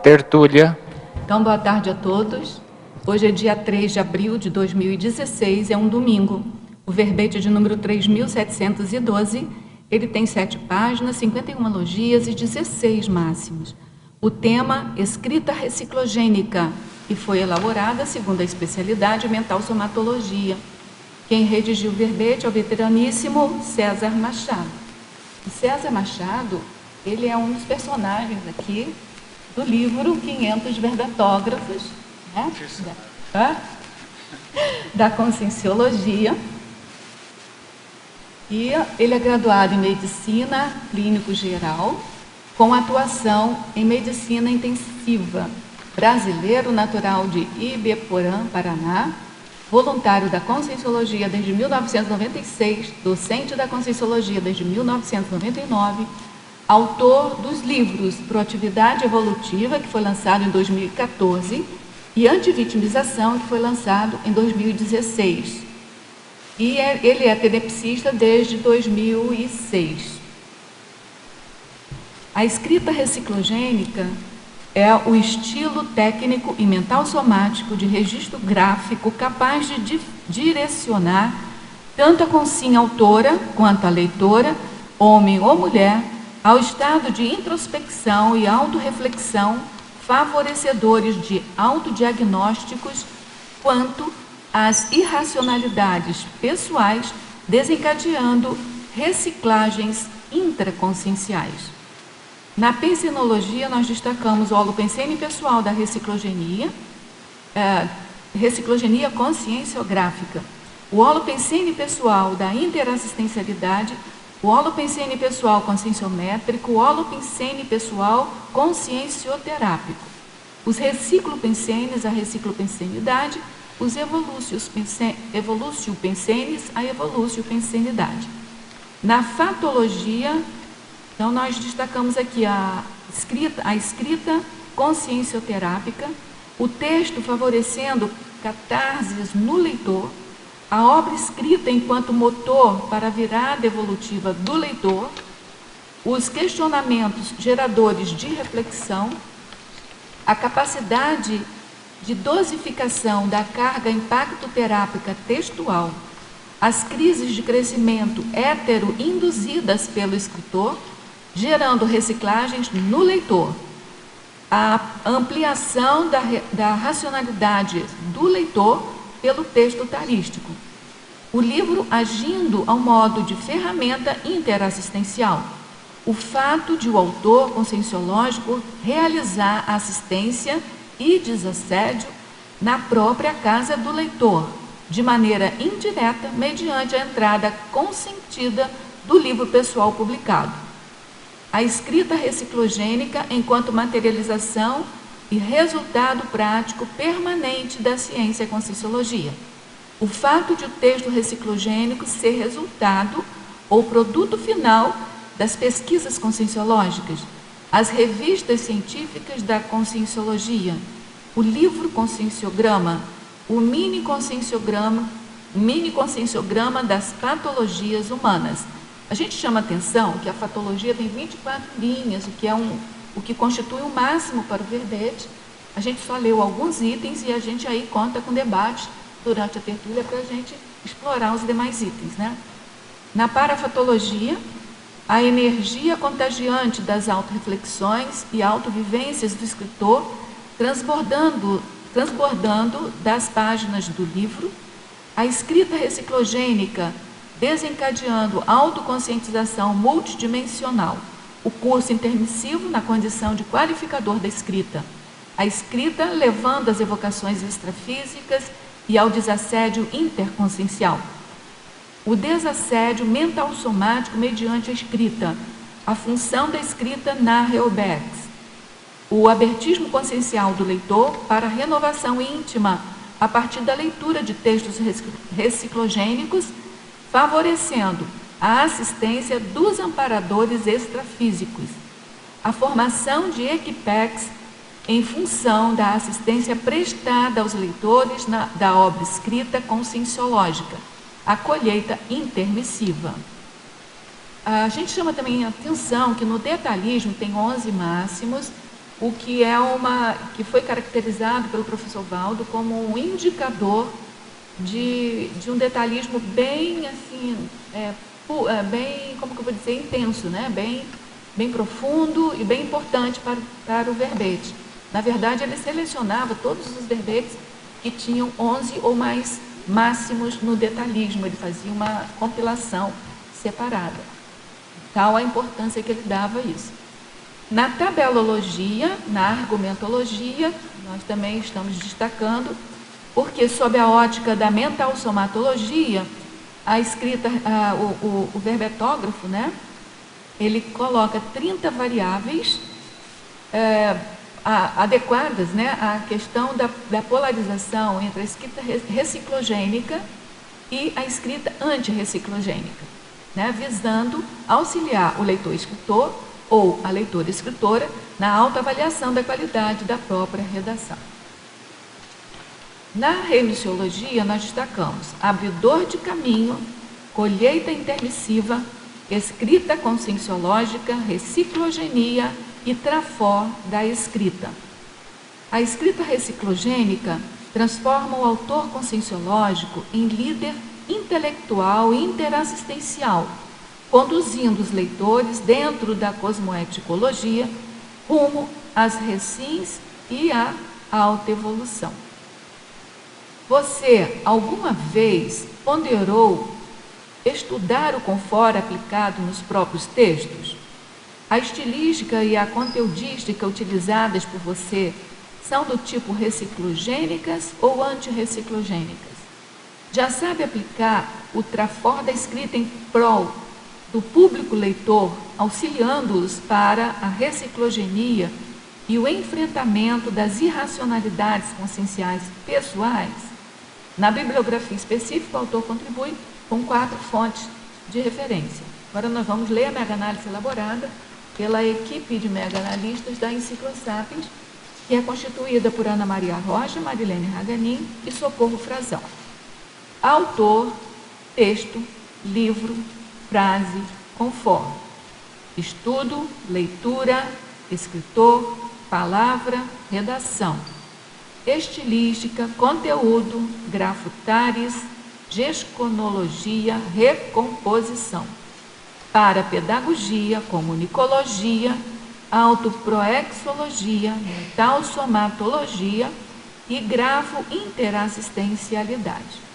Tertúlia. Então, boa tarde a todos. Hoje é dia 3 de abril de 2016, é um domingo. O verbete de número 3.712, ele tem 7 páginas, 51 logias e 16 máximos. O tema, escrita reciclogênica, e foi elaborada segundo a especialidade mental somatologia. Quem redigiu o verbete é o veteraníssimo César Machado. O César Machado, ele é um dos personagens aqui do livro 500 verbetógrafos, né? Da Conscienciologia. E ele é graduado em Medicina Clínico Geral, com atuação em Medicina Intensiva, brasileiro natural de Ibiporã, Paraná, voluntário da Conscienciologia desde 1996, docente da Conscienciologia desde 1999, autor dos livros Proatividade Evolutiva, que foi lançado em 2014, e Antivitimização, que foi lançado em 2016. E ele é tenepsista desde 2006. A escrita reciclogênica é o estilo técnico e mental somático de registro gráfico capaz de direcionar tanto a consciência autora quanto a leitora, homem ou mulher, ao estado de introspecção e autorreflexão, favorecedores de autodiagnósticos quanto às irracionalidades pessoais, desencadeando reciclagens intraconscienciais. Na pensenologia, nós destacamos o holopensene pessoal da reciclogenia, reciclogenia conscienciográfica, o holopensene pessoal da interassistencialidade, o holopensene pessoal conscienciométrico, o holopensene pessoal consciencioterápico, os reciclopensenes, a reciclopensenidade, os evoluciopensenes, a evoluciopensenidade. Na fatologia, então nós destacamos aqui a escrita consciencioterápica, o texto favorecendo catarses no leitor, a obra escrita enquanto motor para a virada evolutiva do leitor, os questionamentos geradores de reflexão, a capacidade de dosificação da carga impacto-terápica textual, as crises de crescimento hétero-induzidas pelo escritor, gerando reciclagens no leitor, a ampliação da racionalidade do leitor pelo texto tarístico. O livro agindo ao modo de ferramenta interassistencial. O fato de o autor conscienciológico realizar assistência e desassédio na própria casa do leitor, de maneira indireta, mediante a entrada consentida do livro pessoal publicado. A escrita reciclogênica enquanto materialização e resultado prático permanente da ciência conscienciologia. O fato de o texto reciclogênico ser resultado ou produto final das pesquisas conscienciológicas, as revistas científicas da conscienciologia, o livro conscienciograma, o mini conscienciograma das patologias humanas. A gente chama atenção que a patologia tem 24 linhas, o que constitui o máximo para o verbete. A gente só leu alguns itens e a gente aí conta com debate durante a tertúlia para a gente explorar os demais itens, né? Na parafatologia, a energia contagiante das autorreflexões e autovivências do escritor transbordando das páginas do livro, a escrita reciclogênica desencadeando autoconscientização multidimensional, o curso intermissivo na condição de qualificador da escrita, a escrita levando às evocações extrafísicas e ao desassédio interconsciencial, o desassédio mental somático mediante a escrita, a função da escrita na Reobex, o abertismo consciencial do leitor para a renovação íntima a partir da leitura de textos reciclogênicos, favorecendo a assistência dos amparadores extrafísicos, a formação de equipex em função da assistência prestada aos leitores da obra escrita conscienciológica, a colheita intermissiva. A gente chama também a atenção que no detalhismo tem 11 máximos o que que foi caracterizado pelo professor Valdo como um indicador de um detalhismo bem assim, bem, como que eu vou dizer, intenso, né? Bem profundo e bem importante para o verbete. Na verdade, ele selecionava todos os verbetes que tinham 11 ou mais máximos no detalhismo, ele fazia uma compilação separada. Tal a importância que ele dava a isso. Na tabelologia, na argumentologia, nós também estamos destacando, porque sob a ótica da mental somatologia, a escrita, o verbetógrafo, né, ele coloca 30 variáveis adequadas, né, à questão da polarização entre a escrita reciclogênica e a escrita antirreciclogênica, né, visando auxiliar o leitor-escritor ou a leitora-escritora na autoavaliação da qualidade da própria redação. Na remissiologia, nós destacamos abridor de caminho, colheita intermissiva, escrita conscienciológica, reciclogenia e trafor da escrita. A escrita reciclogênica transforma o autor conscienciológico em líder intelectual e interassistencial, conduzindo os leitores dentro da cosmoeticologia rumo às recins e à autoevolução. Você alguma vez ponderou estudar o confort aplicado nos próprios textos? A estilística e a conteudística utilizadas por você são do tipo reciclogênicas ou antirreciclogênicas? Já sabe aplicar o trafor da escrita em prol do público leitor, auxiliando-os para a reciclogenia e o enfrentamento das irracionalidades conscienciais pessoais? Na bibliografia específica, o autor contribui com 4 fontes de referência. Agora nós vamos ler a mega-análise elaborada pela equipe de mega-analistas da Enciclosapiens, que é constituída por Ana Maria Rocha, Marilene Raganin e Socorro Frazão. Autor, texto, livro, frase, conforme. Estudo, leitura, escritor, palavra, redação. Estilística, conteúdo, grafutares, gesconologia, recomposição. Para pedagogia, comunicologia, autoproexologia, mental somatologia e grafo-interassistencialidade.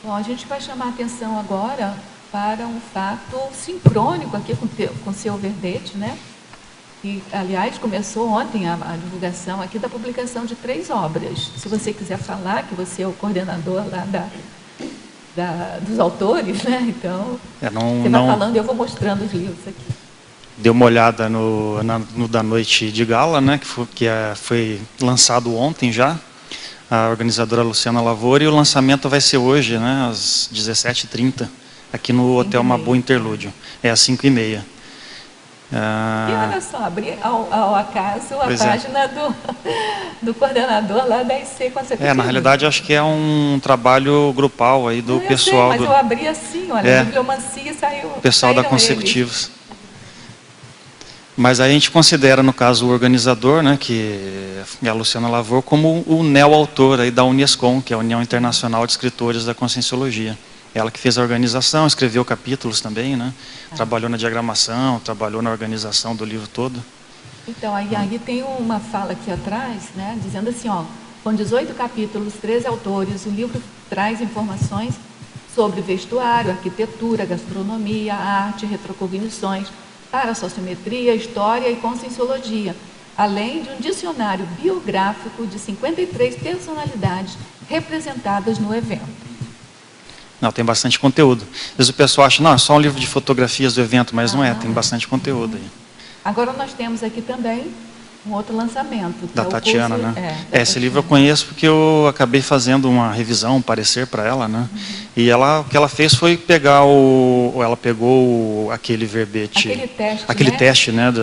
Bom, a gente vai chamar a atenção agora para um fato sincrônico aqui com o seu verbete, né? E, aliás, começou ontem a divulgação aqui da publicação de 3 obras. Se você quiser falar, que você é o coordenador lá dos autores, né? Então, você vai falando e eu vou mostrando os livros aqui. Deu uma olhada no da noite de gala, né? Que foi lançado ontem já, a organizadora Luciana Lavoro, e o lançamento vai ser hoje, né? Às 17h30, aqui no Hotel Mabu Interlúdio. É às 5h30. E olha só, abri ao acaso a página do coordenador lá da IC Consecutiva. Na realidade, acho que é um trabalho grupal aí do pessoal. Sei, mas eu abri assim, olha, bibliomancia saiu. O pessoal da Consecutivos. Mas aí a gente considera, no caso, o organizador, né, que é a Luciana Lavor, como o neo-autor aí da Unescom, que é a União Internacional de Escritores da Conscienciologia. Ela que fez a organização, escreveu capítulos também, né? Trabalhou na diagramação, trabalhou na organização do livro todo. Então, aí tem uma fala aqui atrás, né? Dizendo assim, ó, com 18 capítulos, 13 autores, o livro traz informações sobre vestuário, arquitetura, gastronomia, arte, retrocognições, parasociometria, história e conscienciologia, além de um dicionário biográfico de 53 personalidades representadas no evento. Não, tem bastante conteúdo. Às vezes o pessoal acha, não, é só um livro de fotografias do evento, mas não é, tem bastante conteúdo aí. Agora nós temos aqui também um outro lançamento. Da Tatiana, né? Esse livro eu conheço porque eu acabei fazendo uma revisão, um parecer para ela, né? E o que ela fez foi pegar ela pegou aquele verbete... Aquele teste, né?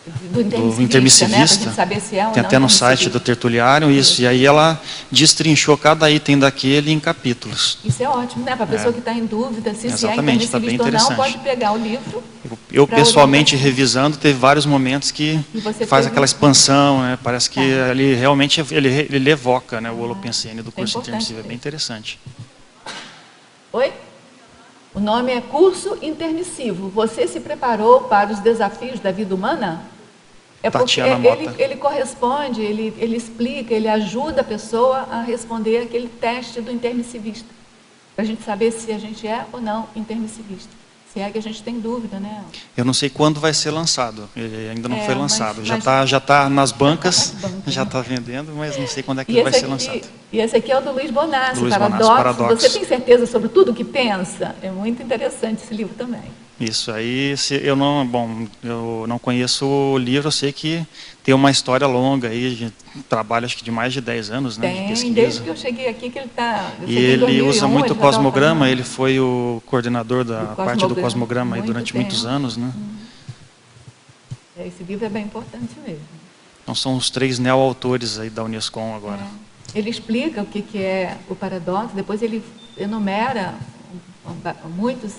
do intermissivista, né? Para a gente saber se é ou não. Tem até no site do Tertuliário isso. E aí ela destrinchou cada item daquele em capítulos. Isso é ótimo, né? Para a pessoa que está em dúvida se é Exatamente, intermissivista ou não, pode pegar o livro. Eu pessoalmente revisando, teve vários momentos que faz aquela expansão, né? Parece que ele realmente ele evoca, né, o Holopensene do curso intermissivo. É bem interessante. Oi? O nome é Curso Intermissivo. Você se preparou para os desafios da vida humana? É porque ele corresponde, ele explica, ele ajuda a pessoa a responder aquele teste do intermissivista. Para a gente saber se a gente é ou não intermissivista. Se é que a gente tem dúvida, né? Eu não sei quando vai ser lançado. Ele ainda não foi lançado. Já tá nas bancas, já está vendendo, mas não sei quando é que ele vai ser lançado. E esse aqui é o do Luiz Bonassi, Paradoxo. Você tem certeza sobre tudo o que pensa? É muito interessante esse livro também. Isso aí, eu não conheço o livro, eu sei que tem uma história longa aí, de trabalho acho que de mais de 10 anos, né, de pesquisa. Desde que eu cheguei aqui que ele está... E ele usa muito o cosmograma, ele foi o coordenador da parte do cosmograma aí durante muitos anos, né? Esse livro é bem importante mesmo. Então são os 3 neo-autores aí da Unescom agora. Ele explica o que é o paradoxo, depois ele enumera muitos...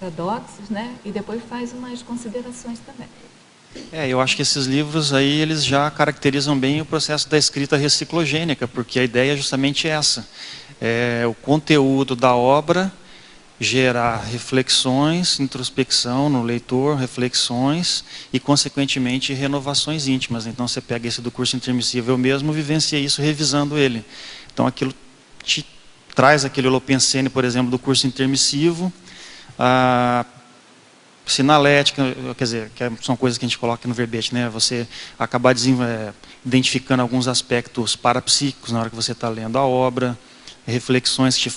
paradoxos, né? E depois faz umas considerações também. Eu acho que esses livros aí, eles já caracterizam bem o processo da escrita reciclogênica, porque a ideia é justamente essa. O conteúdo da obra gerar reflexões, introspecção no leitor, reflexões e, consequentemente, renovações íntimas. Então, você pega esse do curso intermissivo, eu mesmo vivenciei isso revisando ele. Então, aquilo te traz aquele Holopensene, por exemplo, do curso intermissivo, a sinalética, quer dizer, que são coisas que a gente coloca no verbete, né? Você acabar identificando alguns aspectos parapsíquicos na hora que você está lendo a obra, reflexões que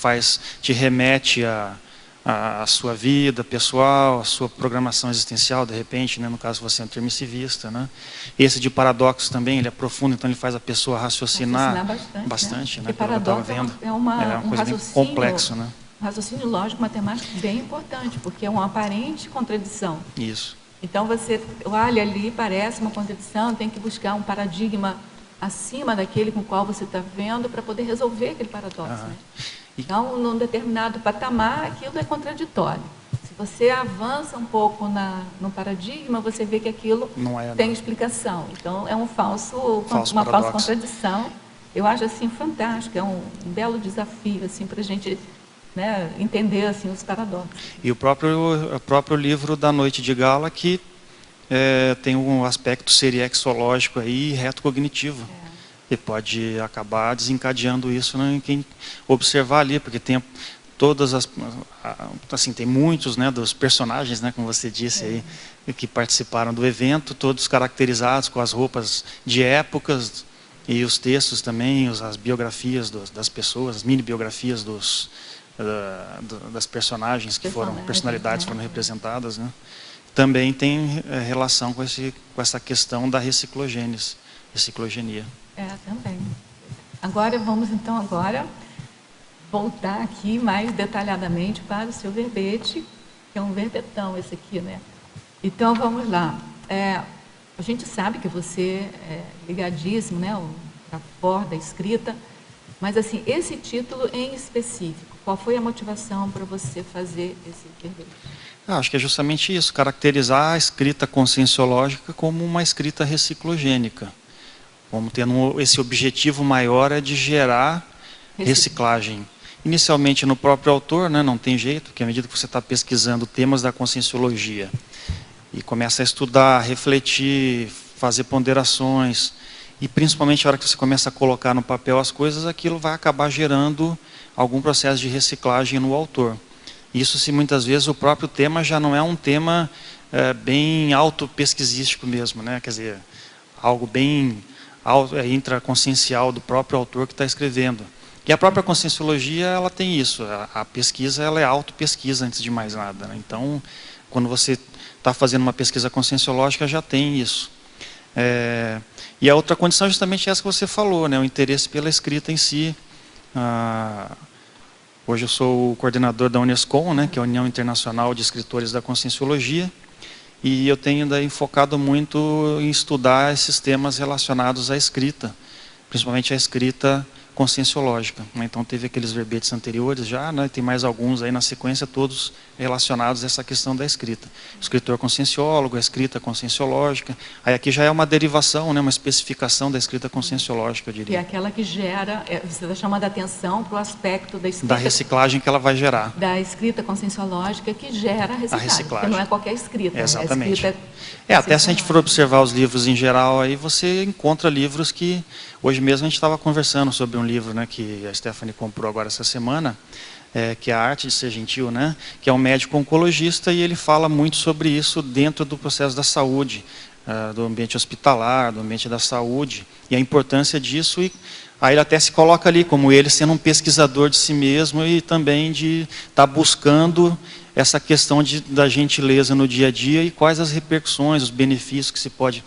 te remete à sua vida pessoal, à sua programação existencial, de repente, né? No caso você é um intermissivista, né? Esse de paradoxos também, ele é profundo, então ele faz a pessoa raciocinar bastante, né? Porque paradoxo é um coisa bem complexo, né? Um raciocínio lógico matemático bem importante, porque é uma aparente contradição. Isso. Então você olha ali, parece uma contradição, tem que buscar um paradigma acima daquele com o qual você está vendo para poder resolver aquele paradoxo. Né? Então, num determinado patamar, aquilo é contraditório. Se você avança um pouco no paradigma, você vê que aquilo tem explicação. Então, é uma falsa contradição. Eu acho assim fantástico, é um belo desafio assim para a gente, né, entender assim os paradoxos. E o próprio livro da Noite de Gala, que tem um aspecto seriexológico aí, retrocognitivo. E pode acabar desencadeando isso, né, em quem observar ali, porque tem tem muitos, né, dos personagens, né, como você disse aí, que participaram do evento, todos caracterizados com as roupas de épocas e os textos também, as biografias das pessoas, as mini biografias das personagens que foram, personalidades foram representadas, né? Também tem relação com essa questão da reciclogenia. Também. Agora vamos então voltar aqui mais detalhadamente para o seu verbete, que é um verbetão esse aqui, né? Então vamos lá. A gente sabe que você é ligadíssimo, né, para fora da escrita, mas assim, esse título em específico, qual foi a motivação para você fazer esse verbete? Acho que é justamente isso, caracterizar a escrita conscienciológica como uma escrita reciclogênica. Como tendo esse objetivo maior de gerar reciclagem. Inicialmente no próprio autor, né, não tem jeito, porque à medida que você está pesquisando temas da conscienciologia e começa a estudar, refletir, fazer ponderações, e principalmente a hora que você começa a colocar no papel as coisas, aquilo vai acabar gerando algum processo de reciclagem no autor. Isso se muitas vezes o próprio tema já não é um tema bem autopesquisístico mesmo, né? Quer dizer, algo bem intraconsciencial do próprio autor que está escrevendo. E a própria conscienciologia, ela tem isso, a pesquisa ela é autopesquisa antes de mais nada, né? Então, quando você está fazendo uma pesquisa conscienciológica, já tem isso. E a outra condição é justamente essa que você falou, né? O interesse pela escrita em si. Hoje eu sou o coordenador da Unescom, né? Que é a União Internacional de Escritores da Conscienciologia, E eu tenho daí focado muito em estudar esses temas relacionados à escrita, principalmente a escrita conscienciológica. Então teve aqueles verbetes anteriores já, né? Tem mais alguns aí na sequência, todos relacionados a essa questão da escrita. O escritor conscienciólogo, a escrita conscienciológica. Aí aqui já é uma derivação, né? Uma especificação da escrita conscienciológica, eu diria. Que é aquela que gera, você está chamando a atenção para o aspecto da escrita. Da reciclagem que ela vai gerar. Da escrita conscienciológica que gera a reciclagem. Não é qualquer escrita. Exatamente. A escrita até se a gente for observar os livros em geral, aí você encontra livros que... Hoje mesmo a gente estava conversando sobre um livro, né, que a Stephanie comprou agora essa semana, que é A Arte de Ser Gentil, né, que é um médico oncologista, e ele fala muito sobre isso dentro do processo da saúde, do ambiente hospitalar, do ambiente da saúde, e a importância disso. E aí ele até se coloca ali como ele sendo um pesquisador de si mesmo e também de estar buscando essa questão da gentileza no dia a dia e quais as repercussões, os benefícios que se pode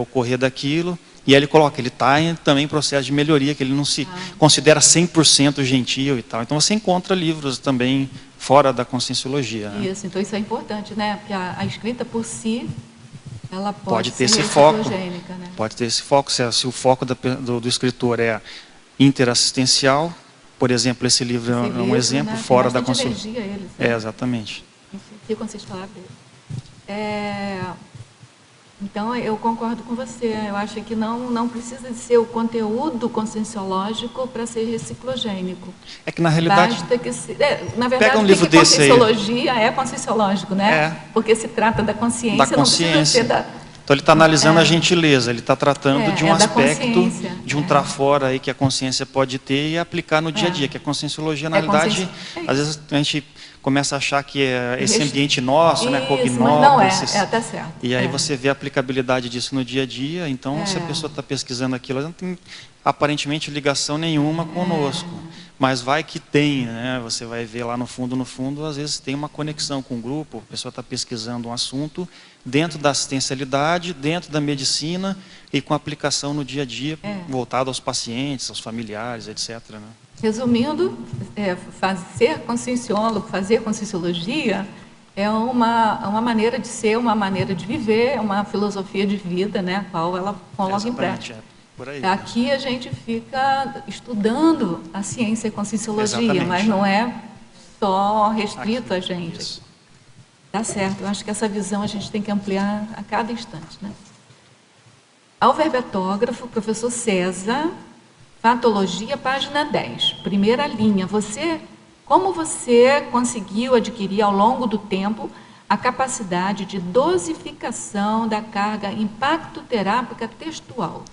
ocorrer daquilo. E aí ele coloca, ele está também em processo de melhoria, que ele não se considera 100% gentil e tal. Então você encontra livros também fora da conscienciologia. Né? Isso, então isso é importante, né? Porque a escrita por si, ela pode ter ser esse foco. Né? Pode ter esse foco. Se o foco do escritor é interassistencial, por exemplo, esse livro é um exemplo, né? Fora da consciência. Exatamente. Enfim, quando vocês falaram dele. Então, eu concordo com você. Eu acho que não precisa de ser o conteúdo conscienciológico para ser reciclogênico. É que, na realidade... Basta que na verdade, pega um livro desse aí. Conscienciologia é conscienciológico, né? Porque se trata da consciência, não precisa ser da... Então, ele está analisando a gentileza, ele está tratando de um aspecto, de um trafora aí que a consciência pode ter e aplicar no dia a dia, que a conscienciologia, na realidade, às vezes a gente começa a achar que é esse ambiente nosso, né, cognópolis. Não tá certo. E aí você vê a aplicabilidade disso no dia a dia, então se a pessoa está pesquisando aquilo, ela não tem aparentemente ligação nenhuma conosco. Mas vai que tem, né? Você vai ver lá no fundo, às vezes tem uma conexão com o grupo, a pessoa está pesquisando um assunto dentro da assistencialidade, dentro da medicina e com aplicação no dia a dia, voltado aos pacientes, aos familiares, etc. Né? Resumindo, ser conscienciólogo, fazer conscienciologia é uma maneira de ser, uma maneira de viver, é uma filosofia de vida, né, a qual ela coloca em prática. Por aí, aqui a gente fica estudando a ciência e conscienciologia, exatamente. Mas não é só restrito a gente. Isso. Tá certo, eu acho que essa visão a gente tem que ampliar a cada instante. Né? Ao verbetógrafo, professor César, Fatologia, página 10, primeira linha. Como você conseguiu adquirir ao longo do tempo a capacidade de dosificação da carga impactoterápica textual?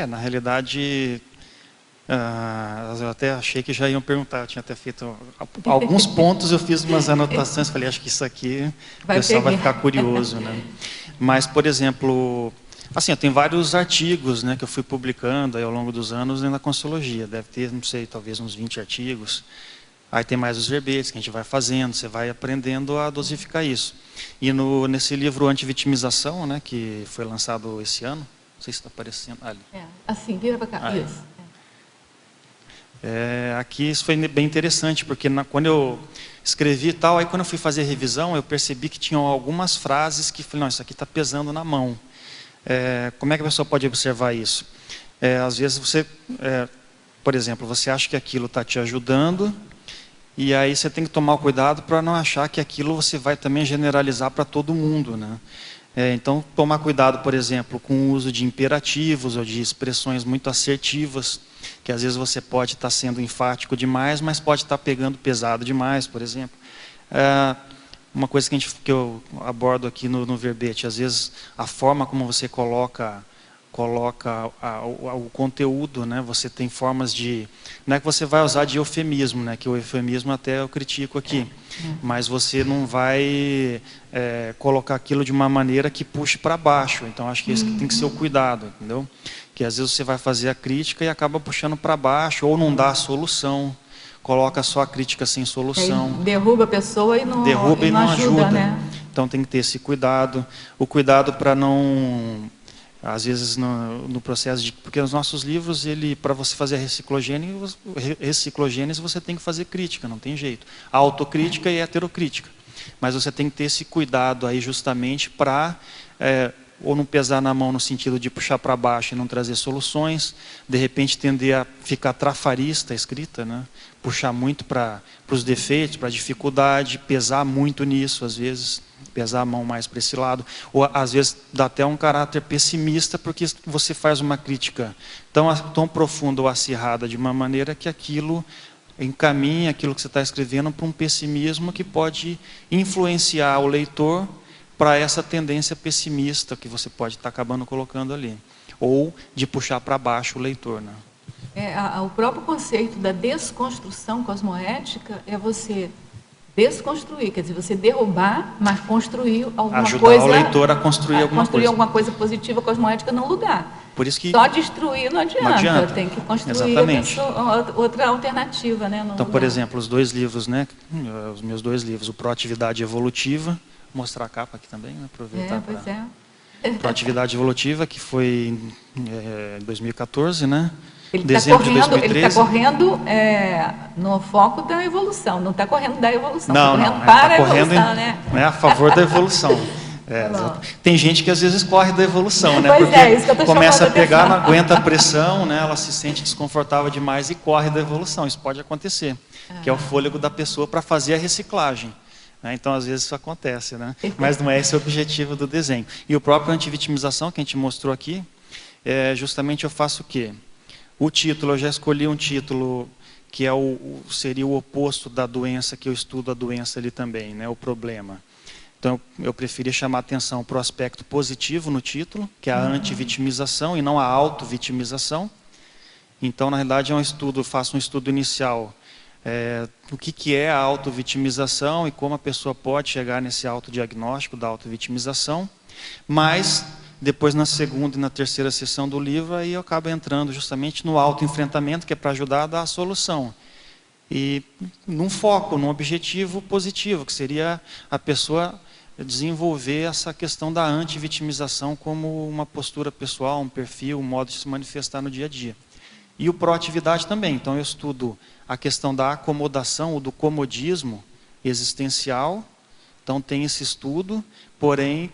Na realidade, eu até achei que já iam perguntar, eu tinha até feito alguns pontos, eu fiz umas anotações, falei, acho que isso aqui o pessoal vai ficar curioso. Né? Mas, por exemplo, assim, eu tenho vários artigos, né, que eu fui publicando aí ao longo dos anos na conscienciologia, deve ter, não sei, talvez uns 20 artigos. Aí tem mais os verbetes que a gente vai fazendo, você vai aprendendo a dosificar isso. E nesse livro Antivitimização, né, que foi lançado esse ano, não sei se está aparecendo ali. Assim, vira para cá, isso. Aqui isso foi bem interessante, porque quando eu escrevi e tal, aí quando eu fui fazer a revisão, eu percebi que tinham algumas frases que, falei, não, isso aqui está pesando na mão. Como é que a pessoa pode observar isso? Às vezes você, por exemplo, você acha que aquilo está te ajudando, e aí você tem que tomar cuidado para não achar que aquilo você vai também generalizar para todo mundo, né? Então, tomar cuidado, por exemplo, com o uso de imperativos ou de expressões muito assertivas, que às vezes você pode estar sendo enfático demais, mas pode estar pegando pesado demais, por exemplo. Uma coisa que eu abordo aqui no verbete, às vezes a forma como você coloca o conteúdo, né? Você tem formas de... Não é que você vai usar de eufemismo, né? Que o eufemismo até eu critico aqui. Mas você não vai colocar aquilo de uma maneira que puxe para baixo. Então, acho que esse tem que ser o cuidado, entendeu? Que às vezes você vai fazer a crítica e acaba puxando para baixo, ou não dá a solução, coloca só a crítica sem solução. Derruba a pessoa e não ajuda. Né? Então, tem que ter esse cuidado. O cuidado para não... Às vezes, no processo de... Porque os nossos livros, para você fazer a reciclogênese, você tem que fazer crítica, não tem jeito. A autocrítica e a heterocrítica. Mas você tem que ter esse cuidado aí justamente para... ou não pesar na mão no sentido de puxar para baixo e não trazer soluções, de repente tender a ficar trafarista a escrita, né? Puxar muito para os defeitos, para a dificuldade, pesar muito nisso, às vezes, pesar a mão mais para esse lado, ou às vezes dá até um caráter pessimista, porque você faz uma crítica tão profunda ou acirrada de uma maneira que aquilo encaminha aquilo que você está escrevendo para um pessimismo que pode influenciar o leitor para essa tendência pessimista que você pode estar acabando colocando ali. Ou de puxar para baixo o leitor, né? O próprio conceito da desconstrução cosmoética é você desconstruir, quer dizer, você derrubar, mas construir alguma Ajudar coisa... Ajudar o leitor a construir alguma coisa positiva cosmoética no lugar. Por isso que só destruir não adianta. Tem que construir outra alternativa, né, então, por exemplo, os 2 livros, né, os meus 2 livros, o Proatividade Evolutiva, vou mostrar a capa aqui também, né, aproveitar Proatividade Evolutiva, que foi em 2014, né? Dezembro de 2013. Ele está correndo no foco da evolução, não está correndo da evolução, não, está correndo para a evolução, né? É a favor da evolução. Tem gente que às vezes corre da evolução, né? Pois porque isso que eu tô começa a pegar, não aguenta a pressão, né? Ela se sente desconfortável demais e corre da evolução. Isso pode acontecer, que é o fôlego da pessoa para fazer a reciclagem. Então, às vezes isso acontece, né? Mas não é esse o objetivo do desenho. E o próprio antivitimização que a gente mostrou aqui, justamente eu faço o quê? O título, eu já escolhi um título que seria o oposto da doença, que eu estudo a doença ali também, né? O problema. Então, eu preferi chamar atenção para o aspecto positivo no título, que é a antivitimização e não a autovitimização. Então, na realidade, faço um estudo inicial. O que é a autovitimização e como a pessoa pode chegar nesse autodiagnóstico da autovitimização. Mas, depois na segunda e na terceira sessão do livro, aí eu acabo entrando justamente no autoenfrentamento, que é para ajudar a dar a solução. E num foco, num objetivo positivo, que seria a pessoa desenvolver essa questão da antivitimização como uma postura pessoal, um perfil, um modo de se manifestar no dia a dia. E o proatividade também. Então eu estudo a questão da acomodação ou do comodismo existencial. Então tem esse estudo, porém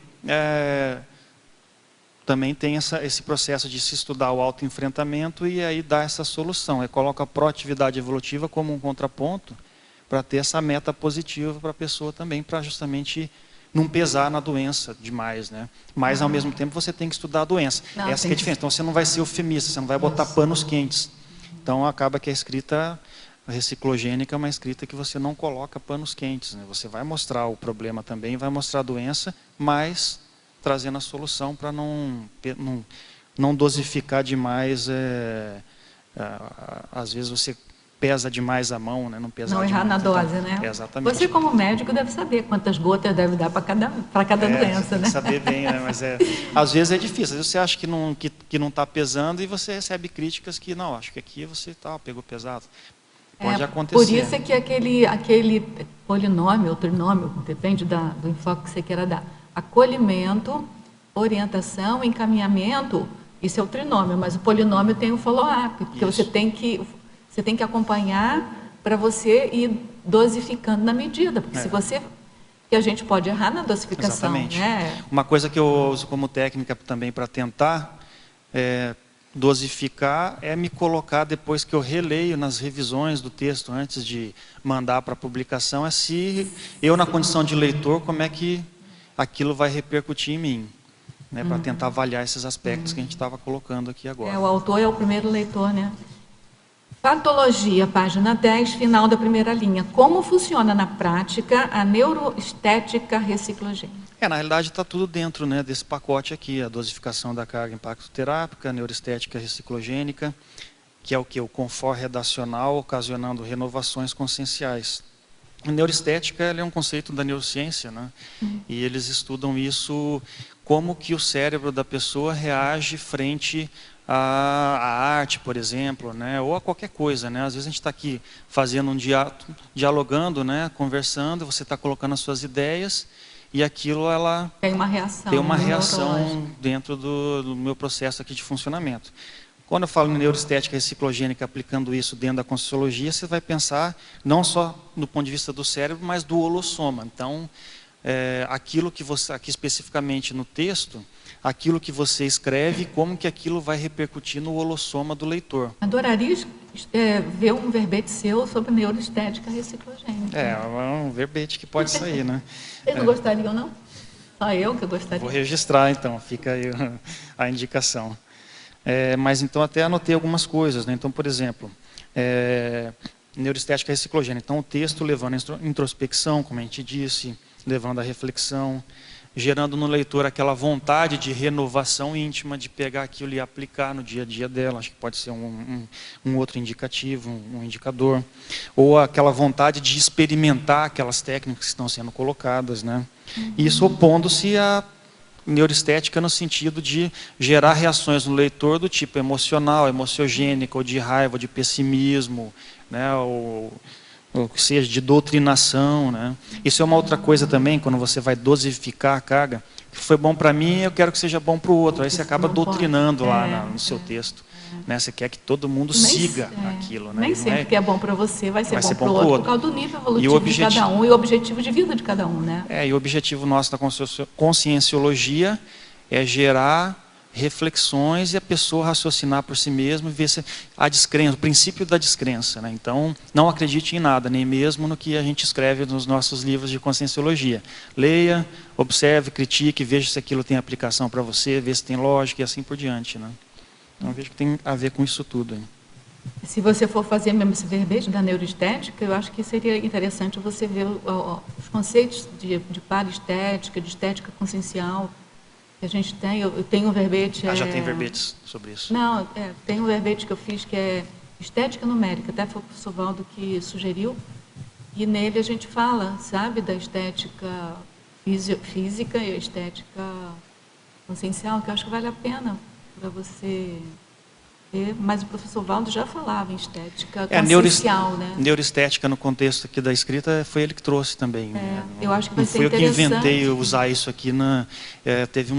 também tem esse processo de se estudar o autoenfrentamento e aí dar essa solução. Coloca a proatividade evolutiva como um contraponto para ter essa meta positiva para a pessoa também, para justamente não pesar na doença demais, né? Mas ao mesmo tempo você tem que estudar a doença. Essa que é a diferença. Então você não vai ser eufemista, você não vai botar panos quentes. Então acaba que a escrita reciclogênica é uma escrita que você não coloca panos quentes, né? Você vai mostrar o problema também, vai mostrar a doença, mas trazendo a solução para não dosificar demais. Às vezes você pesa demais a mão, né? Não errar na dose, né? Exatamente. Você, como médico, deve saber quantas gotas deve dar para cada doença, né? Tem que saber bem, né? Mas às vezes é difícil. Às vezes você acha que não está pesando e você recebe críticas que, não, acho que aqui você pegou pesado. Pode acontecer. Por isso é que aquele polinômio ou trinômio, depende do enfoque que você queira dar. Acolhimento, orientação, encaminhamento, isso é o trinômio, mas o polinômio tem o follow-up, porque você tem que acompanhar para você ir dosificando na medida, porque se você... E a gente pode errar na dosificação. Exatamente. Né? Uma coisa que eu uso como técnica também para tentar dosificar é me colocar, depois que eu releio nas revisões do texto, antes de mandar para a publicação, se eu, na condição de leitor, como é que aquilo vai repercutir em mim. Né, para tentar avaliar esses aspectos que a gente estava colocando aqui agora. O autor é o primeiro leitor, né? Patologia, página 10, final da primeira linha. Como funciona na prática a neuroestética reciclogênica? Na realidade está tudo dentro, né, desse pacote aqui, a dosificação da carga impactoterápica, a neuroestética reciclogênica, que é o que? O confort redacional ocasionando renovações conscienciais. A neuroestética é um conceito da neurociência, né? E eles estudam isso, como que o cérebro da pessoa reage frente à arte, por exemplo, né? Ou a qualquer coisa, né? Às vezes a gente está aqui fazendo dialogando, né? Conversando, você está colocando as suas ideias e aquilo tem uma reação dentro do meu processo aqui de funcionamento. Quando eu falo em neuroestética reciclogênica, aplicando isso dentro da Conscienciologia, você vai pensar não só do ponto de vista do cérebro, mas do holossoma. Então, aquilo que você, aqui especificamente no texto, aquilo que você escreve, como que aquilo vai repercutir no holossoma do leitor. Adoraria ver um verbete seu sobre neuroestética reciclogênica. É um verbete que pode sair, né? Vocês não gostariam, não? Só eu que gostaria. Vou registrar, então, fica aí a indicação. Mas, então, até anotei algumas coisas, né? Então, por exemplo, neuroestética reciclogênica. Então, o texto levando a introspecção, como a gente disse, levando a reflexão, gerando no leitor aquela vontade de renovação íntima, de pegar aquilo e aplicar no dia a dia dela. Acho que pode ser um outro indicativo, um indicador. Ou aquela vontade de experimentar aquelas técnicas que estão sendo colocadas, né? Isso opondo-se à neuroestética no sentido de gerar reações no leitor do tipo emocional, emociogênica, ou de raiva, ou de pessimismo, né? ou que seja de doutrinação, né? Isso é uma outra coisa também, quando você vai dosificar a carga, que foi bom para mim, eu quero que seja bom para o outro. Aí você acaba doutrinando lá no seu texto. Né? Você quer que todo mundo siga aquilo. Né? Nem sempre que é bom para você vai ser bom para o outro, por causa do nível evolutivo de cada um e o objetivo de vida de cada um. Né? E o objetivo nosso da conscienciologia é gerar reflexões e a pessoa raciocinar por si mesma e ver se a descrença, o princípio da descrença. Né? Então, não acredite em nada, nem mesmo no que a gente escreve nos nossos livros de conscienciologia. Leia, observe, critique, veja se aquilo tem aplicação para você, veja se tem lógica e assim por diante. Né? Então, vejo que tem a ver com isso tudo. Hein? Se você for fazer mesmo esse verbete da neuroestética, eu acho que seria interessante você ver os conceitos de paraestética, de estética consciencial, que a gente tem. Eu tenho um verbete... já tem verbetes sobre isso? Não, tem um verbete que eu fiz que é estética numérica, até foi o professor Valdo que sugeriu, e nele a gente fala, sabe, da estética física e a estética consciencial, que eu acho que vale a pena para você ver, mas o professor Valdo já falava em estética consciencial, né? Neuroestética no contexto aqui da escrita foi ele que trouxe também. Né? Eu acho que vai ser interessante. Não fui eu que inventei usar isso aqui. Teve eu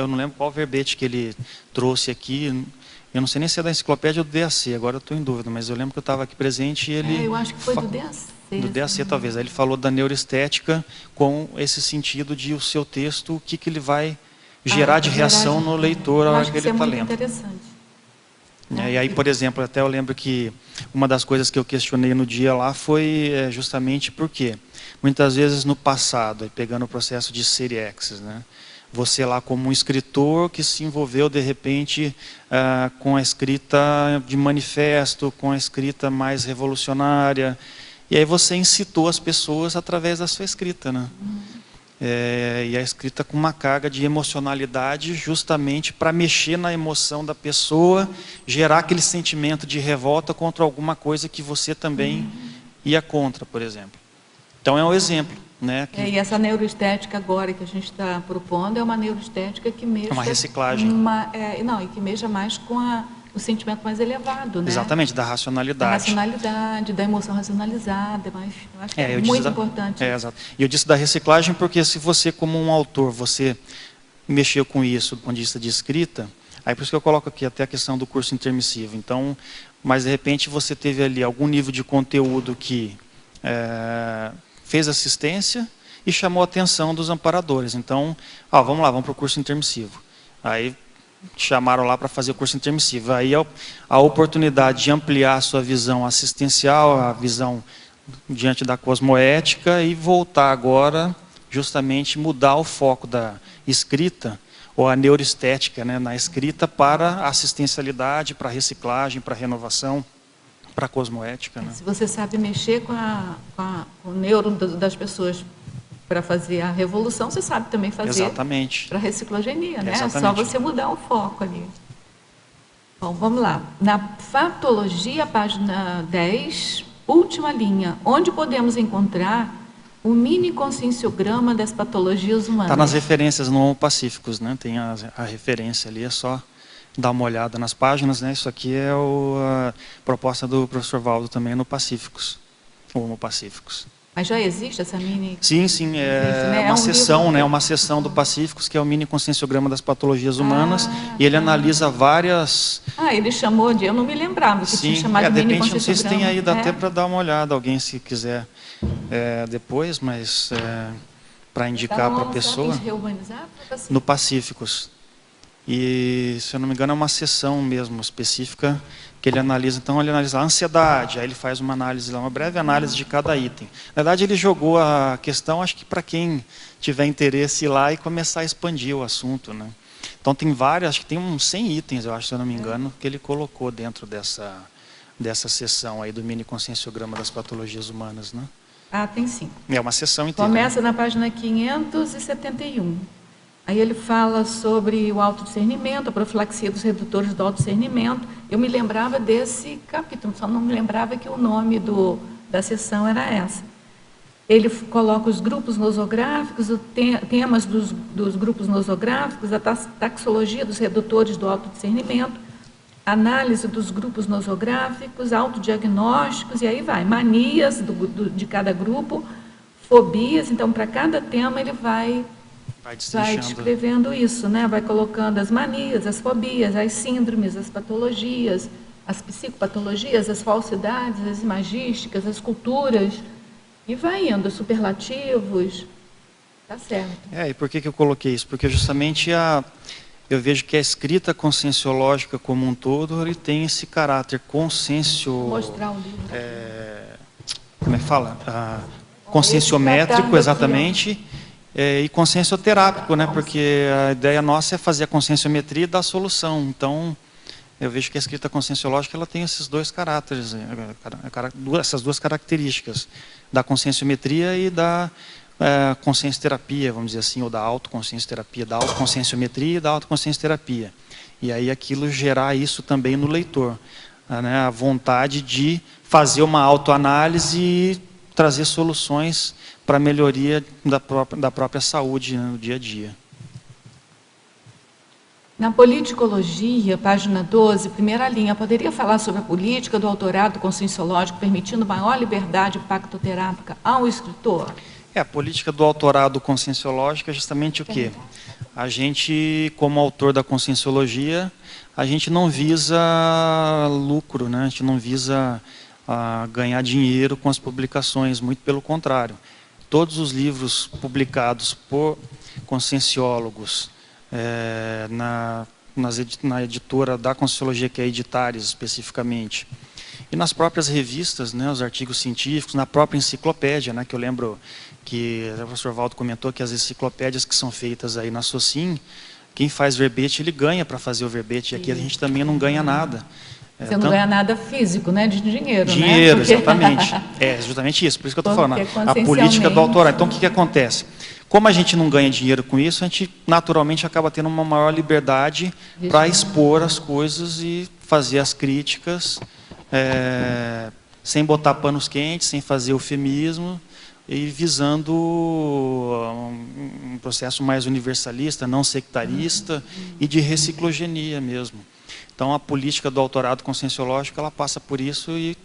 não lembro qual verbete que ele trouxe aqui, eu não sei nem se é da enciclopédia ou do DAC, agora eu estou em dúvida, mas eu lembro que eu estava aqui presente e ele... eu acho que foi do DAC. Do DAC, talvez. Aí ele falou da neuroestética com esse sentido de o seu texto, o que ele vai gerar de reação no leitor ao que ele está lendo. Interessante. E aí, por exemplo, até eu lembro que uma das coisas que eu questionei no dia lá foi justamente porque muitas vezes no passado, pegando o processo de serie access, né? Você lá como um escritor que se envolveu de repente com a escrita de manifesto, com a escrita mais revolucionária, e aí você incitou as pessoas através da sua escrita, né? E a escrita com uma carga de emocionalidade justamente para mexer na emoção da pessoa, gerar aquele sentimento de revolta contra alguma coisa que você também ia contra, por exemplo. Então é um exemplo. Né, e essa neuroestética agora que a gente está propondo é uma neuroestética que mexa... uma reciclagem. E que mexa mais com o sentimento mais elevado. Né? Exatamente, da racionalidade. Da racionalidade, da emoção racionalizada, mas eu acho que é muito importante. Exato. E eu disse da reciclagem porque se você, como um autor, você mexeu com isso do ponto de vista de escrita, aí por isso que eu coloco aqui até a questão do curso intermissivo. Então, mas de repente você teve ali algum nível de conteúdo que fez assistência e chamou a atenção dos amparadores. Então, vamos lá, vamos para o curso intermissivo. Aí chamaram lá para fazer o curso intermissivo. Aí a oportunidade de ampliar a sua visão assistencial, a visão diante da cosmoética e voltar agora, justamente mudar o foco da escrita, ou a neuroestética, né, na escrita para a assistencialidade, para a reciclagem, para a renovação, para a cosmoética. Né? Se você sabe mexer com o neuro das pessoas para fazer a revolução, você sabe também fazer para a reciclogenia, né? É só você mudar o foco ali. Bom, vamos lá. Na Fatologia, página 10, última linha, onde podemos encontrar o mini conscienciograma das patologias humanas? Está nas referências no Homo Pacíficos, né? Tem a referência ali, é só dar uma olhada nas páginas, né? Isso aqui é a proposta do professor Valdo também no Pacíficos, Homo Pacíficos. Mas já existe essa mini... Sim, sim, é uma sessão, né, uma sessão do Pacíficos, que é o mini conscienciograma das patologias humanas, e ele analisa várias... ele chamou de... Eu não me lembrava que tinha chamado de mini conscienciograma. De repente, não sei se tem aí, dá até para dar uma olhada, alguém se quiser depois, mas para indicar para a pessoa... No Pacíficos. E, se eu não me engano, é uma sessão mesmo, específica, que ele analisa. Então, ele analisa a ansiedade, aí ele faz uma análise, uma breve análise de cada item. Na verdade, ele jogou a questão, acho que para quem tiver interesse ir lá e começar a expandir o assunto, né? Então, tem várias, acho que tem uns 100 itens, eu acho, se eu não me engano, que ele colocou dentro dessa sessão aí do mini conscienciograma das patologias humanas, né? Tem sim. É uma sessão inteira. Começa na página 571. Aí ele fala sobre o autodiscernimento, a profilaxia dos redutores do autodiscernimento. Eu me lembrava desse capítulo, só não me lembrava que o nome da sessão era essa. Ele coloca os grupos nosográficos, temas dos grupos nosográficos, a taxologia dos redutores do autodiscernimento, análise dos grupos nosográficos, autodiagnósticos, e aí vai, manias de cada grupo, fobias. Então, para cada tema ele vai descrevendo isso, né? Vai colocando as manias, as fobias, as síndromes, as patologias, as psicopatologias, as falsidades, as imagísticas, as culturas, e vai indo, superlativos, tá certo. E por que eu coloquei isso? Porque justamente eu vejo que a escrita conscienciológica como um todo, ele tem esse caráter consciencio... Mostrar o livro. Como é que fala? Conscienciométrico, exatamente. E consciencioterápico, né? Porque a ideia nossa é fazer a conscienciometria e dar a solução. Então, eu vejo que a escrita conscienciológica ela tem esses dois caráteres, essas duas características, da conscienciometria e da consciencioterapia, vamos dizer assim, ou da autoconsciencioterapia, da autoconscienciometria e da autoconsciencioterapia. E aí aquilo gerar isso também no leitor, né? A vontade de fazer uma autoanálise e trazer soluções para a melhoria da própria saúde, né, no dia a dia. Na politicologia, página 12, primeira linha, poderia falar sobre a política do autorado conscienciológico, permitindo maior liberdade pactoterápica ao escritor? A política do autorado conscienciológico é justamente o quê? A gente, como autor da conscienciologia, a gente não visa lucro, né? A gente não visa ganhar dinheiro com as publicações, muito pelo contrário. Todos os livros publicados por conscienciólogos na editora da Conscienciologia, que é a Editares especificamente, e nas próprias revistas, né, os artigos científicos, na própria enciclopédia, né, que eu lembro que o professor Valdo comentou que as enciclopédias que são feitas aí na SOCIM, quem faz verbete, ele ganha para fazer o verbete, e aqui a gente também não ganha nada. Você não ganha nada físico, né? De dinheiro, né? Dinheiro, porque... exatamente. É justamente isso, por isso que eu estou falando. A política do autorado. Então, o que acontece? Como a gente não ganha dinheiro com isso, a gente naturalmente acaba tendo uma maior liberdade para expor as coisas e fazer as críticas, sem botar panos quentes, sem fazer eufemismo, e visando um processo mais universalista, não sectarista e de reciclogenia mesmo. Então, a política do autorado conscienciológico, ela passa por isso, e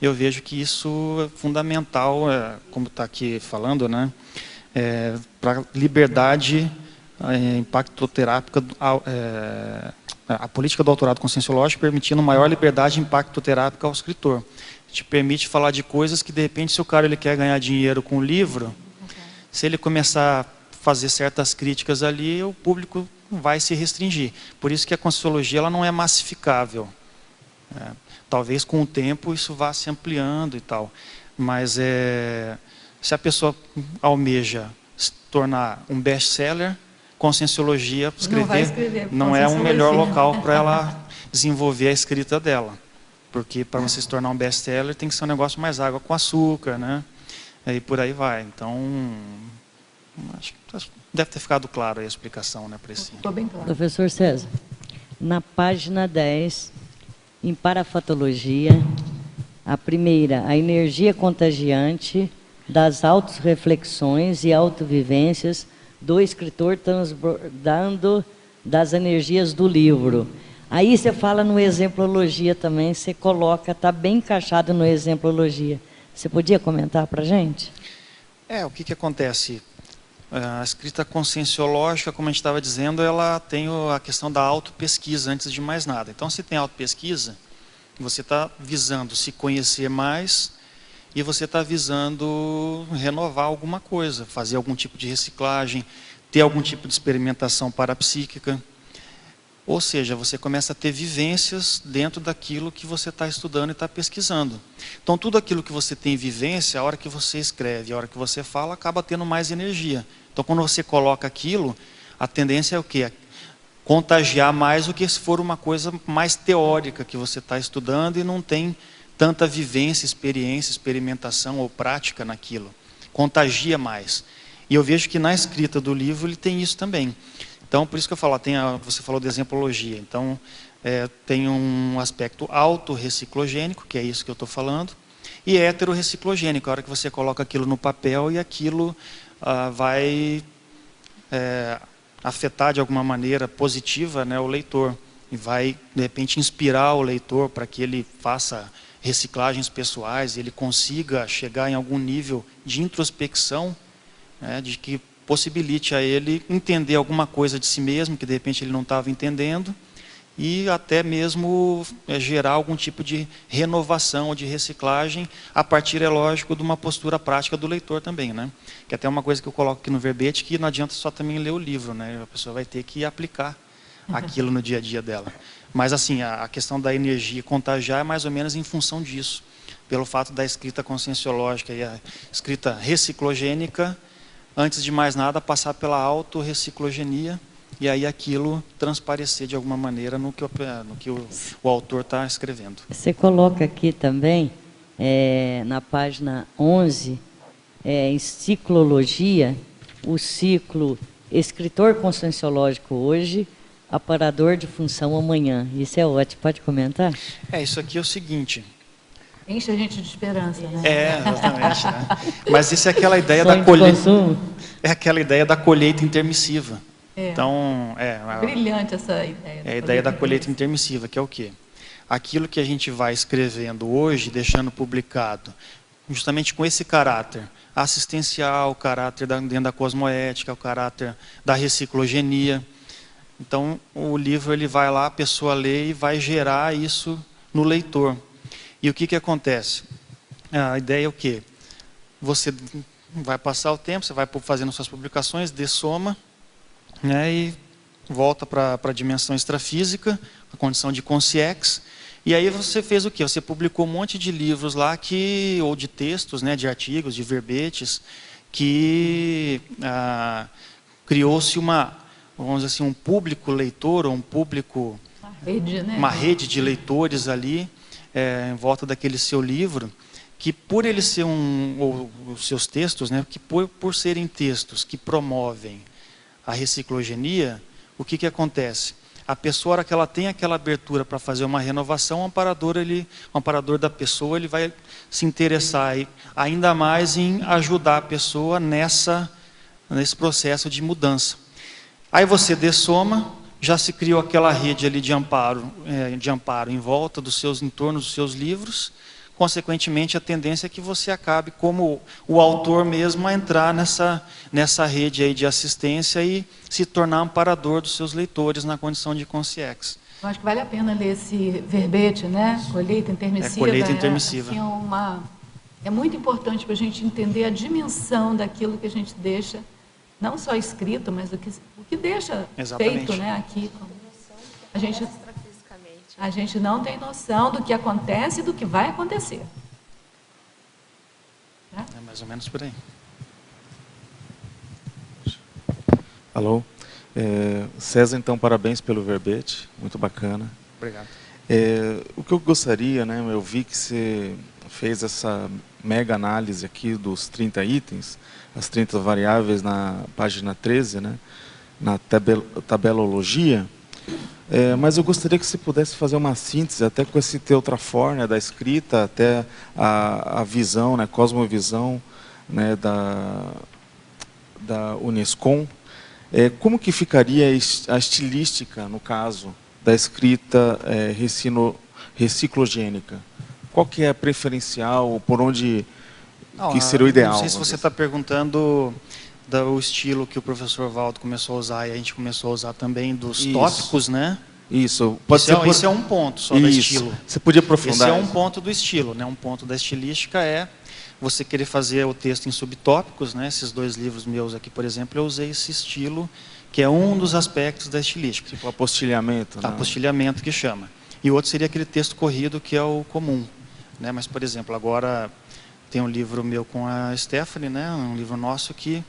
eu vejo que isso é fundamental, como está aqui falando, né, para liberdade impactoterápica, a política do autorado conscienciológico permitindo maior liberdade impactoterápica ao escritor. Te permite falar de coisas que, de repente, se o cara ele quer ganhar dinheiro com o livro, se ele começar a fazer certas críticas ali, o público vai se restringir. Por isso que a conscienciologia ela não é massificável. Talvez com o tempo isso vá se ampliando e tal. Mas se a pessoa almeja se tornar um best-seller, conscienciologia, escrever não é o melhor local para ela desenvolver a escrita dela. Porque para você se tornar um best-seller tem que ser um negócio mais água com açúcar, né? E por aí vai. Então, acho que deve ter ficado claro aí a explicação, né, para esse. Ficou bem claro. Professor César, na página 10, em parafatologia, a primeira, a energia contagiante das autorreflexões e autovivências do escritor transbordando das energias do livro. Aí você fala no exemplologia também, você coloca, está bem encaixado no exemplologia. Você podia comentar para a gente? O que acontece? A escrita conscienciológica, como a gente estava dizendo, ela tem a questão da autopesquisa antes de mais nada. Então, se tem autopesquisa, você está visando se conhecer mais e você está visando renovar alguma coisa, fazer algum tipo de reciclagem, ter algum tipo de experimentação parapsíquica. Ou seja, você começa a ter vivências dentro daquilo que você está estudando e está pesquisando. Então, tudo aquilo que você tem vivência, a hora que você escreve, a hora que você fala, acaba tendo mais energia. Então, quando você coloca aquilo, a tendência é o quê? Contagiar mais do que se for uma coisa mais teórica que você está estudando e não tem tanta vivência, experiência, experimentação ou prática naquilo. Contagia mais. E eu vejo que na escrita do livro ele tem isso também. Então, por isso que eu falo, você falou de exemplologia. Então, tem um aspecto autorreciclogênico, que é isso que eu estou falando, e heterorreciclogênico, a hora que você coloca aquilo no papel e aquilo vai afetar de alguma maneira positiva, né, o leitor. E vai, de repente, inspirar o leitor para que ele faça reciclagens pessoais, ele consiga chegar em algum nível de introspecção, né, de que possibilite a ele entender alguma coisa de si mesmo, que de repente ele não estava entendendo, e até mesmo gerar algum tipo de renovação ou de reciclagem, a partir, é lógico, de uma postura prática do leitor também, né? Que até uma coisa que eu coloco aqui no verbete, que não adianta só também ler o livro, né? A pessoa vai ter que aplicar aquilo no dia a dia dela. Mas assim, a questão da energia contagiar é mais ou menos em função disso, pelo fato da escrita conscienciológica e a escrita reciclogênica, antes de mais nada, passar pela autorreciclogenia, e aí aquilo transparecer de alguma maneira no que o autor está escrevendo. Você coloca aqui também, na página 11, em ciclologia, o ciclo escritor conscienciológico hoje, aparador de função amanhã. Isso é ótimo, pode comentar? Isso aqui é o seguinte... Enche a gente de esperança, né? Exatamente. Né? Mas isso é aquela ideia da colheita. É aquela ideia da colheita intermissiva. Então, brilhante essa ideia. É a ideia da colheita intermissiva, que é o quê? Aquilo que a gente vai escrevendo hoje, deixando publicado, justamente com esse caráter assistencial, o caráter dentro da cosmoética, o caráter da reciclogenia. Então, o livro ele vai lá, a pessoa lê e vai gerar isso no leitor. E o que acontece? A ideia é o quê? Você vai passar o tempo, você vai fazendo suas publicações, dessoma, né, e volta para a dimensão extrafísica, a condição de consciex, e aí você fez o quê? Você publicou um monte de livros lá, ou de textos, né, de artigos, de verbetes, que criou-se vamos dizer assim, um público leitor, ou um público, uma rede de leitores ali, em volta daquele seu livro, que por ele ser ou os seus textos, né, que por serem textos que promovem a reciclogenia, o que acontece? A pessoa, a hora que ela tem aquela abertura para fazer uma renovação, o amparador da pessoa, ele vai se interessar ainda mais em ajudar a pessoa nesse processo de mudança. Aí você dessoma, já se criou aquela rede ali de amparo em volta em torno dos seus livros. Consequentemente, a tendência é que você acabe, como o autor mesmo, a entrar nessa rede aí de assistência e se tornar amparador dos seus leitores na condição de consciex. Eu acho que vale a pena ler esse verbete, né? Colheita intermissiva. Colheita intermissiva. É muito importante para a gente entender a dimensão daquilo que a gente deixa, não só escrito, mas o que deixa feito, né, aqui. A gente não tem noção do que acontece e do que vai acontecer. É mais ou menos por aí. Alô? César, então, parabéns pelo verbete, muito bacana. Obrigado. O que eu gostaria, né, eu vi que você fez essa mega análise aqui dos 30 itens, as 30 variáveis na página 13, né, na tabelologia, mas eu gostaria que você pudesse fazer uma síntese, até com esse Teutrafor, né, da escrita, até a visão, né, cosmovisão, né, da Unescom. Como que ficaria a estilística, no caso, da escrita reciclogênica? Qual que é a preferencial, por onde O que seria o ideal? Não sei se você está perguntando do estilo que o professor Valdo começou a usar e a gente começou a usar também dos tópicos, né? Isso. Esse é um ponto só do estilo. Você podia aprofundar? Esse é um ponto do estilo, né? Um ponto da estilística é você querer fazer o texto em subtópicos, né? Esses 2 livros meus aqui, por exemplo, eu usei esse estilo, que é um dos aspectos da estilística. Tipo apostilhamento, né? Apostilhamento que chama. E o outro seria aquele texto corrido, que é o comum, né? Mas, por exemplo, agora tem um livro meu com a Stephanie, né? Um livro nosso que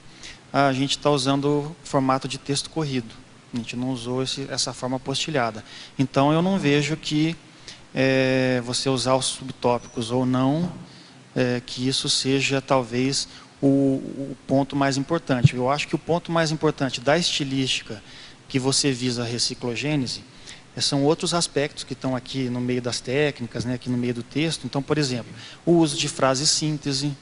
a gente está usando o formato de texto corrido. A gente não usou essa forma apostilhada. Então, eu não vejo que você usar os subtópicos ou não, que isso seja, talvez, o ponto mais importante. Eu acho que o ponto mais importante da estilística que você visa a reciclogênese são outros aspectos que estão aqui no meio das técnicas, né, aqui no meio do texto. Então, por exemplo, o uso de frase síntese,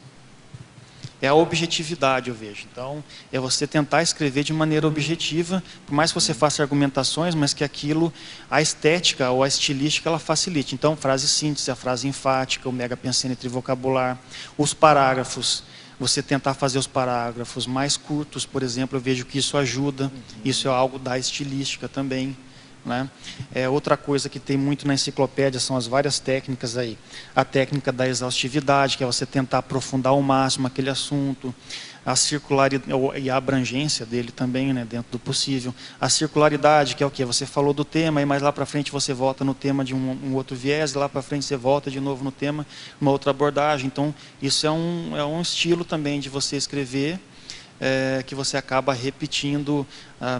é a objetividade, eu vejo. Então, é você tentar escrever de maneira objetiva, por mais que você faça argumentações, mas que aquilo, a estética ou a estilística, ela facilite. Então, frase síntese, a frase enfática, o megapensene trivocabular, os parágrafos, você tentar fazer os parágrafos mais curtos, por exemplo, eu vejo que isso ajuda, isso é algo da estilística também. Né? Outra coisa que tem muito na enciclopédia são as várias técnicas aí. A técnica da exaustividade, que é você tentar aprofundar ao máximo aquele assunto. A circularidade e a abrangência dele também, né, dentro do possível. A circularidade, que é o quê? Você falou do tema e mais lá para frente você volta no tema de um outro viés, e lá para frente você volta de novo no tema, uma outra abordagem. Então, isso é um estilo também de você escrever, que você acaba repetindo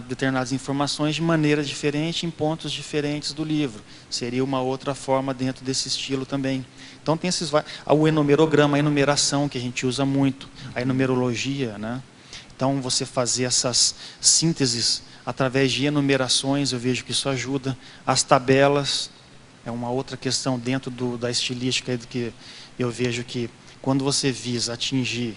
determinadas informações de maneira diferente, em pontos diferentes do livro. Seria uma outra forma dentro desse estilo também. Então tem o enumerograma, a enumeração, que a gente usa muito, a enumerologia, né? Então você fazer essas sínteses através de enumerações, eu vejo que isso ajuda. As tabelas é uma outra questão dentro da estilística, que eu vejo que quando você visa atingir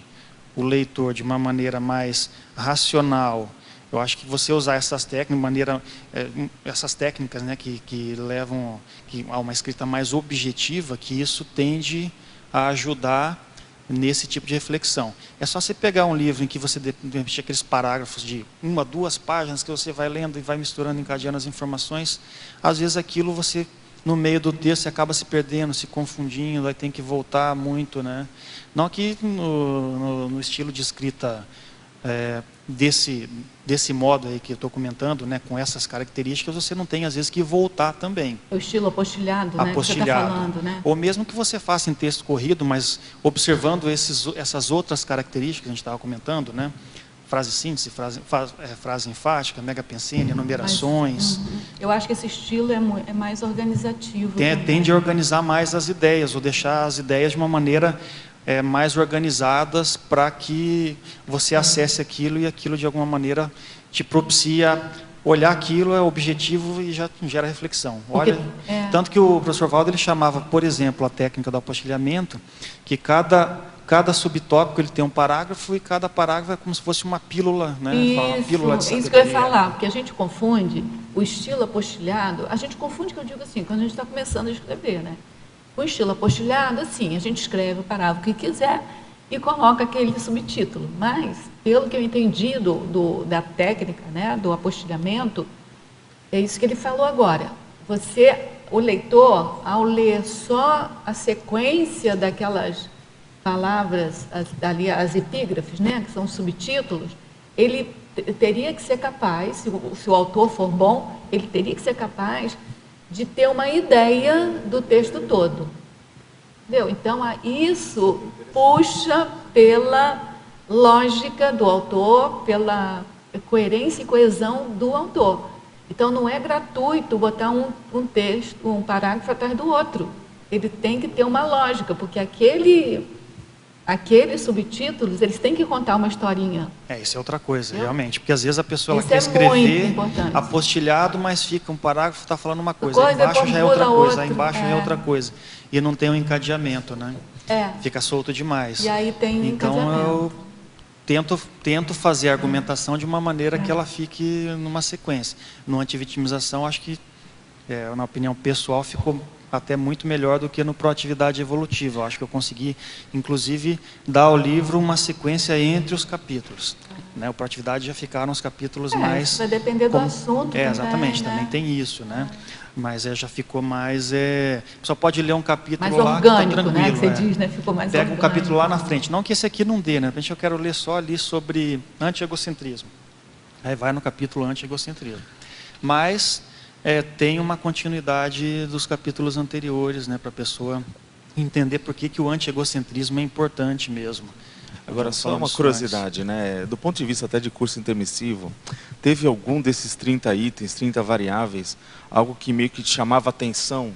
o leitor de uma maneira mais racional, eu acho que você usar essas técnicas, essas técnicas, né, que levam a uma escrita mais objetiva, que isso tende a ajudar nesse tipo de reflexão. É só você pegar um livro em que você deixa aqueles parágrafos de 1 a 2 páginas que você vai lendo e vai misturando, encadeando as informações. Às vezes aquilo você, no meio do texto, você acaba se perdendo, se confundindo, aí tem que voltar muito, né? Não que no estilo de escrita desse modo aí que eu estou comentando, né, com essas características, você não tem às vezes que voltar também. O estilo apostilhado, né, que você está falando, né? Ou mesmo que você faça em texto corrido, mas observando essas outras características que a gente estava comentando, né? Frase síntese, frase enfática, megapensene, enumerações. Eu acho que esse estilo é mais organizativo. Tende a organizar mais as ideias, ou deixar as ideias de uma maneira mais organizadas, para que você acesse aquilo e aquilo de alguma maneira te propicia olhar aquilo, é objetivo e já gera reflexão. Olha, tanto que o professor Valdo, ele chamava, por exemplo, a técnica do apostilhamento, que cada subtópico ele tem um parágrafo e cada parágrafo é como se fosse uma pílula, né? Isso que eu ia falar, porque a gente confunde o estilo apostilhado, a gente confunde, que eu digo assim, quando a gente está começando a escrever, né? O estilo apostilhado, assim, a gente escreve o parágrafo que quiser e coloca aquele subtítulo. Mas, pelo que eu entendi da técnica, né, do apostilhamento, é isso que ele falou agora. O leitor, ao ler só a sequência daquelas palavras, as epígrafes, né, que são subtítulos, ele teria que ser capaz, se o autor for bom, ele teria que ser capaz de ter uma ideia do texto todo. Entendeu? Então, isso puxa pela lógica do autor, pela coerência e coesão do autor. Então, não é gratuito botar um texto, um parágrafo atrás do outro. Ele tem que ter uma lógica, porque aqueles subtítulos, eles têm que contar uma historinha. Isso é outra coisa, realmente. Porque às vezes a pessoa quer escrever apostilhado, mas fica um parágrafo, está falando uma coisa, aí embaixo já é outra coisa, aí embaixo já é outra coisa. E não tem um encadeamento, né? Fica solto demais. E aí tem então eu tento fazer a argumentação de uma maneira que ela fique numa sequência. No antivitimização, acho que na opinião pessoal, ficou até muito melhor do que no Proatividade Evolutiva. Eu acho que eu consegui, inclusive, dar ao livro uma sequência entre os capítulos. Né? O Proatividade já ficaram os capítulos mais... Vai depender do assunto também, exatamente, né? também tem isso, né? Mas já ficou mais... Só pode ler um capítulo mais lá orgânico, que tá tranquilo. Né? Que você diz, né? Ficou mais Pega orgânico. um capítulo lá na frente. Não que esse aqui não dê, né? De repente eu quero ler só ali sobre anti-egocentrismo. Aí vai no capítulo anti-egocentrismo. Mas tem uma continuidade dos capítulos anteriores, né? Para a pessoa entender por que o anti-egocentrismo é importante mesmo. Agora, só uma curiosidade, né? Do ponto de vista até de curso intermissivo, teve algum desses 30 itens, 30 variáveis, algo que meio que te chamava atenção?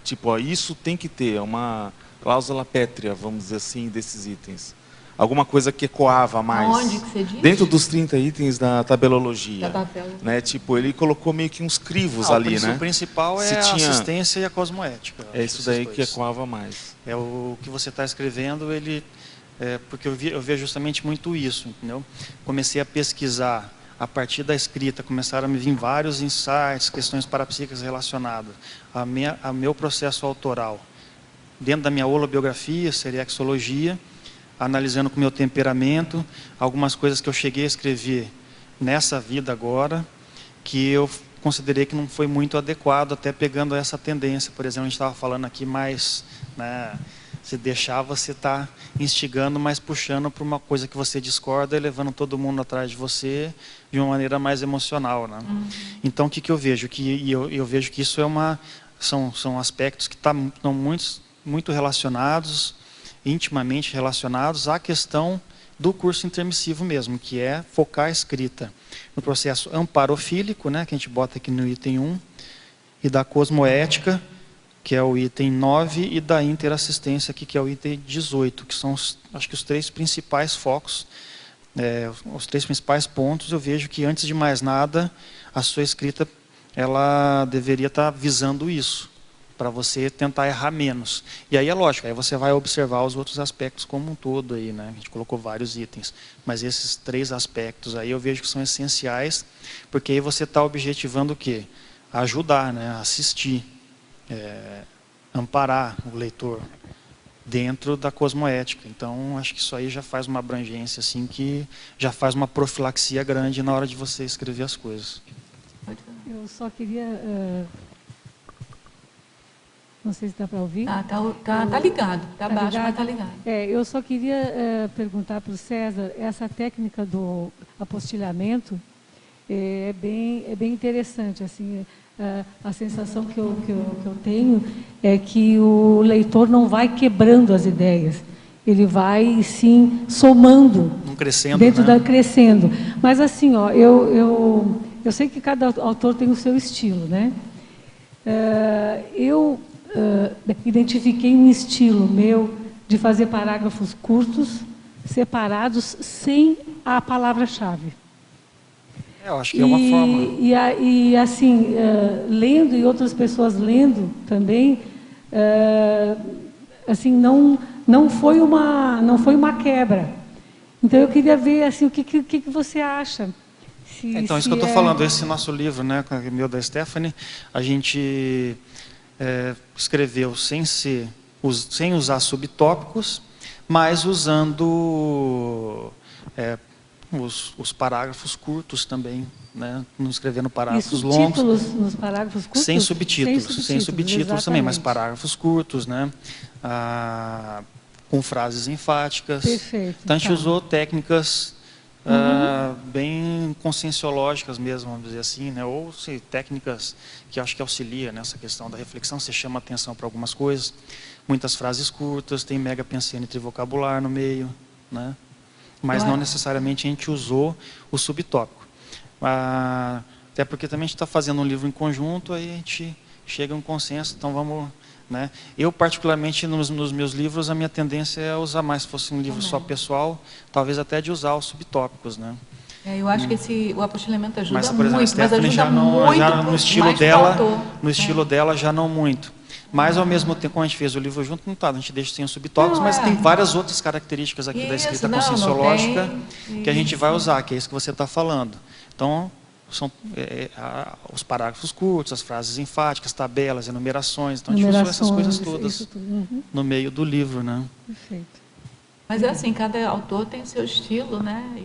Tipo, ó, isso tem que ter uma cláusula pétrea, vamos dizer assim, desses itens. Alguma coisa que ecoava mais. Aonde que você diz? Dentro dos 30 itens da tabelologia. Da tabela. Né? Tipo, ele colocou meio que uns crivos ali, né? O principal é a assistência e a cosmoética. É isso daí que ecoava mais. É o que você está escrevendo, porque eu vejo justamente muito isso, entendeu? Comecei a pesquisar a partir da escrita, começaram a me vir vários insights, questões parapsíquicas relacionadas ao meu processo autoral. Dentro da minha holobiografia, seriexologia, analisando com o meu temperamento, algumas coisas que eu cheguei a escrever nessa vida agora, que eu considerei que não foi muito adequado, até pegando essa tendência. Por exemplo, a gente estava falando aqui mais, né, se deixar, você está instigando, mas puxando para uma coisa que você discorda e levando todo mundo atrás de você de uma maneira mais emocional. Né? Então, o que eu vejo? Eu vejo que isso são aspectos que estão muito relacionados, intimamente relacionados à questão do curso intermissivo mesmo, que é focar a escrita no processo amparofílico, né, que a gente bota aqui no item 1, e da cosmoética, que é o item 9, e da interassistência, aqui, que é o item 18, que são, acho que, os 3 principais focos, os 3 principais pontos. Eu vejo que, antes de mais nada, a sua escrita ela deveria estar visando isso, para você tentar errar menos. E aí é lógico, aí você vai observar os outros aspectos como um todo aí, né? A gente colocou vários itens, mas esses 3 aspectos aí eu vejo que são essenciais, porque aí você está objetivando o quê? Ajudar, né? Assistir, amparar o leitor dentro da cosmoética. Então, acho que isso aí já faz uma abrangência, assim, que já faz uma profilaxia grande na hora de você escrever as coisas. Eu só queria... Não sei se dá para ouvir. Tá ligado. Está baixo, mas está ligado. Eu só queria perguntar para o César, essa técnica do apostilhamento é bem interessante. Assim, a sensação que eu tenho é que o leitor não vai quebrando as ideias. Ele vai, sim, somando. Crescendo, dentro né? Crescendo. Mas, assim, ó, eu sei que cada autor tem o seu estilo, né? Eu identifiquei um estilo meu de fazer parágrafos curtos, separados, sem a palavra-chave. Eu acho que é uma forma. E assim, lendo e outras pessoas lendo também, assim, não foi uma quebra. Então eu queria ver assim, o que você acha. Então, isso que eu estou falando, esse nosso livro, né, meu da Stephanie, a gente escreveu sem usar subtópicos, mas usando os parágrafos curtos também, né, não escrevendo parágrafos longos. Subtítulos nos parágrafos curtos? Sem subtítulos também, mas parágrafos curtos, né, com frases enfáticas. Perfeito. Então, a gente usou técnicas bem conscienciológicas mesmo, vamos dizer assim, né? Ou técnicas que eu acho que auxiliam nessa questão da reflexão. Você chama atenção para algumas coisas, muitas frases curtas, tem mega pensênio vocabular no meio, né? Mas não necessariamente a gente usou o subtópico. Até porque também a gente está fazendo um livro em conjunto, aí a gente chega a um consenso, então vamos... Né? Eu, particularmente, nos meus livros, a minha tendência é usar mais, se fosse um livro só pessoal, talvez até de usar os subtópicos. Né? Eu acho que o apostilhamento ajuda mas, por exemplo, muito, mas ajuda já no estilo dela já não muito. Mas, ao mesmo tempo, quando a gente fez o livro junto, a gente deixa sem os subtópicos, mas tem várias outras características aqui da escrita conscienciológica que a gente vai usar, que é isso que você está falando. Então, são os parágrafos curtos, as frases enfáticas, tabelas, enumerações. Então, a gente usou essas coisas todas no meio do livro, né? Perfeito. Mas é assim, cada autor tem seu estilo, né?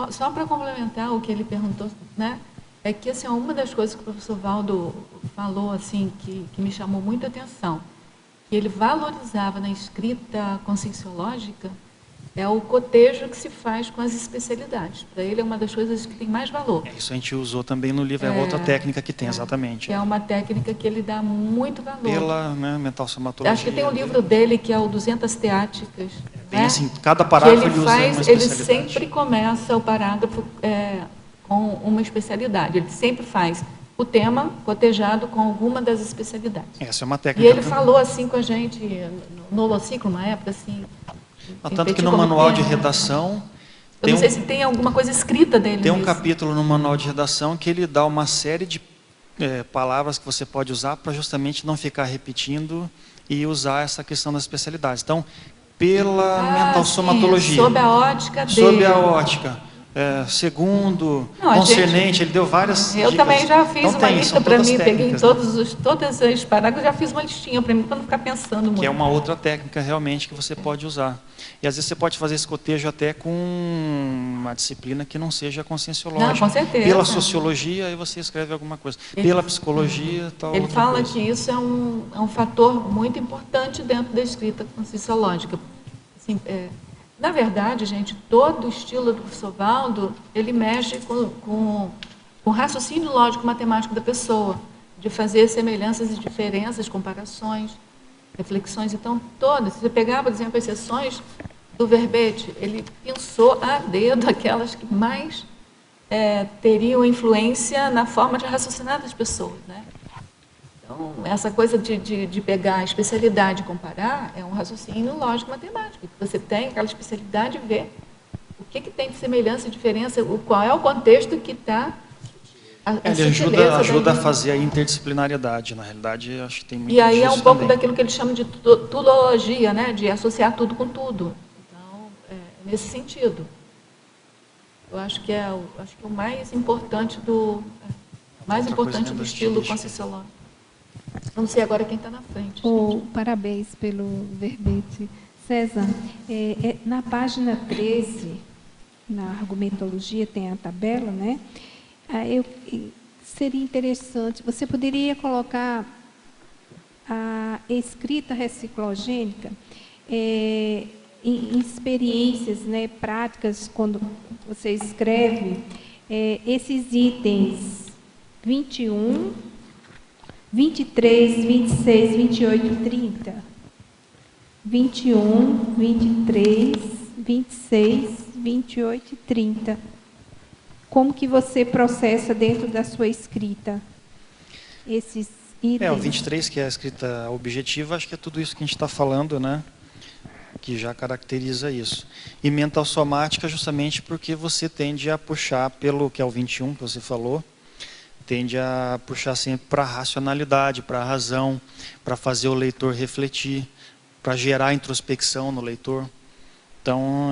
Só para complementar o que ele perguntou, né? É que assim, uma das coisas que o professor Valdo falou assim, que me chamou muita atenção, que ele valorizava na escrita conscienciológica, é o cotejo que se faz com as especialidades. Para ele é uma das coisas que tem mais valor. Isso a gente usou também no livro, é outra técnica que tem, exatamente. Que é uma técnica que ele dá muito valor. Pela mental somatologia. Acho que tem um livro dele que é o 200 Teáticas. Bem assim, cada parágrafo ele usa uma especialidade. Ele sempre começa o parágrafo com uma especialidade. Ele sempre faz o tema cotejado com alguma das especialidades. Essa é uma técnica. E ele falou assim com a gente no Holociclo, uma época assim. Tanto que no manual de redação... Eu não sei se tem alguma coisa escrita dele. Tem um capítulo no manual de redação que ele dá uma série de palavras que você pode usar para justamente não ficar repetindo e usar essa questão das especialidades. Então, pela mental somatologia. Sob a ótica dele. Sob a ótica. Segundo, concernente, ele deu várias Eu dicas. também já fiz então, uma lista para mim, peguei né? todos os parágrafos, já fiz uma listinha para mim, para não ficar pensando muito. Que é uma outra técnica realmente que você pode usar. E às vezes você pode fazer esse cotejo até com uma disciplina que não seja conscienciológica. Não, com certeza. Pela sociologia, aí você escreve alguma coisa. Pela psicologia, tal. Ele fala coisa. que isso é um fator muito importante dentro da escrita conscienciológica. Assim, na verdade, gente, todo o estilo do professor Valdo, ele mexe com o raciocínio lógico-matemático da pessoa, de fazer semelhanças e diferenças, comparações, reflexões. Então, todas, se você pegar, por exemplo, as seções do verbete, ele pensou a dedo aquelas que mais teriam influência na forma de raciocinar das pessoas, né? Então, essa coisa de pegar a especialidade e comparar é um raciocínio lógico-matemático. Você tem aquela especialidade e ver o que tem de semelhança e diferença, qual é o contexto que está Ele ajuda a fazer a interdisciplinariedade, na realidade, acho que tem muito disso. E aí é um pouco também. daquilo que eles chamam de tudologia, né? De associar tudo com tudo. Então, nesse sentido. Eu acho que o mais importante do estilo conscienciológico. Não sei agora quem está na frente. Parabéns pelo verbete. César, na página 13, na argumentologia, tem a tabela, né? Seria interessante, você poderia colocar a escrita reciclogênica em experiências, né, práticas, quando você escreve esses itens 21, 23, 26, 28, 30. 21, 23, 26, 28 e 30. Como que você processa dentro da sua escrita esses itens? O 23, que é a escrita objetiva, acho que é tudo isso que a gente está falando, né? Que já caracteriza isso. E mental somática, justamente porque você tende a puxar pelo, que é o 21 que você falou, tende a puxar sempre para a racionalidade, para a razão, para fazer o leitor refletir, para gerar introspecção no leitor. Então,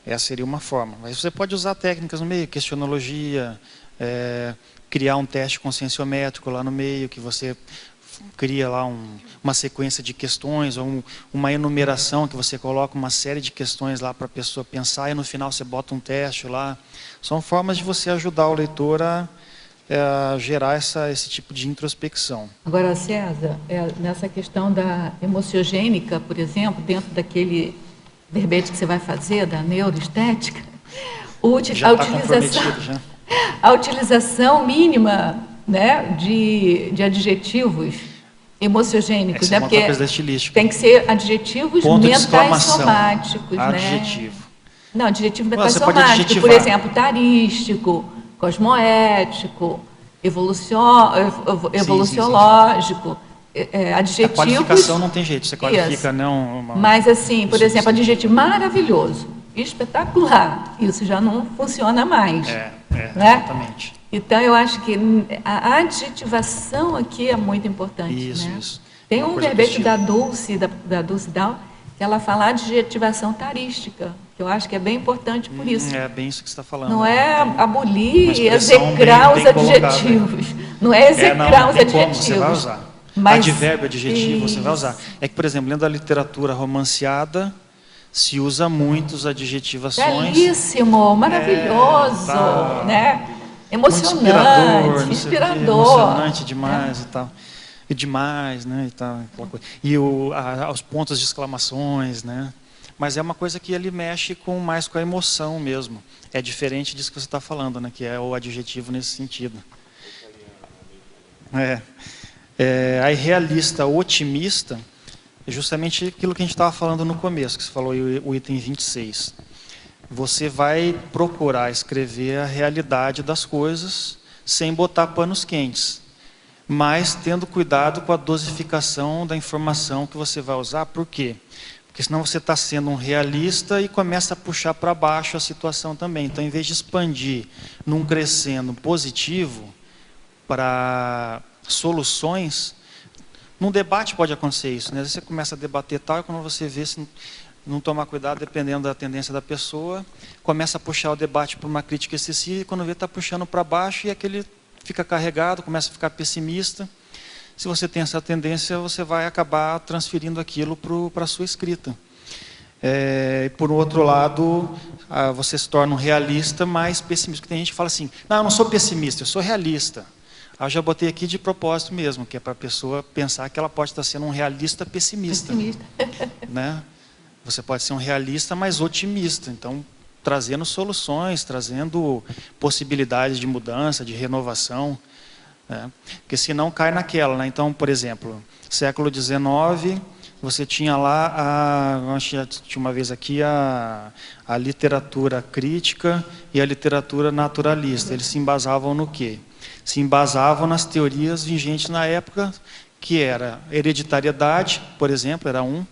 essa seria uma forma. Mas você pode usar técnicas no meio, questionologia, criar um teste conscienciométrico lá no meio, que você cria lá uma sequência de questões, ou uma enumeração, que você coloca uma série de questões lá para a pessoa pensar, e no final você bota um teste lá. São formas de você ajudar o leitor a gerar esse tipo de introspecção. Agora, César, nessa questão da emociogênica, por exemplo, dentro daquele verbete que você vai fazer, da neuroestética, a utilização mínima, né, de adjetivos emociogênicos, né, porque tem que ser adjetivos mentais somáticos. Adjetivo. Né? Não, adjetivo mentais somático, por exemplo, tarístico, cosmoético, evoluciológico. Adjetivos. A qualificação não tem jeito, você qualifica não. Mas assim, por exemplo, adjetivo maravilhoso, espetacular, isso já não funciona mais. Né? Exatamente. Então eu acho que a adjetivação aqui é muito importante. Isso. Tem um verbete da Dulce Down, que ela fala adjetivação tarística, que eu acho que é bem importante por isso. É bem isso que você está falando. Não é Uma abolir e expressão execrar bem os colocada. adjetivos. Não é execrar os tem como, adjetivos. você vai usar. Mas, Advérbio, adjetivo, você vai usar. É que, por exemplo, dentro da literatura romanceada, se usa muitas adjetivações. Belíssimo, maravilhoso, tá, né? Emocionante, inspirador, inspirador. emocionante demais e tal. E demais, né? E, tal, aquela coisa. E os pontos de exclamações, né? Mas é uma coisa que ele mexe mais com a emoção mesmo. É diferente disso que você está falando, né? Que é o adjetivo nesse sentido. Aí realista, otimista, é justamente aquilo que a gente estava falando no começo, que você falou o item 26. Você vai procurar escrever a realidade das coisas sem botar panos quentes, mas tendo cuidado com a dosificação da informação que você vai usar. Por quê? Porque senão você está sendo um realista e começa a puxar para baixo a situação também. Então, em vez de expandir num crescendo positivo para soluções, num debate pode acontecer isso, né? Você começa a debater tal, e quando você vê, se não tomar cuidado, dependendo da tendência da pessoa, começa a puxar o debate para uma crítica excessiva, e quando vê, está puxando para baixo, e aquele fica carregado, começa a ficar pessimista. Se você tem essa tendência, você vai acabar transferindo aquilo para a sua escrita. E por outro lado, você se torna um realista mais pessimista. Porque tem gente que fala assim, não, eu não sou pessimista, eu sou realista. Aí eu já botei aqui de propósito mesmo, que é para a pessoa pensar que ela pode estar sendo um realista pessimista. Né? Você pode ser um realista, mas otimista. Então, trazendo soluções, trazendo possibilidades de mudança, de renovação. Né? Porque senão cai naquela. Né? Então, por exemplo, século XIX, você tinha lá, tinha uma vez aqui, a literatura crítica e a literatura naturalista. Eles se embasavam no quê? Se embasavam nas teorias vigentes na época, que era hereditariedade, por exemplo, era um,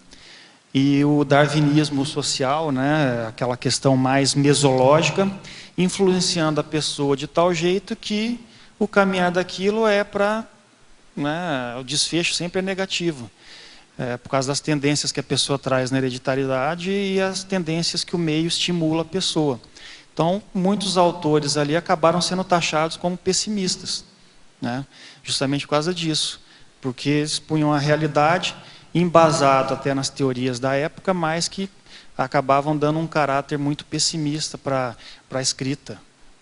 e o darwinismo social, né, aquela questão mais mesológica, influenciando a pessoa de tal jeito que o caminhar daquilo é para, né, o desfecho sempre é negativo, por causa das tendências que a pessoa traz na hereditariedade e as tendências que o meio estimula a pessoa. Então, muitos autores ali acabaram sendo taxados como pessimistas, né? Justamente por causa disso, porque eles punham a realidade embasado até nas teorias da época, mas que acabavam dando um caráter muito pessimista para a escrita,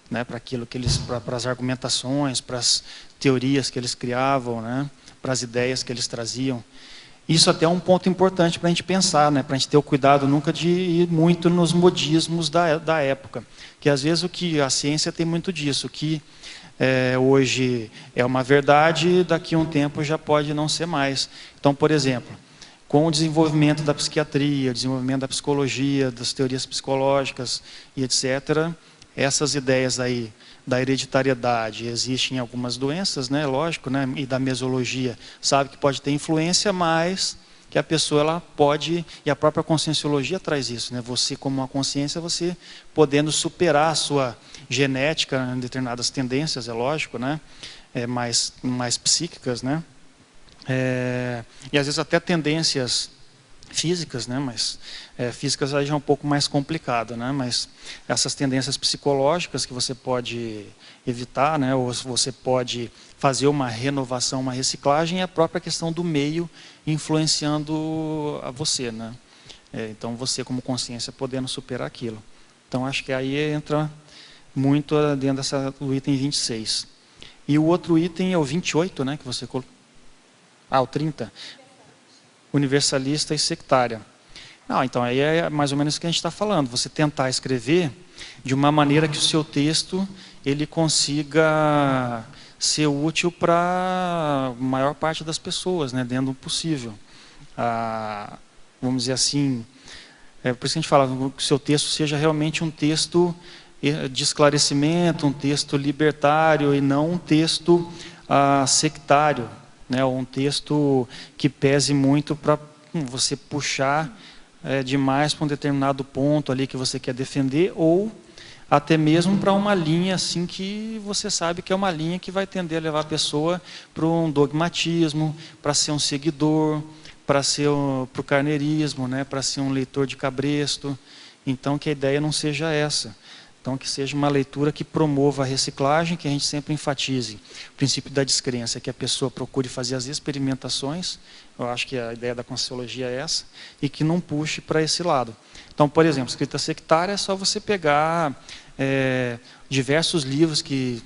né? Para aquilo que eles, para as argumentações, para as teorias que eles criavam, né? Para as ideias que eles traziam. Isso até é um ponto importante para a gente pensar, né? Para a gente ter o cuidado nunca de ir muito nos modismos da época. Que às vezes a ciência tem muito disso, que hoje é uma verdade, daqui a um tempo já pode não ser mais. Então, por exemplo, com o desenvolvimento da psiquiatria, o desenvolvimento da psicologia, das teorias psicológicas e etc., essas ideias aí da hereditariedade existem em algumas doenças, né, lógico, né, e da mesologia, sabe que pode ter influência, mas que a pessoa ela pode, e a própria conscienciologia traz isso, né, você como uma consciência, você podendo superar a sua genética em determinadas tendências, é lógico, né, mais psíquicas, né, e às vezes até tendências físicas, né, mas físicas aí já é um pouco mais complicado, né, mas essas tendências psicológicas que você pode evitar, né, ou você pode fazer uma renovação, uma reciclagem, é a própria questão do meio influenciando a você, né, então você como consciência podendo superar aquilo. Então acho que aí entra muito dentro do item 26. E o outro item é o 28, né, que você colocou. O 30. Universalista e sectária. Não, então aí é mais ou menos o que a gente está falando. Você tentar escrever de uma maneira que o seu texto ele consiga ser útil para a maior parte das pessoas, né, dentro do possível. Vamos dizer assim, por isso que a gente fala que o seu texto seja realmente um texto de esclarecimento, um texto libertário e não um texto sectário, né, ou um texto que pese muito para você puxar demais para um determinado ponto ali que você quer defender, ou até mesmo para uma linha assim que você sabe que é uma linha que vai tender a levar a pessoa para um dogmatismo, para ser um seguidor, para ser para o carneirismo, né, para ser um leitor de cabresto. Então, que a ideia não seja essa. Então, que seja uma leitura que promova a reciclagem, que a gente sempre enfatize o princípio da descrença, que a pessoa procure fazer as experimentações. Eu acho que a ideia da Conscienciologia é essa, e que não puxe para esse lado. Então, por exemplo, escrita sectária é só você pegar diversos livros que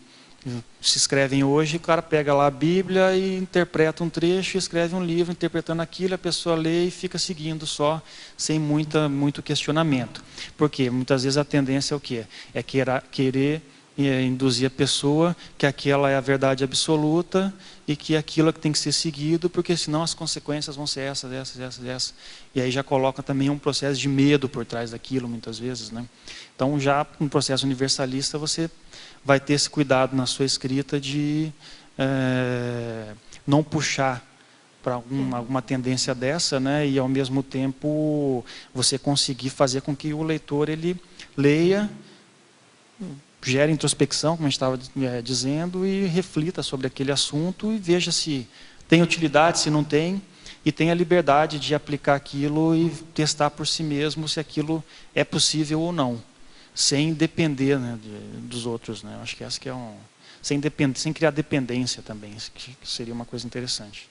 se escrevem hoje, o cara pega lá a Bíblia e interpreta um trecho, escreve um livro interpretando aquilo, a pessoa lê e fica seguindo só, sem muito questionamento. Por quê? Muitas vezes a tendência é o quê? É querer induzir a pessoa que aquela é a verdade absoluta e que aquilo é que tem que ser seguido, porque senão as consequências vão ser essas. E aí já coloca também um processo de medo por trás daquilo, muitas vezes, né? Então, já no processo universalista, você vai ter esse cuidado na sua escrita de não puxar para alguma tendência dessa, né? E ao mesmo tempo você conseguir fazer com que o leitor ele leia, gere introspecção, como a gente estava dizendo, e reflita sobre aquele assunto e veja se tem utilidade, se não tem, e tenha liberdade de aplicar aquilo e testar por si mesmo se aquilo é possível ou não, sem depender, né, dos outros, né? Acho que essa que é sem criar dependência também, que seria uma coisa interessante.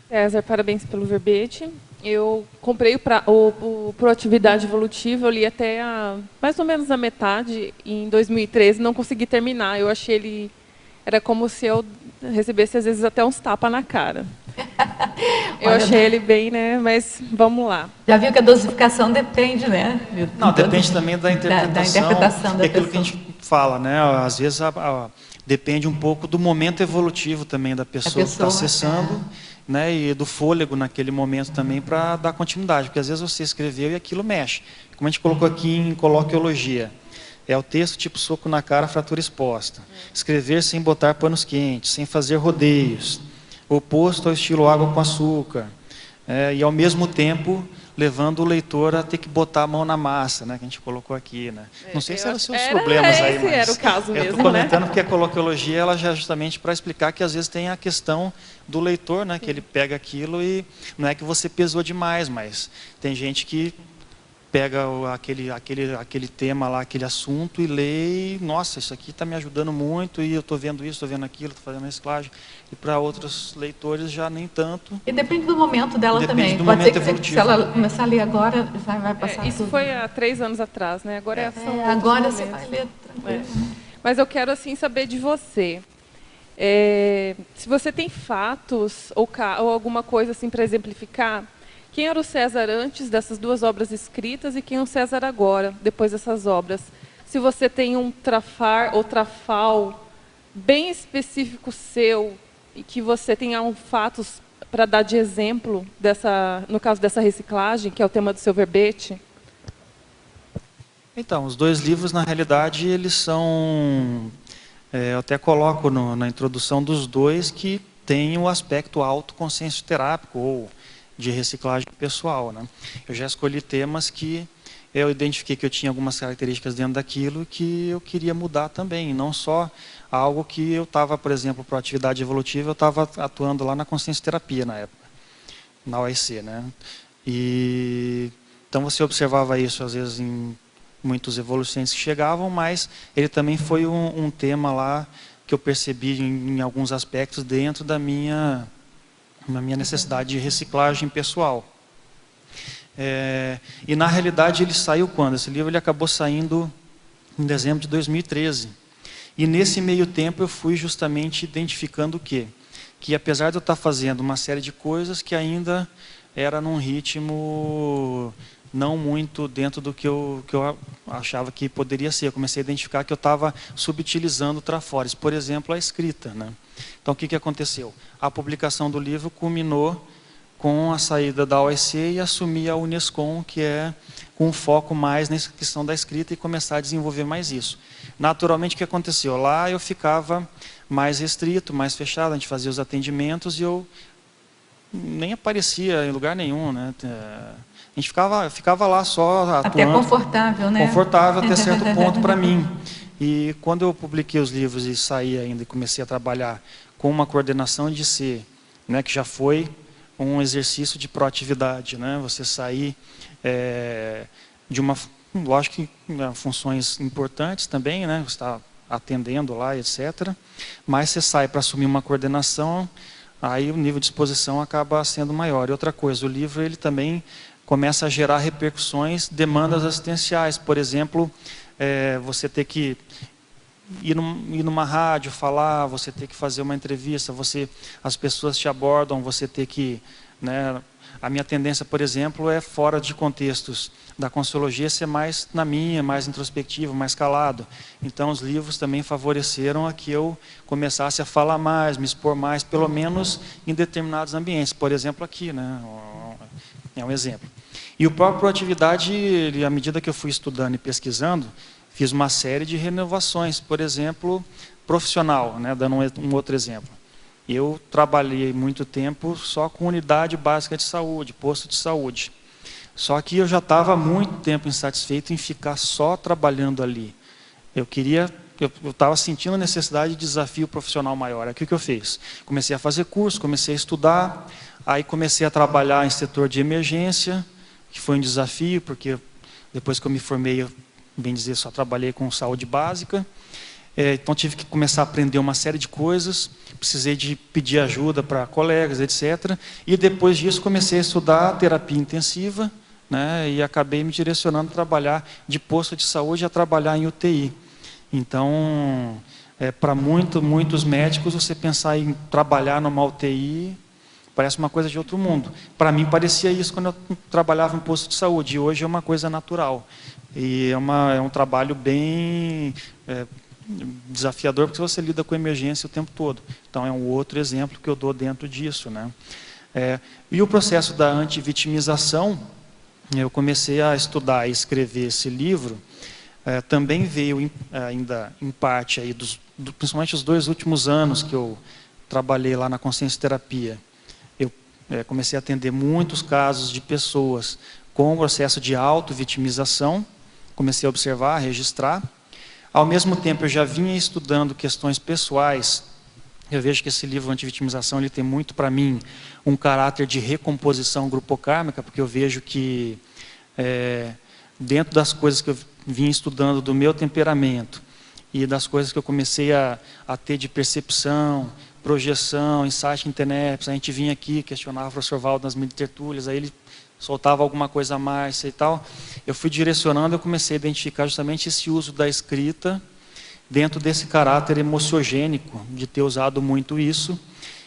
César, parabéns pelo verbete. Eu comprei o Proatividade Evolutiva, eu li até mais ou menos a metade, em 2013, não consegui terminar. Eu achei ele, era como se eu recebesse às vezes até uns tapas na cara. Eu achei ele bem, né, mas vamos lá. Já viu que a dosificação depende, né? Não, depende também da interpretação da aquilo pessoa. que a gente fala, né? Às vezes depende um pouco do momento evolutivo também da pessoa que está acessando, né, e do fôlego naquele momento também para dar continuidade, porque às vezes você escreveu e aquilo mexe. Como a gente colocou aqui em coloquiologia, é o texto tipo soco na cara, fratura exposta. Escrever sem botar panos quentes, sem fazer rodeios, oposto ao estilo água com açúcar, e ao mesmo tempo levando o leitor a ter que botar a mão na massa, né, que a gente colocou aqui, né? Não sei se eram seus problemas aí, mas era o caso mesmo, eu estou comentando, né? Porque a coloquiologia ela já é justamente para explicar que às vezes tem a questão do leitor, né, que ele pega aquilo e não é que você pesou demais, mas tem gente que pega aquele tema lá, aquele assunto e lê e, nossa, isso aqui está me ajudando muito e eu estou vendo isso, estou vendo aquilo, estou fazendo reciclagem. E para outros leitores já nem tanto. E depende do momento dela também. Do Pode momento ser que evolutivo. se ela começar a ler agora, vai passar isso tudo. foi há 3 anos atrás, né? Agora são agora outros você momentos. vai ler tranquilo. Mas eu quero assim saber de você. Se você tem fatos ou alguma coisa assim para exemplificar, quem era o César antes dessas 2 obras escritas e quem é o César agora, depois dessas obras? Se você tem um trafar ou trafal bem específico seu e que você tenha fatos para dar de exemplo, no caso dessa reciclagem, que é o tema do seu verbete? Então, os 2 livros, na realidade, eles são... eu até coloco na introdução dos 2 que tem o aspecto autoconsciência terápico ou de reciclagem pessoal, né? Eu já escolhi temas que eu identifiquei que eu tinha algumas características dentro daquilo que eu queria mudar também, não só algo que eu estava, por exemplo, para atividade evolutiva, eu estava atuando lá na consciência terapia na época, na OIC, né? E então você observava isso às vezes em muitos evolucionistas que chegavam, mas ele também foi um tema lá que eu percebi em alguns aspectos dentro da minha necessidade de reciclagem pessoal. E na realidade ele saiu quando? Esse livro ele acabou saindo em dezembro de 2013. E nesse meio tempo eu fui justamente identificando o quê? Que apesar de eu estar fazendo uma série de coisas que ainda era num ritmo não muito dentro do que eu achava que poderia ser. Eu comecei a identificar que eu estava subutilizando trafores, por exemplo, a escrita, né? Então, o que aconteceu? A publicação do livro culminou com a saída da OIC e assumir a Unescom, que é com um foco mais nessa questão da escrita e começar a desenvolver mais isso. Naturalmente, o que aconteceu? Lá eu ficava mais restrito, mais fechado, a gente fazia os atendimentos e eu nem aparecia em lugar nenhum, né? A gente ficava lá só atuando. Até confortável, né? Confortável até certo ponto para mim. E quando eu publiquei os livros e saí ainda e comecei a trabalhar com uma coordenação de C, né, que já foi um exercício de proatividade, né? Você sair de uma... Lógico que funções importantes também, né? Você está atendendo lá, etc. Mas você sai para assumir uma coordenação, aí o nível de exposição acaba sendo maior. E outra coisa, o livro ele também começa a gerar repercussões, demandas assistenciais. Por exemplo, você ter que ir numa rádio, falar, você ter que fazer uma entrevista, as pessoas te abordam, você ter que... Né, a minha tendência, por exemplo, é fora de contextos da Conscienciologia ser mais na minha, mais introspectivo, mais calado. Então, os livros também favoreceram a que eu começasse a falar mais, me expor mais, pelo menos em determinados ambientes. Por exemplo, aqui, né? É um exemplo. E o próprio Proatividade, à medida que eu fui estudando e pesquisando, fiz uma série de renovações, por exemplo, profissional, né? Dando um outro exemplo. Eu trabalhei muito tempo só com unidade básica de saúde, posto de saúde. Só que eu já estava há muito tempo insatisfeito em ficar só trabalhando ali. Eu estava sentindo a necessidade de desafio profissional maior. Aí o que eu fiz? Comecei a fazer curso, comecei a estudar, aí comecei a trabalhar em setor de emergência, que foi um desafio, porque depois que eu me formei, eu, bem dizer, só trabalhei com saúde básica. Então tive que começar a aprender uma série de coisas, precisei de pedir ajuda para colegas, etc. E depois disso comecei a estudar terapia intensiva, né, e acabei me direcionando a trabalhar de posto de saúde a trabalhar em UTI. Então, para muitos médicos, você pensar em trabalhar numa UTI parece uma coisa de outro mundo. Para mim parecia isso quando eu trabalhava em posto de saúde, e hoje é uma coisa natural. E é um trabalho bem... desafiador, porque você lida com emergência o tempo todo. Então, é um outro exemplo que eu dou dentro disso, né? E o processo da antivitimização, eu comecei a estudar e escrever esse livro, também veio ainda em parte, aí principalmente os 2 últimos anos que eu trabalhei lá na Consciencioterapia. Eu comecei a atender muitos casos de pessoas com processo de auto-vitimização, comecei a observar, a registrar. Ao mesmo tempo, eu já vinha estudando questões pessoais. Eu vejo que esse livro Antivitimização, ele tem muito, para mim, um caráter de recomposição grupocármica, porque eu vejo que, dentro das coisas que eu vinha estudando do meu temperamento, e das coisas que eu comecei a ter de percepção, projeção, insight internet, a gente vinha aqui, questionava o professor Valdo nas mini-tertúlias, aí ele soltava alguma coisa a mais e tal, eu fui direcionando, eu comecei a identificar justamente esse uso da escrita dentro desse caráter emociogênico, de ter usado muito isso,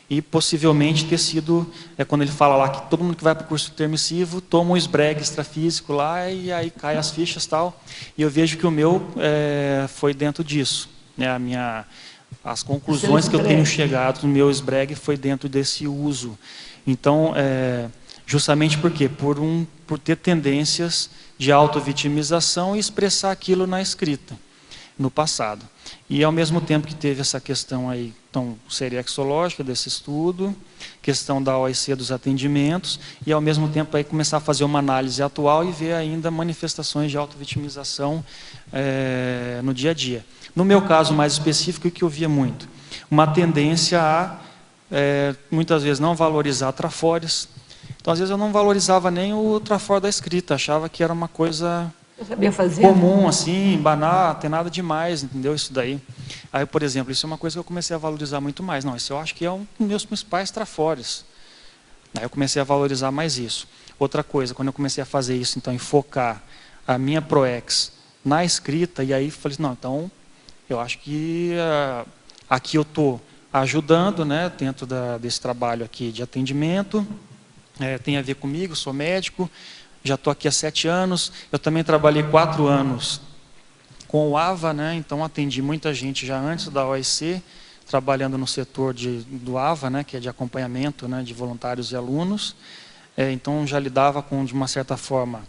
e possivelmente ter sido, quando ele fala lá que todo mundo que vai para o curso permissivo toma um esbregue extrafísico lá, e aí cai as fichas e tal, e eu vejo que o meu foi dentro disso, né? As conclusões que eu tenho chegado no meu esbregue foi dentro desse uso. Então, justamente por quê? Por ter tendências de auto-vitimização e expressar aquilo na escrita, no passado. E ao mesmo tempo que teve essa questão aí, então, seriexológica desse estudo, questão da OIC dos atendimentos, e ao mesmo tempo aí começar a fazer uma análise atual e ver ainda manifestações de auto-vitimização no dia a dia. No meu caso mais específico, o que eu via muito? Uma tendência a, muitas vezes, não valorizar trafores. Então, às vezes, eu não valorizava nem o trafor da escrita, achava que era uma coisa comum, assim, banal, tem nada demais, entendeu? Isso daí. Aí, por exemplo, isso é uma coisa que eu comecei a valorizar muito mais. Não, isso eu acho que é um dos meus principais trafores. Aí eu comecei a valorizar mais isso. Outra coisa, quando eu comecei a fazer isso, então, em focar a minha ProEx na escrita, e aí falei, não, então, eu acho que aqui eu estou ajudando, né, dentro desse trabalho aqui de atendimento, tem a ver comigo, sou médico, já estou aqui há 7 anos, eu também trabalhei 4 anos com o AVA, né, então atendi muita gente já antes da OIC, trabalhando no setor do AVA, né, que é de acompanhamento, né, de voluntários e alunos, então já lidava de uma certa forma,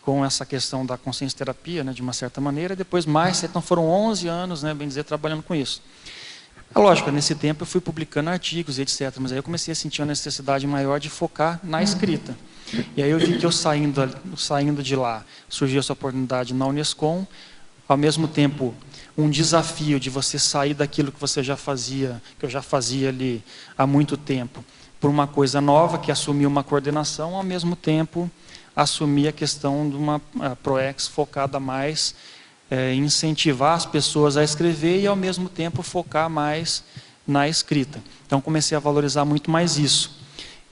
com essa questão da consciencioterapia, né, de uma certa maneira, e depois mais, então foram 11 anos, né, bem dizer, trabalhando com isso. É lógico, nesse tempo eu fui publicando artigos, etc., mas aí eu comecei a sentir uma necessidade maior de focar na escrita. E aí eu vi que eu saindo de lá, surgiu essa oportunidade na Unescom, ao mesmo tempo um desafio de você sair daquilo que você já fazia, que eu já fazia ali há muito tempo, por uma coisa nova, que assumir uma coordenação, ao mesmo tempo assumir a questão de uma ProEx focada mais em incentivar as pessoas a escrever e, ao mesmo tempo, focar mais na escrita. Então, comecei a valorizar muito mais isso.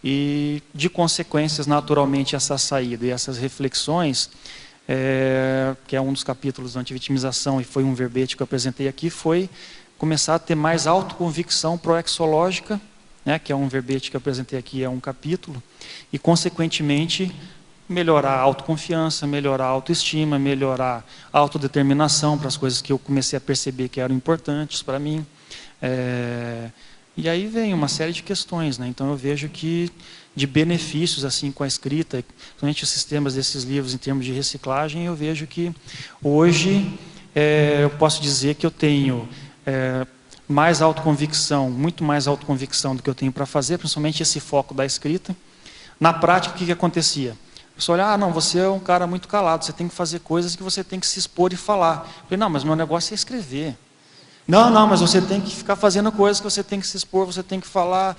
E, de consequências, naturalmente, essa saída e essas reflexões, que é um dos capítulos da antivitimização e foi um verbete que eu apresentei aqui, foi começar a ter mais autoconvicção proexológica, né, que é um verbete que eu apresentei aqui, é um capítulo, e, consequentemente, melhorar a autoconfiança, melhorar a autoestima, melhorar a autodeterminação para as coisas que eu comecei a perceber que eram importantes para mim. E aí vem uma série de questões, né? Então eu vejo que de benefícios assim com a escrita, principalmente os sistemas desses livros em termos de reciclagem, eu vejo que hoje eu posso dizer que eu tenho mais autoconvicção, muito mais autoconvicção do que eu tenho para fazer, principalmente esse foco da escrita. Na prática, o que acontecia? A pessoa olha, não, você é um cara muito calado, você tem que fazer coisas que você tem que se expor e falar. Eu falei, não, mas meu negócio é escrever. Não, mas você tem que ficar fazendo coisas que você tem que se expor, você tem que falar.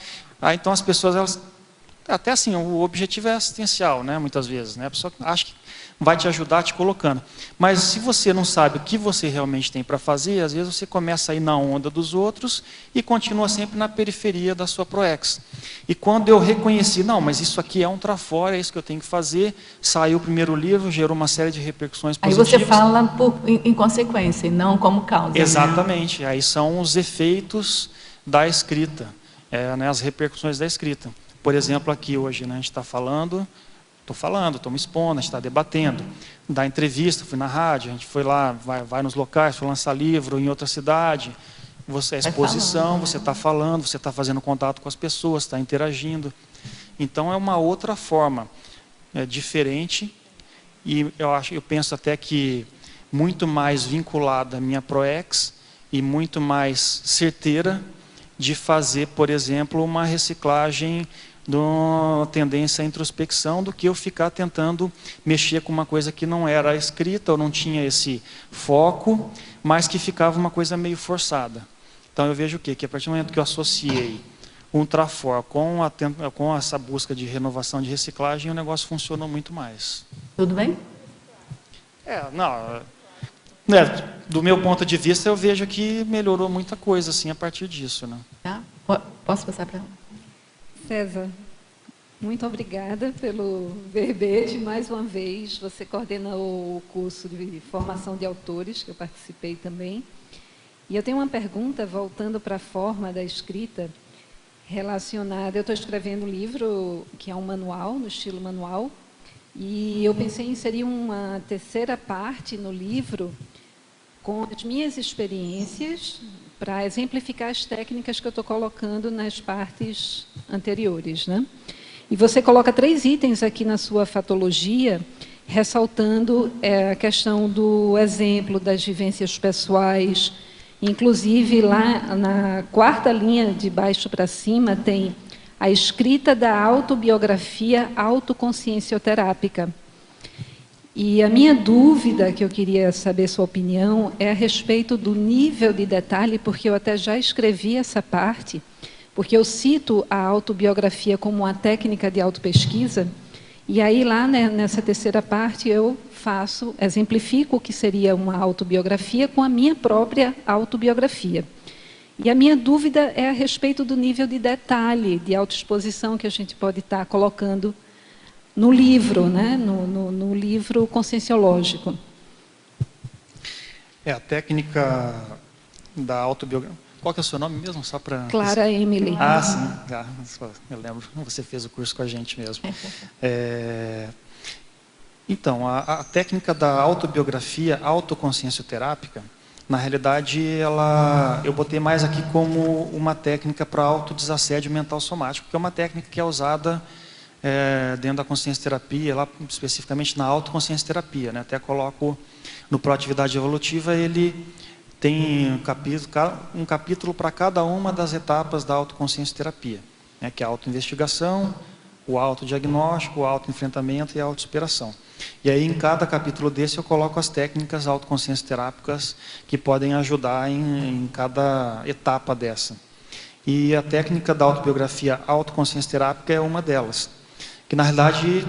Então as pessoas, elas, até assim, o objetivo é assistencial, né, muitas vezes, né? A pessoa acha que vai te ajudar te colocando. Mas se você não sabe o que você realmente tem para fazer, às vezes você começa a ir na onda dos outros e continua sempre na periferia da sua ProEx. E quando eu reconheci, não, mas isso aqui é um trafora, é isso que eu tenho que fazer, saiu o primeiro livro, gerou uma série de repercussões positivas. Aí você fala em consequência, e não como causa. Exatamente, né? Aí são os efeitos da escrita, né, as repercussões da escrita. Por exemplo, aqui hoje, né, a gente está falando... Estou me expondo, a gente está debatendo. Da entrevista, fui na rádio, a gente foi lá, vai nos locais, foi lançar livro em outra cidade. Você é exposição, você está falando, você está fazendo contato com as pessoas, está interagindo. Então é uma outra forma, diferente. E eu penso até que muito mais vinculada à minha ProEx e muito mais certeira de fazer, por exemplo, uma reciclagem de uma tendência à introspecção do que eu ficar tentando mexer com uma coisa que não era escrita ou não tinha esse foco, mas que ficava uma coisa meio forçada. Então eu vejo o quê? Que a partir do momento que eu associei um trafor com essa busca de renovação, de reciclagem, o negócio funcionou muito mais. Tudo bem? Do meu ponto de vista, eu vejo que melhorou muita coisa assim, a partir disso. Né? Tá? Posso passar para ela? César, muito obrigada pelo verbete. Mais uma vez, você coordenou o curso de formação de autores, que eu participei também. E eu tenho uma pergunta, voltando para a forma da escrita, relacionada... Eu estou escrevendo um livro que é um manual, no estilo manual, e eu pensei em inserir uma terceira parte no livro com as minhas experiências, para exemplificar as técnicas que eu estou colocando nas partes anteriores, né? E você coloca 3 itens aqui na sua fatologia, ressaltando a questão do exemplo das vivências pessoais. Inclusive, lá na 4ª linha, de baixo para cima, tem a escrita da autobiografia autoconsciencioterápica. E a minha dúvida, que eu queria saber sua opinião, é a respeito do nível de detalhe, porque eu até já escrevi essa parte, porque eu cito a autobiografia como uma técnica de autopesquisa, e aí lá, né, nessa terceira parte eu exemplifico o que seria uma autobiografia com a minha própria autobiografia. E a minha dúvida é a respeito do nível de detalhe, de autoexposição que a gente pode estar colocando no livro, né? no livro conscienciológico. A técnica da autobiografia... Qual que é o seu nome mesmo? Só para... Clara Emily. Ah, sim. Eu lembro. Você fez o curso com a gente mesmo. Então, a técnica da autobiografia autoconsciencioterápica, na realidade, eu botei mais aqui como uma técnica para autodesassédio mental somático, que é uma técnica que é usada dentro da consciência terapia, lá especificamente na autoconsciência terapia, né? Até coloco no Proatividade Evolutiva, ele tem um capítulo para cada uma das etapas da autoconsciência terapia, né? Que é a autoinvestigação, o autodiagnóstico, o autoenfrentamento e a autossuperação. E aí em cada capítulo desse eu coloco as técnicas autoconsciência terápicas que podem ajudar em cada etapa dessa. E a técnica da autobiografia autoconsciência terápica é uma delas. Que, na realidade,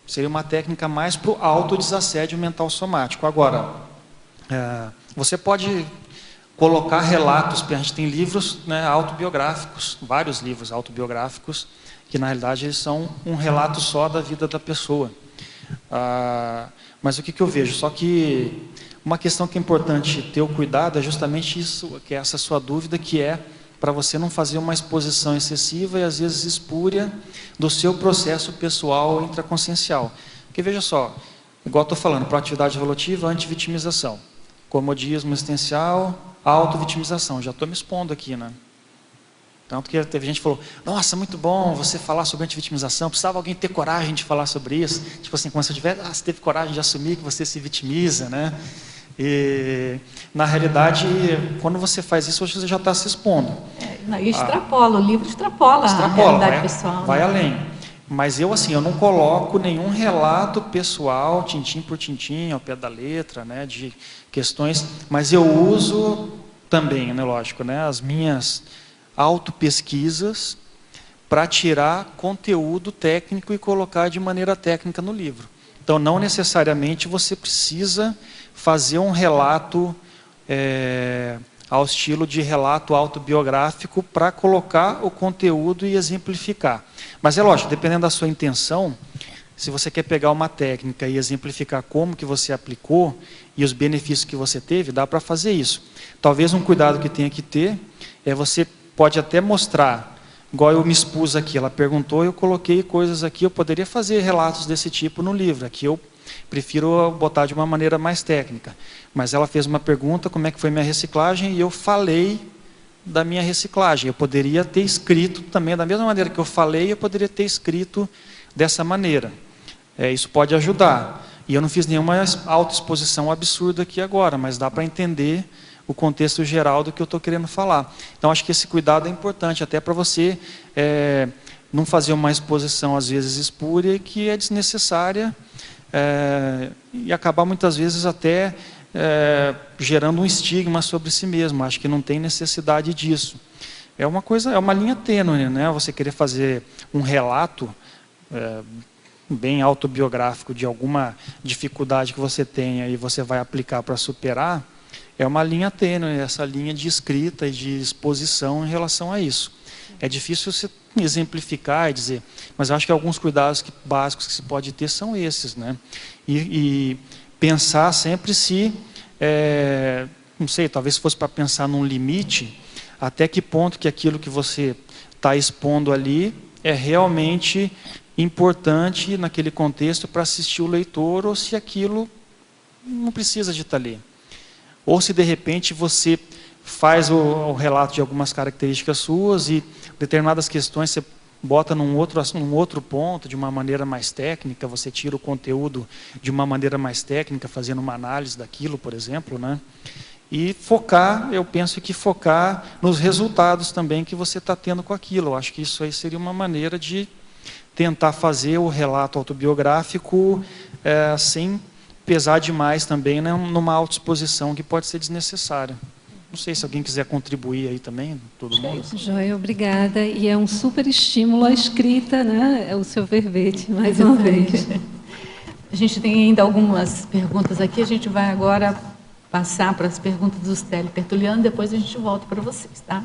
seria uma técnica mais para o autodesassédio mental somático. Agora, você pode colocar relatos, porque a gente tem livros, né, autobiográficos, vários livros autobiográficos, que na realidade eles são um relato só da vida da pessoa. Mas o que eu vejo? Só que uma questão que é importante ter o cuidado é justamente isso, que é essa sua dúvida, que é para você não fazer uma exposição excessiva e às vezes espúria do seu processo pessoal intraconsciencial. Porque veja só, igual eu estou falando, proatividade evolutiva, antivitimização, comodismo existencial, autovitimização. Já estou me expondo aqui, né? Tanto que teve gente que falou, nossa, muito bom você falar sobre antivitimização, precisava alguém ter coragem de falar sobre isso. Tipo assim, como se eu tivesse, você teve coragem de assumir que você se vitimiza, né? E, na realidade, quando você faz isso, você já está se expondo. E extrapola, o livro extrapola a realidade pessoal. Vai além. Mas eu, assim, eu não coloco nenhum relato pessoal, tintim por tintim, ao pé da letra, né, de questões, mas eu uso também, né, lógico, né, as minhas autopesquisas para tirar conteúdo técnico e colocar de maneira técnica no livro. Então, não necessariamente você precisa fazer um relato ao estilo de relato autobiográfico para colocar o conteúdo e exemplificar. Mas é lógico, dependendo da sua intenção, se você quer pegar uma técnica e exemplificar como que você aplicou e os benefícios que você teve, dá para fazer isso. Talvez um cuidado que tenha que ter é você pode até mostrar, igual eu me expus aqui, ela perguntou, eu coloquei coisas aqui, eu poderia fazer relatos desse tipo no livro, aqui eu prefiro botar de uma maneira mais técnica. Mas ela fez uma pergunta, como é que foi minha reciclagem, e eu falei da minha reciclagem. Eu poderia ter escrito também, da mesma maneira que eu falei, eu poderia ter escrito dessa maneira. Isso pode ajudar. E eu não fiz nenhuma autoexposição absurda aqui agora, mas dá para entender o contexto geral do que eu estou querendo falar. Então, acho que esse cuidado é importante, até para você não fazer uma exposição, às vezes, espúria, que é desnecessária, e acabar, muitas vezes, até gerando um estigma sobre si mesmo. Acho que não tem necessidade disso. É uma linha tênue, né? Você querer fazer um relato bem autobiográfico de alguma dificuldade que você tenha e você vai aplicar para superar, é uma linha tênue, essa linha de escrita e de exposição em relação a isso. É difícil você exemplificar e dizer, mas eu acho que alguns cuidados básicos que se pode ter são esses, né? E pensar sempre se, não sei, talvez fosse para pensar num limite, até que ponto que aquilo que você está expondo ali é realmente importante naquele contexto para assistir o leitor, ou se aquilo não precisa de estar ali. Ou se de repente você faz o relato de algumas características suas e determinadas questões você bota num outro ponto, de uma maneira mais técnica, você tira o conteúdo de uma maneira mais técnica, fazendo uma análise daquilo, por exemplo, né? E focar, eu penso que focar nos resultados também que você está tendo com aquilo. Eu acho que isso aí seria uma maneira de tentar fazer o relato autobiográfico sem pesar demais também, né, numa autoexposição que pode ser desnecessária. Não sei se alguém quiser contribuir aí também, todo mundo. Joia, obrigada. E é um super estímulo à escrita, né? É o seu verbete, mais uma vez. A gente tem ainda algumas perguntas aqui, a gente vai agora passar para as perguntas dos telepertulianos, depois a gente volta para vocês, tá?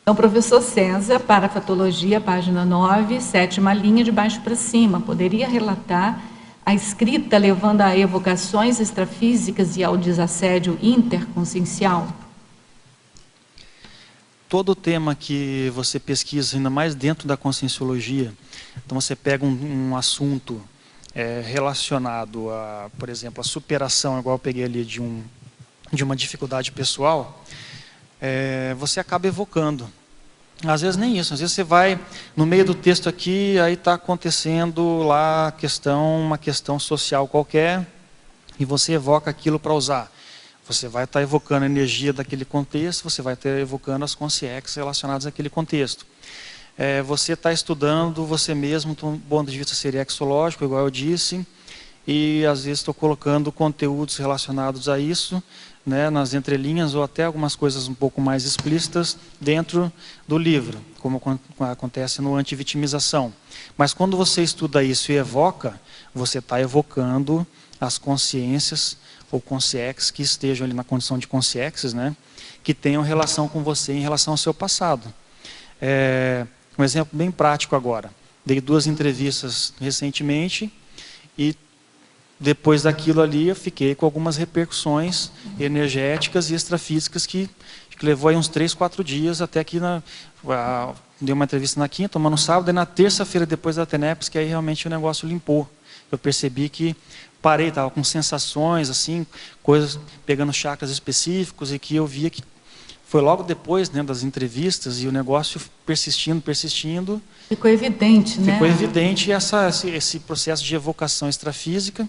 Então, professor César, parafatologia, página 9, 7ª linha, de baixo para cima, poderia relatar a escrita levando a evocações extrafísicas e ao desassédio interconsciencial? Todo tema que você pesquisa, ainda mais dentro da conscienciologia, então você pega um assunto relacionado a, por exemplo, a superação, igual eu peguei ali de uma dificuldade pessoal, você acaba evocando. Às vezes nem isso, às vezes você vai no meio do texto aqui, aí está acontecendo lá uma questão social qualquer, e você evoca aquilo para usar. Você vai estar evocando a energia daquele contexto, você vai estar evocando as consciências relacionadas àquele contexto. Você está estudando você mesmo, do ponto de vista seriexológico, igual eu disse, e às vezes estou colocando conteúdos relacionados a isso, né, nas entrelinhas, ou até algumas coisas um pouco mais explícitas dentro do livro, como acontece no antivitimização. Mas quando você estuda isso e evoca, você está evocando as consciências ou consciências que estejam ali na condição de consciências, né, que tenham relação com você em relação ao seu passado. Um exemplo bem prático agora. Dei 2 entrevistas recentemente e depois daquilo ali eu fiquei com algumas repercussões energéticas e extrafísicas que levou aí uns 3, 4 dias até que dei uma entrevista na quinta, uma no sábado, e na terça-feira depois da TENEPS, que aí realmente o negócio limpou. Eu percebi que parei, estava com sensações, assim, coisas pegando chakras específicos, e que eu via que foi logo depois, né, das entrevistas, e o negócio persistindo. Ficou evidente, né? Ficou evidente esse processo de evocação extrafísica.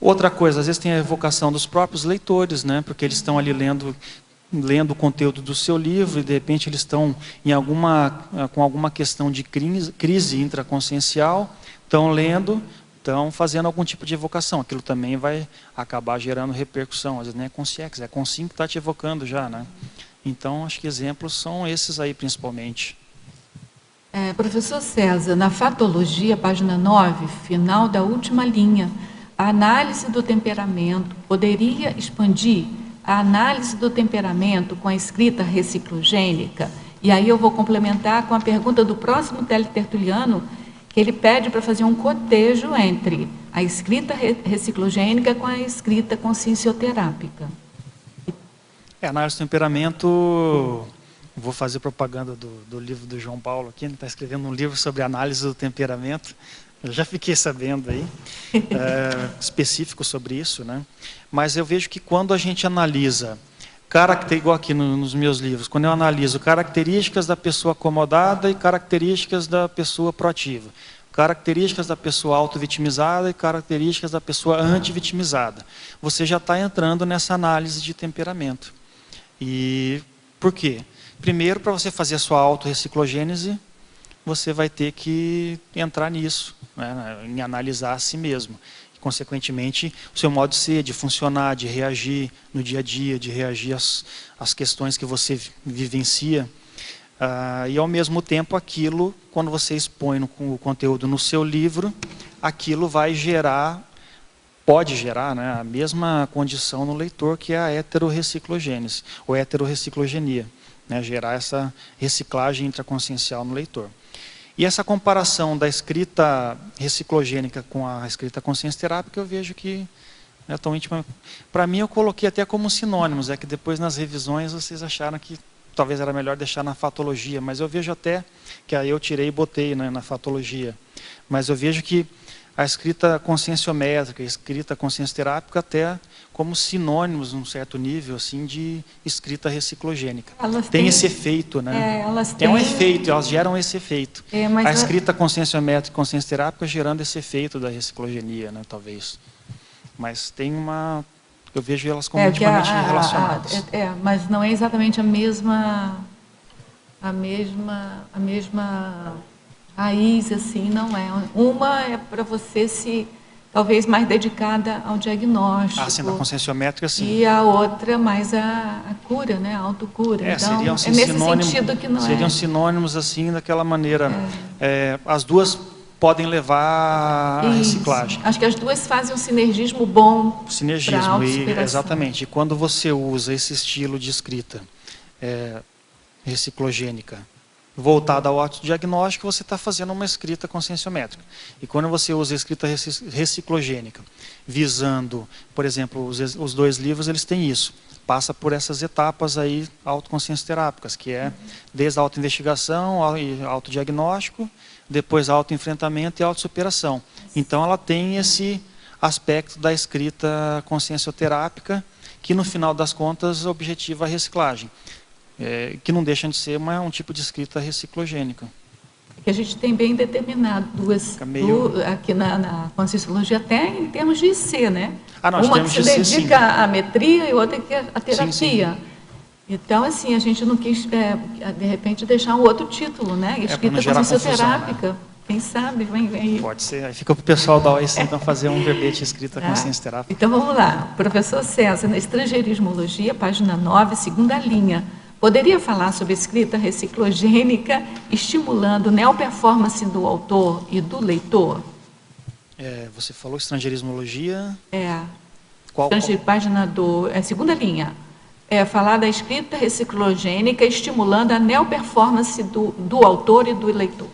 Outra coisa, às vezes tem a evocação dos próprios leitores, né, porque eles estão ali lendo o conteúdo do seu livro, e de repente eles estão com alguma questão de crise intraconsciencial, estão lendo, estão fazendo algum tipo de evocação. Aquilo também vai acabar gerando repercussão. Às vezes nem é consciência, é consciência que está te evocando já, né? Então, acho que exemplos são esses aí, principalmente. Professor César, na Fatologia, página 9, final da última linha, a análise do temperamento poderia expandir a análise do temperamento com a escrita reciclogênica? E aí eu vou complementar com a pergunta do próximo teletertuliano, que ele pede para fazer um cotejo entre a escrita reciclogênica com a escrita consciencioterápica. A análise do temperamento, vou fazer propaganda do livro do João Paulo aqui, ele está escrevendo um livro sobre análise do temperamento, eu já fiquei sabendo aí, específico sobre isso, né? Mas eu vejo que quando a gente analisa, igual aqui nos meus livros, quando eu analiso características da pessoa acomodada e características da pessoa proativa, características da pessoa auto-vitimizada e características da pessoa anti-vitimizada, você já está entrando nessa análise de temperamento. E por quê? Primeiro, para você fazer a sua auto-reciclogênese, você vai ter que entrar nisso, né, em analisar a si mesmo. E, consequentemente, o seu modo de ser, de funcionar, de reagir no dia a dia, de reagir às questões que você vivencia. E, ao mesmo tempo, aquilo, quando você expõe o conteúdo no seu livro, aquilo vai pode gerar, né, a mesma condição no leitor, que é a heterorreciclogênese, ou heterorreciclogenia, né, gerar essa reciclagem intraconsciencial no leitor. E essa comparação da escrita reciclogênica com a escrita consciência-terápica, eu vejo que é tão íntima. Para mim, eu coloquei até como sinônimos, que depois nas revisões vocês acharam que talvez era melhor deixar na fatologia, mas eu vejo até, que aí eu tirei e botei, né, na fatologia, mas eu vejo que a escrita conscienciométrica, a escrita consciência-terápica até como sinônimos, num certo nível, assim, de escrita reciclogênica. Tem esse efeito, né? Tem um efeito, elas geram esse efeito. A escrita conscienciométrica e consciência-terápica gerando esse efeito da reciclogenia, né, talvez. Mas tem eu vejo elas como intimamente relacionadas. Mas não é exatamente a mesma raiz, assim, não é. Uma é para você talvez mais dedicada ao diagnóstico. Sim, na conscienciométrica, sim. E a outra mais a cura, né, a autocura. Então, seriam, assim, nesse sentido que não seriam sinônimos, assim, daquela maneira. As duas podem levar à reciclagem. Acho que as duas fazem um sinergismo bom. Sinergismo, exatamente. E quando você usa esse estilo de escrita reciclogênica, voltada ao autodiagnóstico, você está fazendo uma escrita conscienciométrica. E quando você usa a escrita reciclogênica, visando, por exemplo, os 2 livros, eles têm isso. Passa por essas etapas aí autoconsciencioterápicas, que é desde a autoinvestigação, autodiagnóstico, depois autoenfrentamento e autossuperação. Então, ela tem esse aspecto da escrita consciencioterápica, que no final das contas objetiva a reciclagem. Que não deixa de ser um tipo de escrita reciclogênica. Que a gente tem bem determinado aqui na Conscienciologia, até em termos de IC, né? Uma que se dedica à metria e outra que é a terapia. Sim. Então, assim, a gente não quis, de repente, deixar um outro título, né? Escrita consciencioterápica. Quem sabe, vem aí. Pode ser. Aí fica para o pessoal da OIC, então, fazer um verbete escrita Tá? consciência terápica. Então vamos lá. Professor César, na Estrangeirismologia, página 9, segunda linha. Poderia falar sobre escrita reciclogênica, estimulando neoperformance do autor e do leitor? Você falou estrangeirismologia. Qual? Página segunda linha. Falar da escrita reciclogênica, estimulando a neoperformance do autor e do leitor.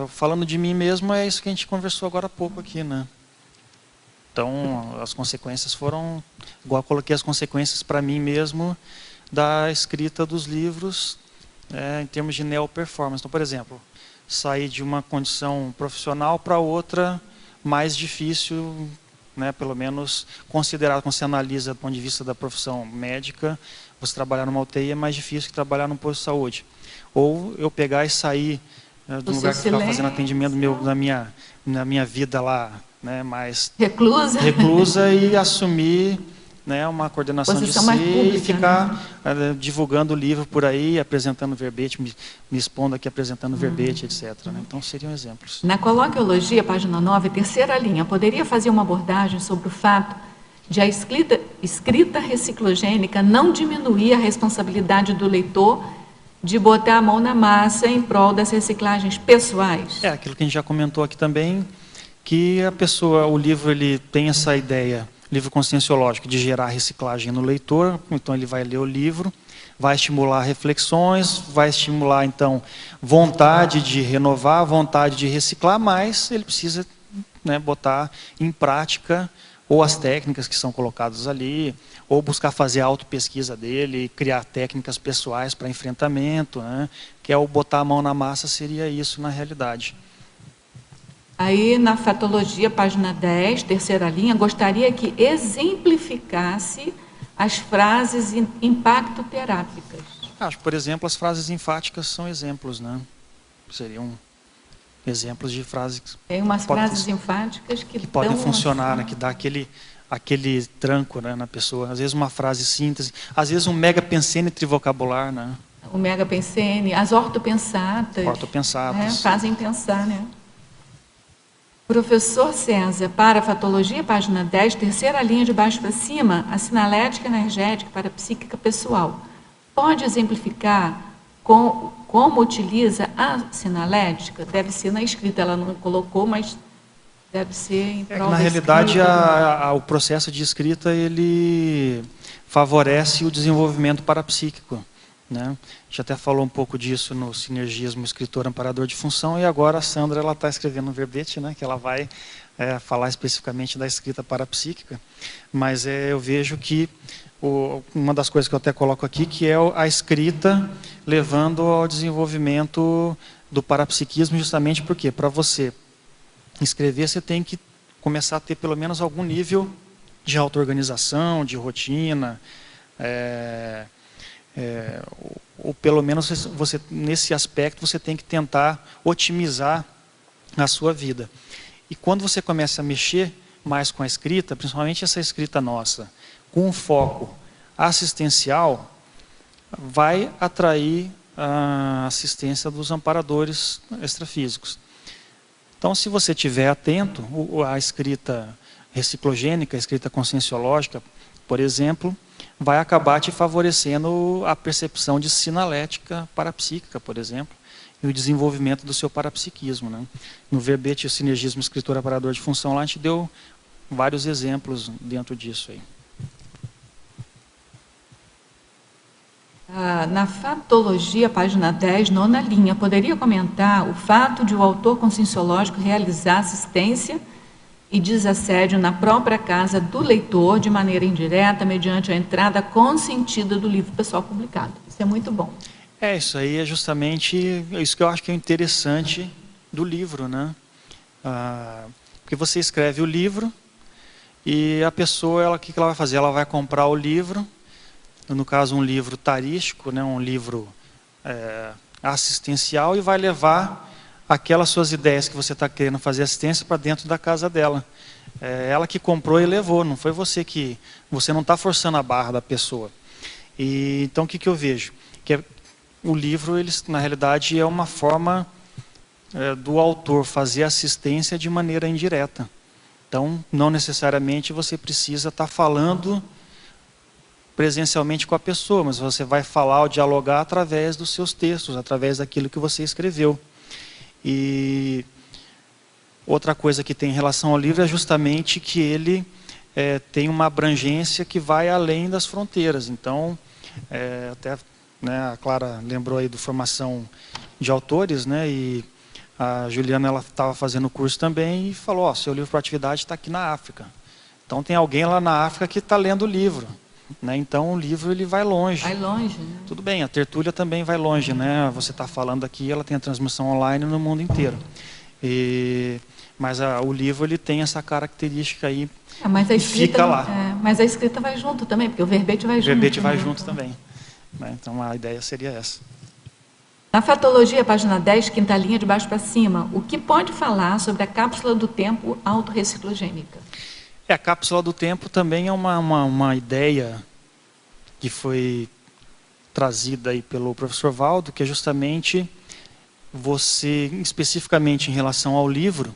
Falando de mim mesmo, é isso que a gente conversou agora há pouco aqui, né? Então, as consequências foram, igual eu coloquei as consequências para mim mesmo da escrita dos livros, em termos de neo-performance. Então, por exemplo, sair de uma condição profissional para outra mais difícil, né, pelo menos considerado, quando você analisa do ponto de vista da profissão médica, você trabalhar numa UTI é mais difícil que trabalhar num posto de saúde. Ou eu pegar e sair do lugar que eu estava fazendo atendimento na minha vida lá, né, mais reclusa e assumir, né, uma coordenação posição de mais si pública, e ficar divulgando o livro por aí, apresentando verbete, me expondo aqui, apresentando verbete, etc. Né? Então, seriam exemplos. Na coloquiologia, página 9, terceira linha, poderia fazer uma abordagem sobre o fato de a escrita reciclogênica não diminuir a responsabilidade do leitor de botar a mão na massa em prol das reciclagens pessoais? Aquilo que a gente já comentou aqui também, que o livro ele tem essa ideia, livro conscienciológico, de gerar reciclagem no leitor. Então ele vai ler o livro, vai estimular reflexões, vai estimular então vontade de renovar, vontade de reciclar, mas ele precisa, né, botar em prática ou as técnicas que são colocadas ali, ou buscar fazer a autopesquisa dele, criar técnicas pessoais para enfrentamento, né, que é o botar a mão na massa, seria isso na realidade. Aí, na fatologia, página 10, terceira linha, gostaria que exemplificasse as frases impactoterápicas. Acho que, por exemplo, as frases enfáticas são exemplos, né? Seriam exemplos de frases. Tem umas frases enfáticas que podem funcionar, né? Que dá aquele tranco, né, na pessoa. Às vezes uma frase síntese, às vezes um mega pensene trivocabular, né? O mega pensene, as ortopensatas. Ortopensatas. Fazem pensar, né? Professor César, para a fatologia, página 10, terceira linha de baixo para cima, a sinalética energética para a psíquica pessoal. Pode exemplificar como utiliza a sinalética? Deve ser na escrita, ela não colocou, mas deve ser em prol na da realidade, escrita. o processo de escrita ele favorece o desenvolvimento parapsíquico, né? A gente até falou um pouco disso no Sinergismo Escritor Amparador de Função, e agora a Sandra está escrevendo um verbete, né, que ela vai falar especificamente da escrita parapsíquica, mas eu vejo que uma das coisas que eu até coloco aqui, que é a escrita levando ao desenvolvimento do parapsiquismo, justamente porque para você escrever você tem que começar a ter pelo menos algum nível de auto-organização, de rotina, ou pelo menos você, nesse aspecto, você tem que tentar otimizar a sua vida. E quando você começa a mexer mais com a escrita, principalmente essa escrita nossa, com um foco assistencial, vai atrair a assistência dos amparadores extrafísicos. Então, se você estiver atento, a escrita reciclogênica, a escrita conscienciológica, por exemplo, vai acabar te favorecendo a percepção de sinalética parapsíquica, por exemplo, e o desenvolvimento do seu parapsiquismo, né? No verbete o Sinergismo Escritor Amparador de Função, lá a gente deu vários exemplos dentro disso aí. Na fatologia, página 10, nona linha, poderia comentar o fato de o autor conscienciológico realizar assistência e desassédio na própria casa do leitor, de maneira indireta, mediante a entrada consentida do livro pessoal publicado. Isso é muito bom. Isso aí é justamente isso que eu acho que é interessante do livro, né? Porque você escreve o livro e a pessoa, o que ela vai fazer? Ela vai comprar o livro, no caso um livro tarístico, né? Um livro assistencial, e vai levar aquelas suas ideias que você está querendo fazer assistência para dentro da casa dela. Ela que comprou e levou, não foi você que... Você não está forçando a barra da pessoa. Então, o que eu vejo? Que o livro, na realidade, é uma forma do autor fazer assistência de maneira indireta. Então, não necessariamente você precisa estar falando presencialmente com a pessoa, mas você vai falar ou dialogar através dos seus textos, através daquilo que você escreveu. E outra coisa que tem em relação ao livro é justamente que ele tem uma abrangência que vai além das fronteiras. Então, até, né, a Clara lembrou aí do formação de autores, né, e a Juliana estava fazendo o curso também e falou, ó, seu livro para atividade está aqui na África. Então tem alguém lá na África que está lendo o livro, né? Então o livro ele vai longe. Vai longe, né? Tudo bem, a tertúlia também vai longe, né? Você está falando aqui, ela tem a transmissão online no mundo inteiro. Mas o livro ele tem essa característica aí, mas a escrita, fica lá. Mas a escrita vai junto também, porque o verbete vai junto. O verbete vai junto também. Né? Então a ideia seria essa. Na Fatologia, página 10, quinta linha de baixo para cima, o que pode falar sobre a cápsula do tempo autorreciclogênica? A cápsula do tempo também é uma ideia que foi trazida aí pelo professor Valdo, que é justamente você, especificamente em relação ao livro,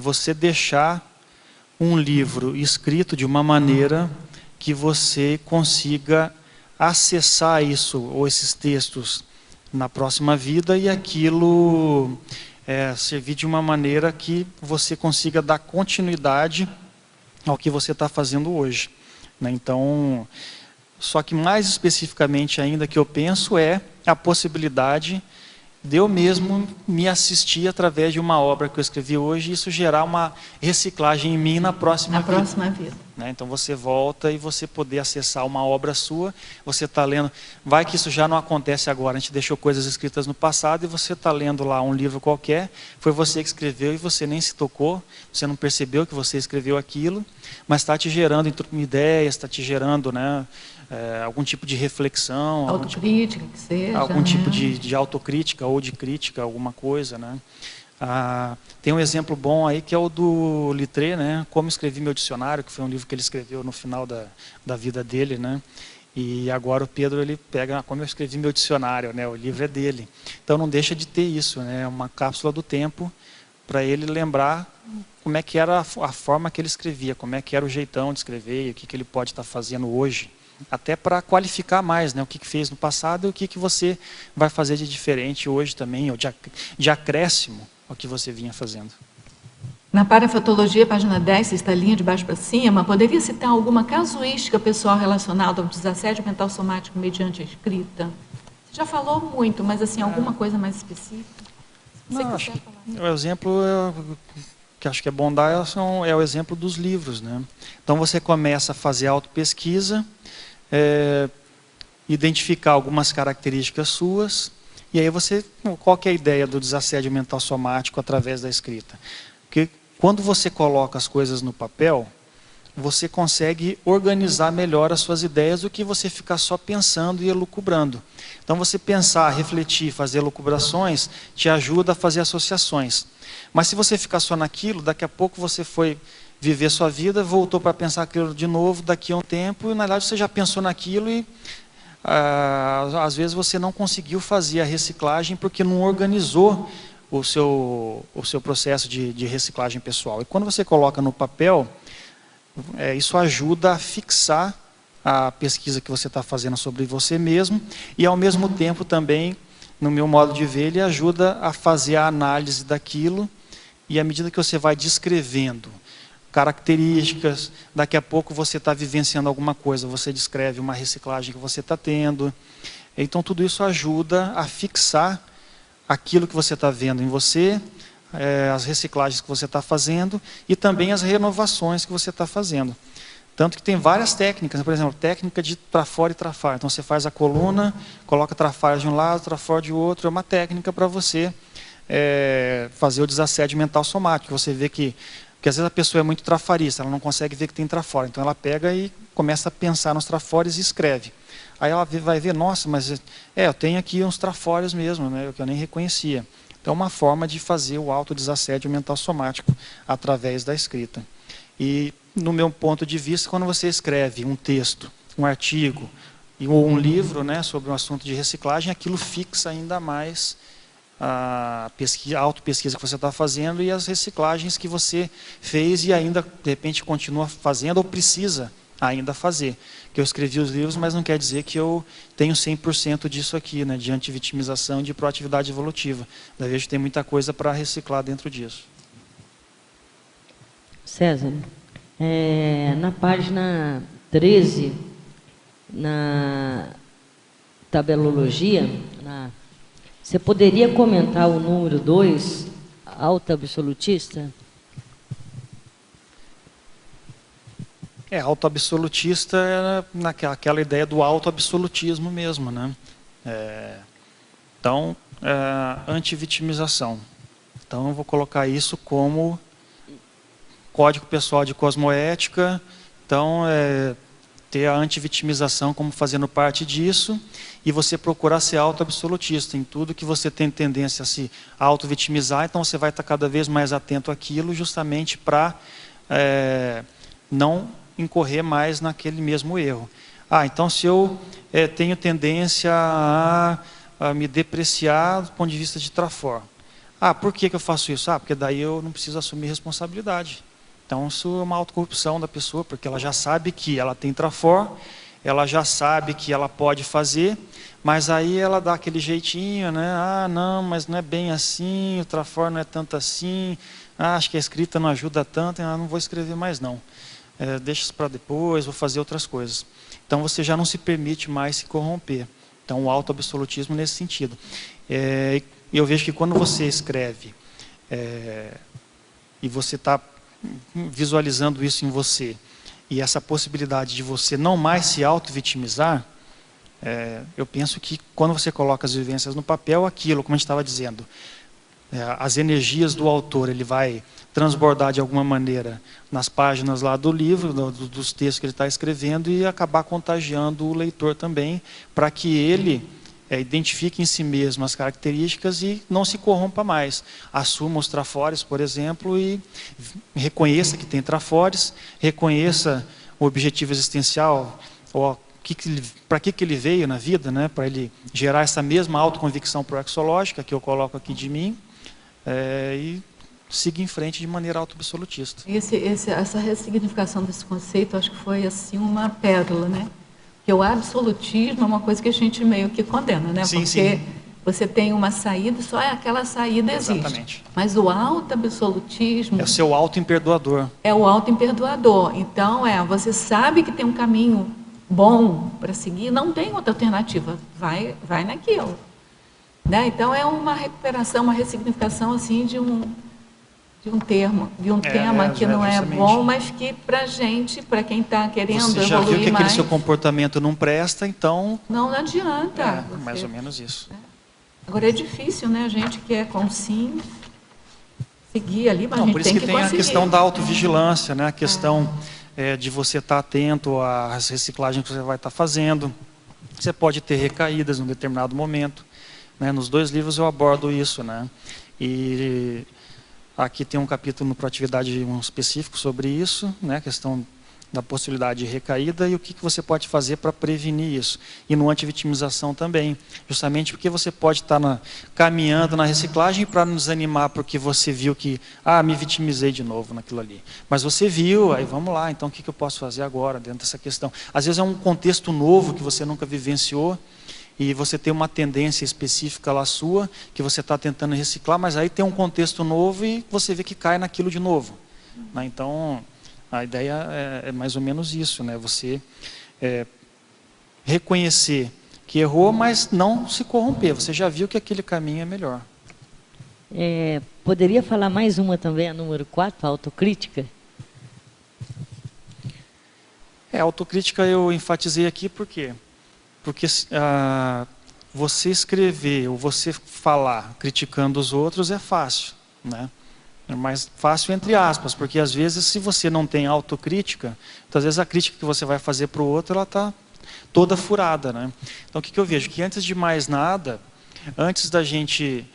você deixar um livro escrito de uma maneira que você consiga acessar isso, ou esses textos, na próxima vida, e aquilo servir de uma maneira que você consiga dar continuidade ao que você está fazendo hoje. Né? Então, só que mais especificamente ainda que eu penso é a possibilidade de eu mesmo me assistir através de uma obra que eu escrevi hoje e isso gerar uma reciclagem em mim na próxima vida. Né? Então você volta e você poder acessar uma obra sua, você está lendo, vai que isso já não acontece agora, a gente deixou coisas escritas no passado e você está lendo lá um livro qualquer, foi você que escreveu e você nem se tocou, você não percebeu que você escreveu aquilo, mas está te gerando ideias, está te gerando, né, algum tipo de reflexão, autocrítica, que seja, algum tipo de autocrítica ou de crítica, alguma coisa, né? Tem um exemplo bom aí que é o do Littré, né? Como escrevi meu dicionário, que foi um livro que ele escreveu no final da vida dele, né? E agora o Pedro ele pega como eu escrevi meu dicionário, né? O livro é dele. Então não deixa de ter isso, né? Uma cápsula do tempo para ele lembrar como é que era a forma que ele escrevia, como é que era o jeitão de escrever, e o que ele pode estar fazendo hoje. Até para qualificar mais, né, o que fez no passado e o que você vai fazer de diferente hoje também, ou de acréscimo ao que você vinha fazendo. Na Parafatologia, página 10, sexta linha de baixo para cima, poderia citar alguma casuística pessoal relacionada ao desassédio mental somático mediante a escrita? Você já falou muito, mas assim, alguma coisa mais específica? Não, acho que o exemplo que acho que é bom dar é o exemplo dos livros, né? Então você começa a fazer autopesquisa, identificar algumas características suas, e aí você, qual que é a ideia do desassédio mental somático através da escrita? Porque quando você coloca as coisas no papel, você consegue organizar melhor as suas ideias do que você ficar só pensando e elucubrando. Então você pensar, refletir, fazer elucubrações, te ajuda a fazer associações. Mas se você ficar só naquilo, daqui a pouco você foi viver sua vida, voltou para pensar aquilo de novo daqui a um tempo, e na verdade você já pensou naquilo e às vezes você não conseguiu fazer a reciclagem porque não organizou o seu processo de reciclagem pessoal. E quando você coloca no papel, isso ajuda a fixar a pesquisa que você está fazendo sobre você mesmo, e ao mesmo tempo também, no meu modo de ver, ele ajuda a fazer a análise daquilo, e à medida que você vai descrevendo características, daqui a pouco você está vivenciando alguma coisa, você descreve uma reciclagem que você está tendo. Então tudo isso ajuda a fixar aquilo que você está vendo em você, as reciclagens que você está fazendo e também as renovações que você está fazendo. Tanto que tem várias técnicas, por exemplo, técnica de trafora e trafar. Então você faz a coluna, coloca trafar de um lado, trafora de outro, é uma técnica para você fazer o desassédio mental somático. Você vê que às vezes a pessoa é muito trafarista, ela não consegue ver que tem trafora. Então ela pega e começa a pensar nos trafores e escreve. Aí ela vai ver, nossa, mas eu tenho aqui uns trafores mesmo, né, que eu nem reconhecia. Então é uma forma de fazer o autodesassédio mental somático através da escrita. E no meu ponto de vista, quando você escreve um texto, um artigo ou um livro, né, sobre um assunto de reciclagem, aquilo fixa ainda mais a autopesquisa que você está fazendo e as reciclagens que você fez e ainda, de repente, continua fazendo ou precisa ainda fazer. Que eu escrevi os livros, mas não quer dizer que eu tenho 100% disso aqui, né, de antivitimização e de proatividade evolutiva. Da vez tem muita coisa para reciclar dentro disso. César, na página 13, na tabelologia, você poderia comentar o número 2, autoabsolutista? Autoabsolutista é aquela ideia do autoabsolutismo mesmo, né? Então, antivitimização. Então, eu vou colocar isso como Código Pessoal de Cosmoética. Então, ter a antivitimização como fazendo parte disso e você procurar ser autoabsolutista em tudo que você tem tendência a se autovitimizar. Então, você vai estar cada vez mais atento àquilo justamente para não incorrer mais naquele mesmo erro. Então se eu tenho tendência a me depreciar do ponto de vista de trafor. Por que eu faço isso? Porque daí eu não preciso assumir responsabilidade. Então isso é uma autocorrupção da pessoa, porque ela já sabe que ela tem trafor, ela já sabe que ela pode fazer, mas aí ela dá aquele jeitinho, né? Não, mas não é bem assim, o trafor não é tanto assim, acho que a escrita não ajuda tanto, não vou escrever mais não. Deixa isso para depois, vou fazer outras coisas. Então você já não se permite mais se corromper. Então o autoabsolutismo nesse sentido. Eu vejo que quando você escreve e você está visualizando isso em você, e essa possibilidade de você não mais se auto-vitimizar, eu penso que quando você coloca as vivências no papel, aquilo, como a gente estava dizendo, as energias do autor, ele vai transbordar de alguma maneira nas páginas lá do livro, dos textos que ele está escrevendo e acabar contagiando o leitor também, para que ele identifique em si mesmo as características e não se corrompa mais. Assuma os trafores, por exemplo, e reconheça que tem trafores, reconheça o objetivo existencial, para que ele veio na vida, né? Para ele gerar essa mesma autoconvicção proexológica que eu coloco aqui de mim, e siga em frente de maneira autoabsolutista. Essa ressignificação desse conceito, acho que foi assim uma pérola, né? Porque o absolutismo é uma coisa que a gente meio que condena, né? Sim, porque sim. Você tem uma saída, só aquela saída existe. Exatamente. Mas o autoabsolutismo... É o seu auto-imperdoador. É o auto-imperdoador. Então, você sabe que tem um caminho bom para seguir, não tem outra alternativa. Vai naquilo. Né? Então, é uma recuperação, uma ressignificação assim, de um tema que não é bom, mas que para gente, para quem está querendo evoluir mais... Você já viu que aquele seu comportamento não presta, então... Não adianta. Mais ou menos isso. Agora é difícil, né? A gente quer sim seguir ali, mas a gente por isso tem que que tem conseguir. a questão da autovigilância, né? A questão de você estar atento às reciclagens que você vai estar fazendo. Você pode ter recaídas em um determinado momento. Né? Nos 2 livros eu abordo isso, né? E aqui tem um capítulo no Proatividade específico sobre isso, né? A questão da possibilidade de recaída e o que você pode fazer para prevenir isso. E no antivitimização também, justamente porque você pode estar caminhando na reciclagem para nos animar porque você viu que, me vitimizei de novo naquilo ali. Mas você viu, aí vamos lá, então o que eu posso fazer agora dentro dessa questão? Às vezes é um contexto novo que você nunca vivenciou e você tem uma tendência específica lá sua, que você está tentando reciclar, mas aí tem um contexto novo e você vê que cai naquilo de novo. Né? Então... a ideia é mais ou menos isso, né? Você reconhecer que errou, mas não se corromper. Você já viu que aquele caminho é melhor. Poderia falar mais uma também, a número 4, a autocrítica? Autocrítica eu enfatizei aqui por quê? Porque você escrever ou você falar criticando os outros é fácil, né? É mais fácil entre aspas, porque às vezes se você não tem autocrítica, às vezes a crítica que você vai fazer para o outro, ela está toda furada, né? Então o que eu vejo? Que antes de mais nada, antes da gente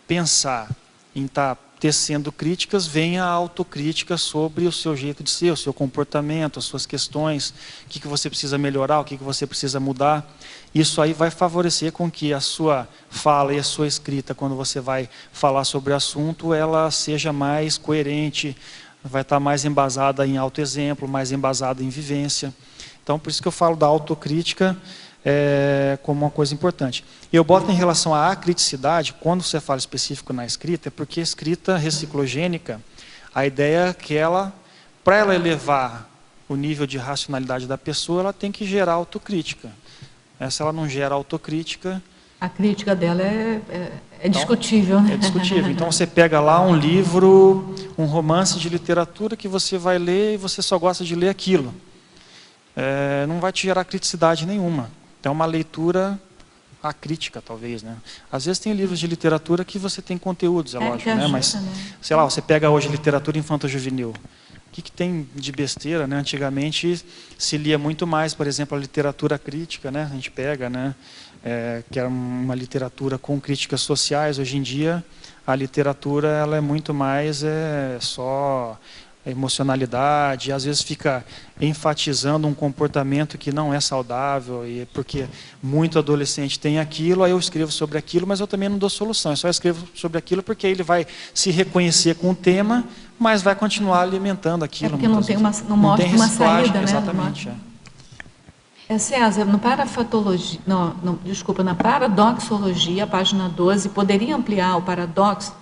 pensar em estar tecendo críticas, vem a autocrítica sobre o seu jeito de ser, o seu comportamento, as suas questões, o que você precisa melhorar, o que você precisa mudar. Isso aí vai favorecer com que a sua fala e a sua escrita, quando você vai falar sobre o assunto, ela seja mais coerente, vai estar mais embasada em autoexemplo, mais embasada em vivência. Então, por isso que eu falo da autocrítica como uma coisa importante. E eu boto em relação à acriticidade, quando você fala específico na escrita, é porque a escrita reciclogênica, a ideia é que ela, para ela elevar o nível de racionalidade da pessoa, ela tem que gerar autocrítica. Se ela não gera autocrítica... A crítica dela é discutível, né? É discutível. Então você pega lá um livro, um romance de literatura que você vai ler e você só gosta de ler aquilo. Não vai te gerar criticidade nenhuma. Então é uma leitura acrítica, talvez, né? Às vezes tem livros de literatura que você tem conteúdos, lógico, né? Mas, sei lá, você pega hoje literatura infanto-juvenil. O que tem de besteira, né? Antigamente se lia muito mais, por exemplo, a literatura crítica, né? A gente pega, né? Que é uma literatura com críticas sociais. Hoje em dia, a literatura ela é muito mais só emocionalidade, às vezes fica enfatizando um comportamento que não é saudável, e porque muito adolescente tem aquilo, aí eu escrevo sobre aquilo, mas eu também não dou solução, eu só escrevo sobre aquilo porque ele vai se reconhecer com o tema, mas vai continuar alimentando aquilo. Porque não mostra uma saída, né? Exatamente. César, no parafatologia, na paradoxologia, página 12, poderia ampliar o paradoxo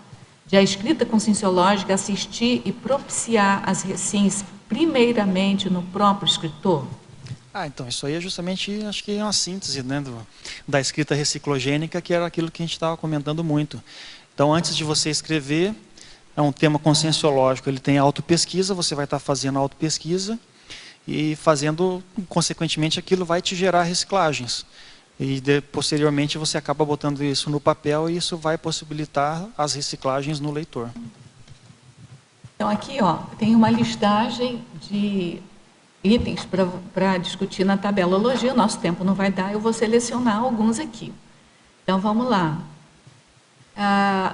de a escrita conscienciológica assistir e propiciar as recins primeiramente no próprio escritor? Então, isso aí é justamente, acho que é uma síntese, né, da escrita reciclogênica, que era aquilo que a gente estava comentando muito. Então, antes de você escrever, é um tema conscienciológico, ele tem autopesquisa, você vai estar fazendo autopesquisa, e fazendo, consequentemente, aquilo vai te gerar reciclagens. E posteriormente você acaba botando isso no papel e isso vai possibilitar as reciclagens no leitor. Então aqui tem uma listagem de itens para discutir na tabelologia. O nosso tempo não vai dar, eu vou selecionar alguns aqui. Então vamos lá.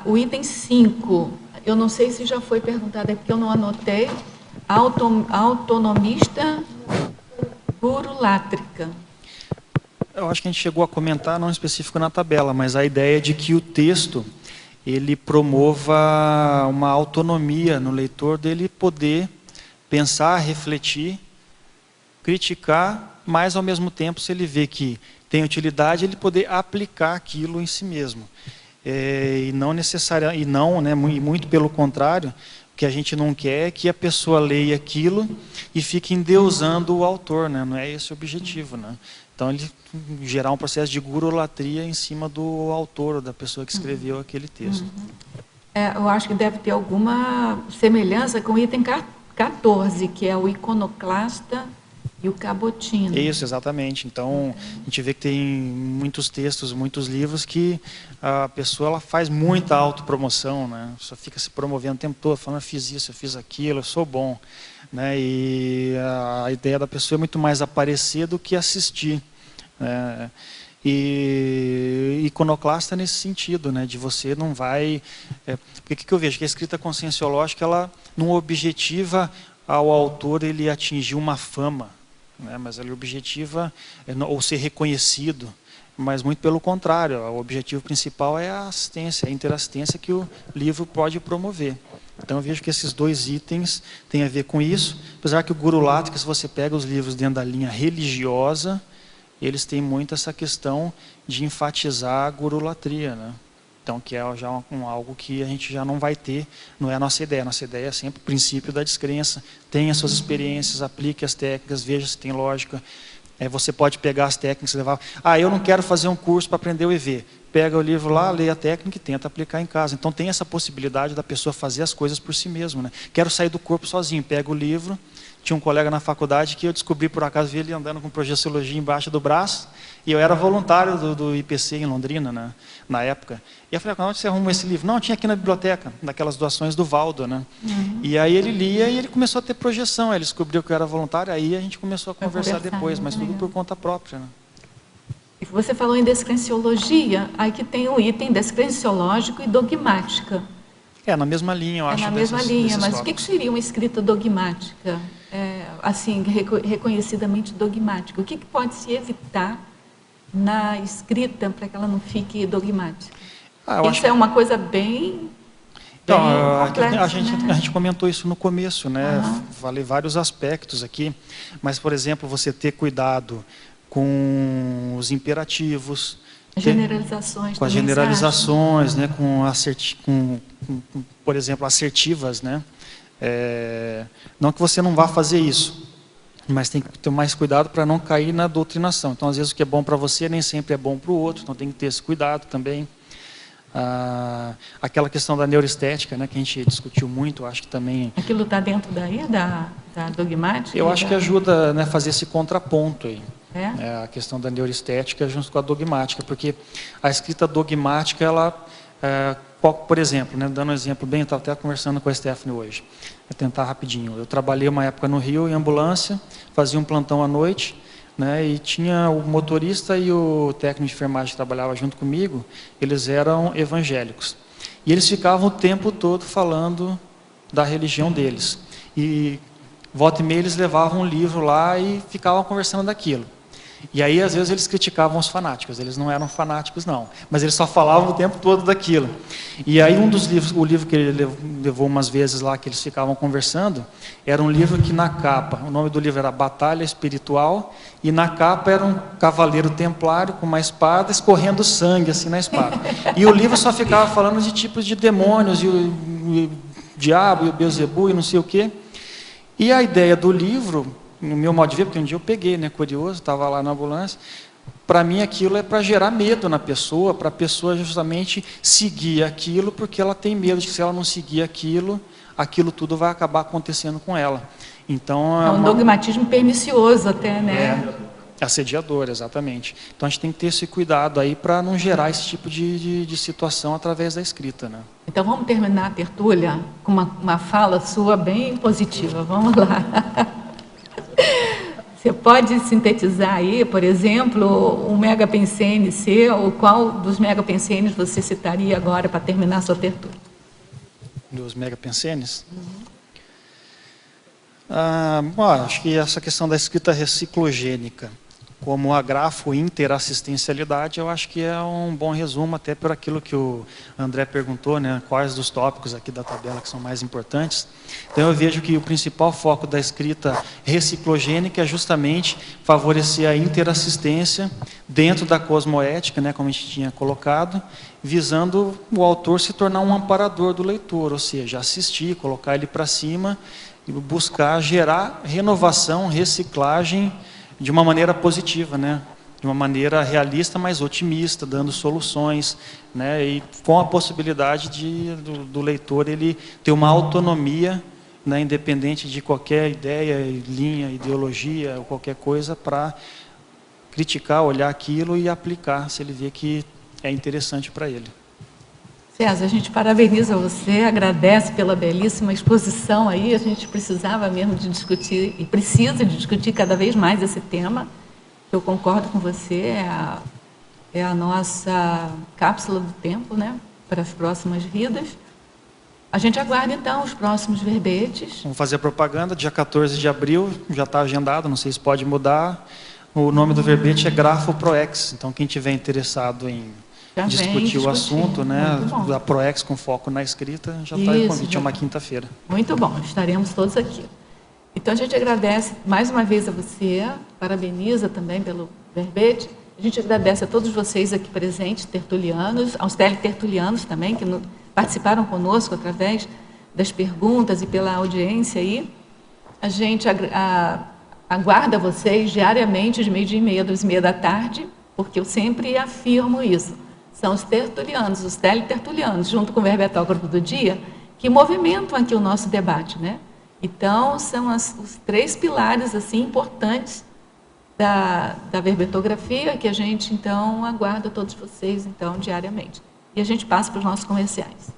O item 5, eu não sei se já foi perguntado, é porque eu não anotei. Autonomista gurulátrica. Eu acho que a gente chegou a comentar, não específico na tabela, mas a ideia de que o texto ele promova uma autonomia no leitor dele poder pensar, refletir, criticar, mas ao mesmo tempo, se ele vê que tem utilidade, ele poder aplicar aquilo em si mesmo. E não necessariamente, e muito pelo contrário, o que a gente não quer é que a pessoa leia aquilo e fique endeusando o autor, né? Não é esse o objetivo, né? Então, ele gerar um processo de gurulatria em cima do autor, da pessoa que escreveu aquele texto. Eu acho que deve ter alguma semelhança com o item 14, que é o iconoclasta e o cabotino. Isso, exatamente. Então, a gente vê que tem muitos textos, muitos livros que a pessoa ela faz muita autopromoção, né? Só fica se promovendo o tempo todo, falando, eu fiz isso, eu fiz aquilo, eu sou bom. Né? E a ideia da pessoa é muito mais aparecer do que assistir. E iconoclasta nesse sentido, né? De você não vai... porque o que eu vejo? Que a escrita conscienciológica, ela não objetiva ao autor ele atingir uma fama, né? Mas ela objetiva ou ser reconhecido, mas muito pelo contrário, o objetivo principal é a assistência, a interassistência que o livro pode promover. Então eu vejo que esses dois itens têm a ver com isso, apesar que o Gurulátrica, se você pega os livros dentro da linha religiosa, eles têm muito essa questão de enfatizar a gurulatria, né? Então, que é já algo que a gente já não vai ter, não é a nossa ideia. A nossa ideia é sempre o princípio da descrença. Tenha suas experiências, aplique as técnicas, veja se tem lógica. Você pode pegar as técnicas e levar... eu não quero fazer um curso para aprender o EV. Pega o livro lá, lê a técnica e tenta aplicar em casa. Então, tem essa possibilidade da pessoa fazer as coisas por si mesmo, né? Quero sair do corpo sozinho, pega o livro. Tinha um colega na faculdade que eu descobri, por acaso, vi ele andando com projeciologia embaixo do braço, e eu era voluntário do IPC em Londrina, né, na época. E eu falei, onde você arrumou esse livro? Não, tinha aqui na biblioteca, daquelas doações do Valdo, né. E aí ele lia e ele começou a ter projeção, aí ele descobriu que eu era voluntário, aí a gente começou a conversar depois, mas tudo por conta própria, né. E você falou em descrenciologia, aí que tem o item descrenciológico e dogmática. É, na mesma linha, eu acho. É na mesma linha, mas o que tópicos. seria uma escrita dogmática? Assim, reconhecidamente dogmática. O que pode se evitar na escrita para que ela não fique dogmática? Isso é uma coisa bem... Então, complexa, a gente comentou isso no começo, né? Falei vários aspectos aqui, mas, por exemplo, você ter cuidado com os imperativos, generalizações, com as generalizações, né? Por exemplo, assertivas, né? Não que você não vá fazer isso, mas tem que ter mais cuidado para não cair na doutrinação. Então, às vezes, o que é bom para você nem sempre é bom para o outro, então tem que ter esse cuidado também. Aquela questão da neuroestética, né, que a gente discutiu muito, acho que também... Aquilo está dentro daí, da dogmática? Eu acho que ajuda, né, a fazer esse contraponto aí. A questão da neuroestética junto com a dogmática, porque a escrita dogmática, ela, por exemplo, né, dando um exemplo bem, eu estava até conversando com a Stephanie hoje, vou tentar rapidinho. Eu trabalhei uma época no Rio, em ambulância, fazia um plantão à noite, né, e tinha o motorista e o técnico de enfermagem que trabalhava junto comigo, eles eram evangélicos. E eles ficavam o tempo todo falando da religião deles. E volta e meia eles levavam um livro lá e ficavam conversando daquilo. E aí, às vezes, eles criticavam os fanáticos. Eles não eram fanáticos, não. Mas eles só falavam o tempo todo daquilo. E aí, um dos livros, o livro que ele levou umas vezes lá, que eles ficavam conversando, era um livro que na capa, o nome do livro era Batalha Espiritual, e na capa era um cavaleiro templário com uma espada, escorrendo sangue, assim, na espada. E o livro só ficava falando de tipos de demônios, e o diabo, e o Beelzebub, e não sei o quê. E a ideia do livro... no meu modo de ver, porque um dia eu peguei, né, curioso, estava lá na ambulância, para mim aquilo é para gerar medo na pessoa, para a pessoa justamente seguir aquilo, porque ela tem medo de que se ela não seguir aquilo, aquilo tudo vai acabar acontecendo com ela. Então, é um dogmatismo pernicioso até, né? Assediador, exatamente. Então a gente tem que ter esse cuidado aí para não gerar esse tipo de situação através da escrita, né? Então vamos terminar a tertúlia com uma fala sua bem positiva, vamos lá. Você pode sintetizar aí, por exemplo, um megapensene seu, ou qual dos megapensenes você citaria agora para terminar a sua tertúlia? Dos megapensenes? Acho que essa questão da escrita reciclogênica, como a grafo-interassistencialidade, eu acho que é um bom resumo, até por aquilo que o André perguntou, né, quais dos tópicos aqui da tabela que são mais importantes. Então eu vejo que o principal foco da escrita reciclogênica é justamente favorecer a interassistência dentro da cosmoética, né, como a gente tinha colocado, visando o autor se tornar um amparador do leitor, ou seja, assistir, colocar ele para cima e buscar gerar renovação, reciclagem, de uma maneira positiva, né? De uma maneira realista, mas otimista, dando soluções, né? E com a possibilidade do leitor ele ter uma autonomia, né? Independente de qualquer ideia, linha, ideologia ou qualquer coisa, para criticar, olhar aquilo e aplicar, se ele vê que é interessante para ele. César, a gente parabeniza você, agradece pela belíssima exposição aí, a gente precisava mesmo de discutir, e precisa de discutir cada vez mais esse tema. Eu concordo com você, é a nossa cápsula do tempo, né, para as próximas vidas. A gente aguarda, então, os próximos verbetes. Vamos fazer a propaganda, dia 14 de abril, já está agendado, não sei se pode mudar. O nome do verbete é Grafo Proex, então quem tiver interessado em discutir o assunto, né, da Proex com foco na escrita, já está aí o convite, é uma quinta-feira. Muito bom, estaremos todos aqui. Então a gente agradece mais uma vez a você, parabeniza também pelo verbete, a gente agradece a todos vocês aqui presentes, tertulianos, aos teletertulianos também, que participaram conosco através das perguntas e pela audiência aí. A gente aguarda vocês diariamente de 12h30 a 2h30 da tarde, porque eu sempre afirmo isso. São os tertulianos, os teletertulianos, junto com o verbetógrafo do dia, que movimentam aqui o nosso debate, né? Então, são os três pilares assim, importantes da verbetografia, que a gente, então, aguarda todos vocês, então, diariamente. E a gente passa para os nossos comerciais.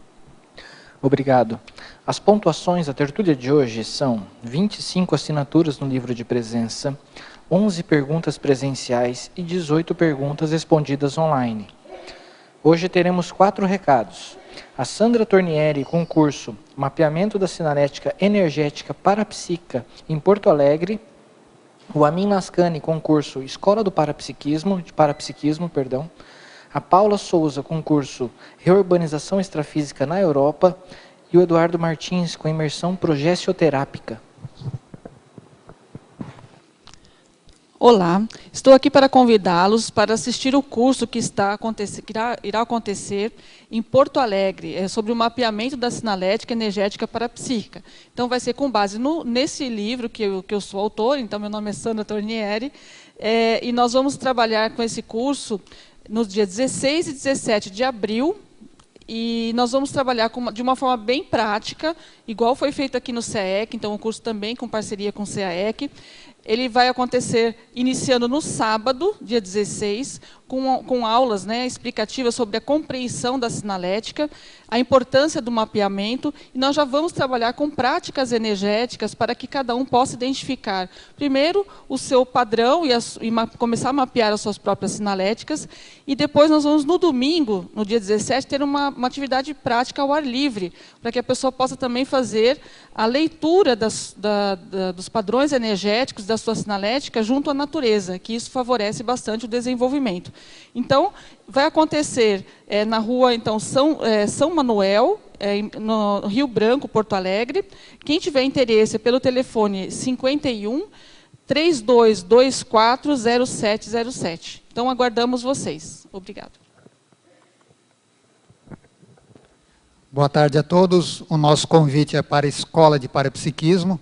Obrigado. As pontuações da tertúlia de hoje são 25 assinaturas no livro de presença, 11 perguntas presenciais e 18 perguntas respondidas online. Hoje teremos 4 recados. a Sandra Tornieri com o curso Mapeamento da Sinalética Energética Parapsíquica em Porto Alegre, o Amin Lascani com o curso Escola do Parapsiquismo, a Paula Souza com o curso Reurbanização Extrafísica na Europa e o Eduardo Martins com imersão progessioterápica. Olá, estou aqui para convidá-los para assistir o curso que irá acontecer em Porto Alegre, sobre o mapeamento da sinalética energética parapsíquica. Então, vai ser com base nesse livro, que eu sou autor, então meu nome é Sandra Tornieri, e nós vamos trabalhar com esse curso nos dias 16 e 17 de abril, e nós vamos trabalhar de uma forma bem prática, igual foi feito aqui no CAEC, então o curso também com parceria com o CAEC. Ele vai acontecer iniciando no sábado, dia 16, com aulas, né, explicativas sobre a compreensão da sinalética, a importância do mapeamento, e nós já vamos trabalhar com práticas energéticas para que cada um possa identificar, primeiro, o seu padrão e começar a mapear as suas próprias sinaléticas, e depois nós vamos, no domingo, no dia 17, ter uma atividade prática ao ar livre, para que a pessoa possa também fazer a leitura dos padrões energéticos da sua sinalética junto à natureza, que isso favorece bastante o desenvolvimento. Então, vai acontecer na rua São Manuel, no Rio Branco, Porto Alegre. Quem tiver interesse, pelo telefone 51 3224 0707. Então, aguardamos vocês. Obrigado. Boa tarde a todos. O nosso convite é para a Escola de Parapsiquismo.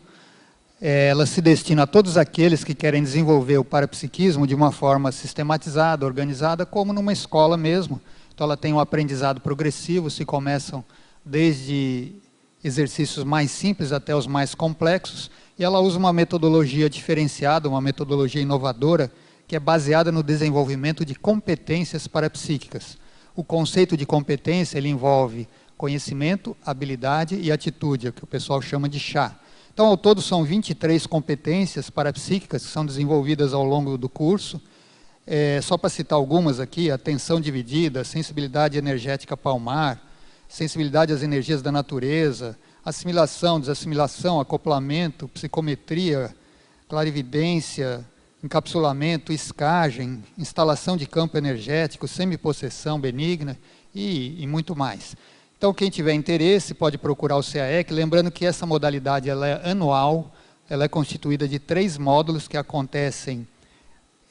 Ela se destina a todos aqueles que querem desenvolver o parapsiquismo de uma forma sistematizada, organizada, como numa escola mesmo. Então, ela tem um aprendizado progressivo, se começam desde exercícios mais simples até os mais complexos, e ela usa uma metodologia diferenciada, uma metodologia inovadora, que é baseada no desenvolvimento de competências parapsíquicas. O conceito de competência, ele envolve conhecimento, habilidade e atitude, o que o pessoal chama de chá. Então, ao todo, são 23 competências parapsíquicas que são desenvolvidas ao longo do curso. Só para citar algumas aqui: atenção dividida, sensibilidade energética palmar, sensibilidade às energias da natureza, assimilação, desassimilação, acoplamento, psicometria, clarividência, encapsulamento, escagem, instalação de campo energético, semipossessão benigna e muito mais. Então, quem tiver interesse pode procurar o CAEC, lembrando que essa modalidade ela é anual, ela é constituída de 3 módulos que acontecem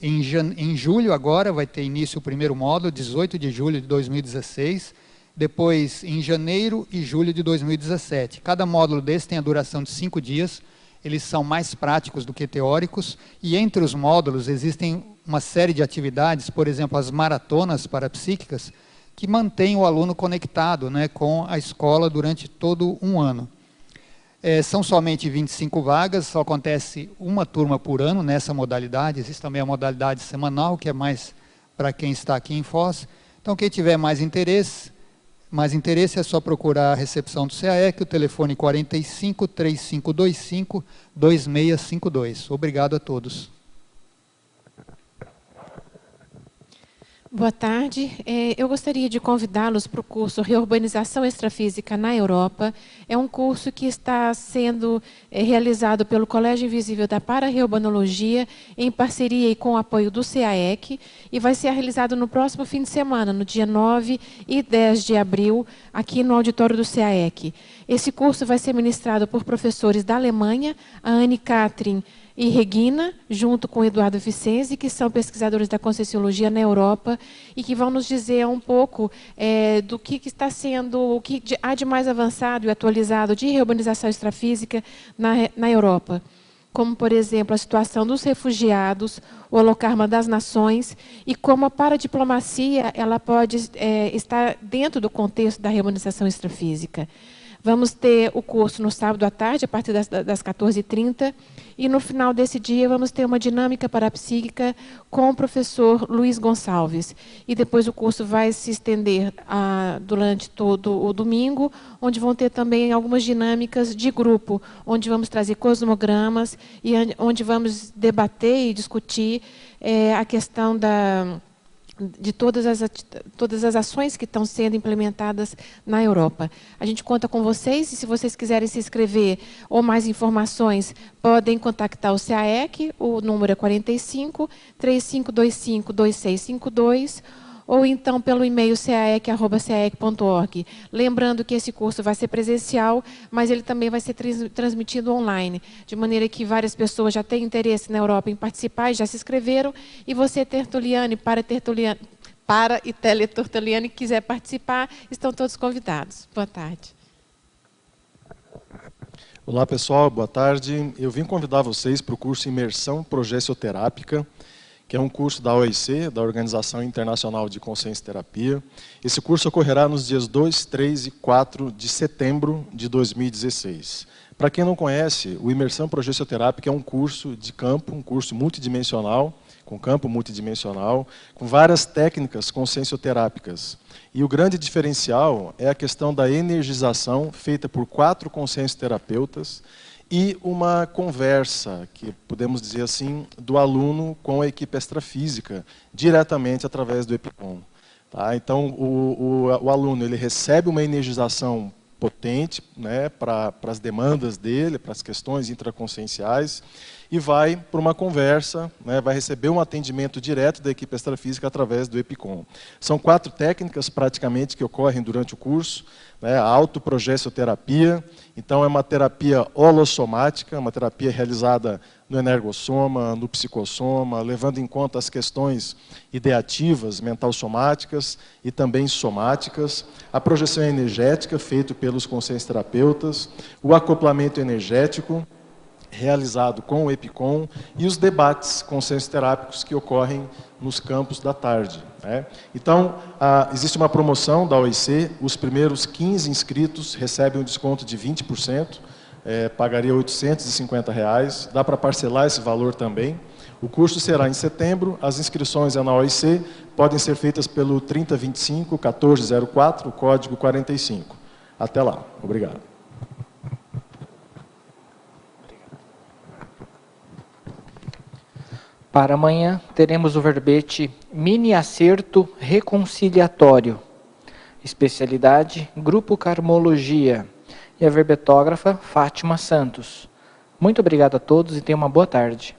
em julho agora, vai ter início o primeiro módulo, 18 de julho de 2016, depois em janeiro e julho de 2017. Cada módulo desse tem a duração de 5 dias, eles são mais práticos do que teóricos, e entre os módulos existem uma série de atividades, por exemplo, as maratonas parapsíquicas, que mantém o aluno conectado, né, com a escola durante todo um ano. São somente 25 vagas, só acontece uma turma por ano nessa modalidade. Existe também a modalidade semanal, que é mais para quem está aqui em Foz. Então, quem tiver mais interesse é só procurar a recepção do CAEC, o telefone 45 3525 2652. Obrigado a todos. Boa tarde. Eu gostaria de convidá-los para o curso Reurbanização Extrafísica na Europa. É um curso que está sendo realizado pelo Colégio Invisível da Para-Reurbanologia, em parceria e com o apoio do CAEC, e vai ser realizado no próximo fim de semana, no dia 9 e 10 de abril, aqui no auditório do CAEC. Esse curso vai ser ministrado por professores da Alemanha, a Anne-Catherine e Regina, junto com Eduardo Vicenzi, que são pesquisadores da Conscienciologia na Europa, e que vão nos dizer um pouco do que está sendo, o que há de mais avançado e atualizado de reurbanização extrafísica na Europa. Como, por exemplo, a situação dos refugiados, o holocarma das nações, e como a paradiplomacia ela pode estar dentro do contexto da reurbanização extrafísica. Vamos ter o curso no sábado à tarde, a partir das 14h30, e no final desse dia vamos ter uma dinâmica parapsíquica com o professor Luiz Gonçalves. E depois o curso vai se estender durante todo o domingo, onde vão ter também algumas dinâmicas de grupo, onde vamos trazer cosmogramas e onde vamos debater e discutir a questão de todas as ações que estão sendo implementadas na Europa. A gente conta com vocês, e se vocês quiserem se inscrever ou mais informações, podem contactar o CAEC, o número é 45 3525 2652, ou então pelo e-mail caec@caec.org. Lembrando que esse curso vai ser presencial, mas ele também vai ser transmitido online, de maneira que várias pessoas já têm interesse na Europa em participar e já se inscreveram, e você, tertuliano e teletertuliano, que quiser participar, estão todos convidados. Boa tarde. Olá, pessoal, boa tarde. Eu vim convidar vocês para o curso Imersão Progessoterápica, que é um curso da OIC, da Organização Internacional de Consciência e Terapia. Esse curso ocorrerá nos dias 2, 3 e 4 de setembro de 2016. Para quem não conhece, o Imersão Progessoterápica é um curso de campo, um curso multidimensional, com campo multidimensional, com várias técnicas consciencioterápicas. E o grande diferencial é a questão da energização, feita por 4 consciencioterapeutas, e uma conversa, que podemos dizer assim, do aluno com a equipe extrafísica, diretamente através do EPICOM. Tá? Então, o aluno ele recebe uma energização potente, né, para as demandas dele, para as questões intraconscienciais, e vai para uma conversa, né, vai receber um atendimento direto da equipe extrafísica através do EPICOM. São 4 técnicas, praticamente, que ocorrem durante o curso, né, a autoprogessoterapia, então é uma terapia holossomática, uma terapia realizada no energossoma, no psicossoma, levando em conta as questões ideativas, mental-somáticas e também somáticas, a projeção energética, feita pelos consciencioterapeutas, o acoplamento energético, realizado com o EPICOM, e os debates consciencioterápicos que ocorrem nos campos da tarde. Né? Então, existe uma promoção da OIC, os primeiros 15 inscritos recebem um desconto de 20%, pagaria R$ 850, dá para parcelar esse valor também. O curso será em setembro, as inscrições na OIC podem ser feitas pelo 3025-1404, o código 45. Até lá. Obrigado. Para amanhã, teremos o verbete Mini Acerto Reconciliatório. Especialidade, Grupo Karmologia. E a verbetógrafa, Fátima Santos. Muito obrigado a todos e tenham uma boa tarde.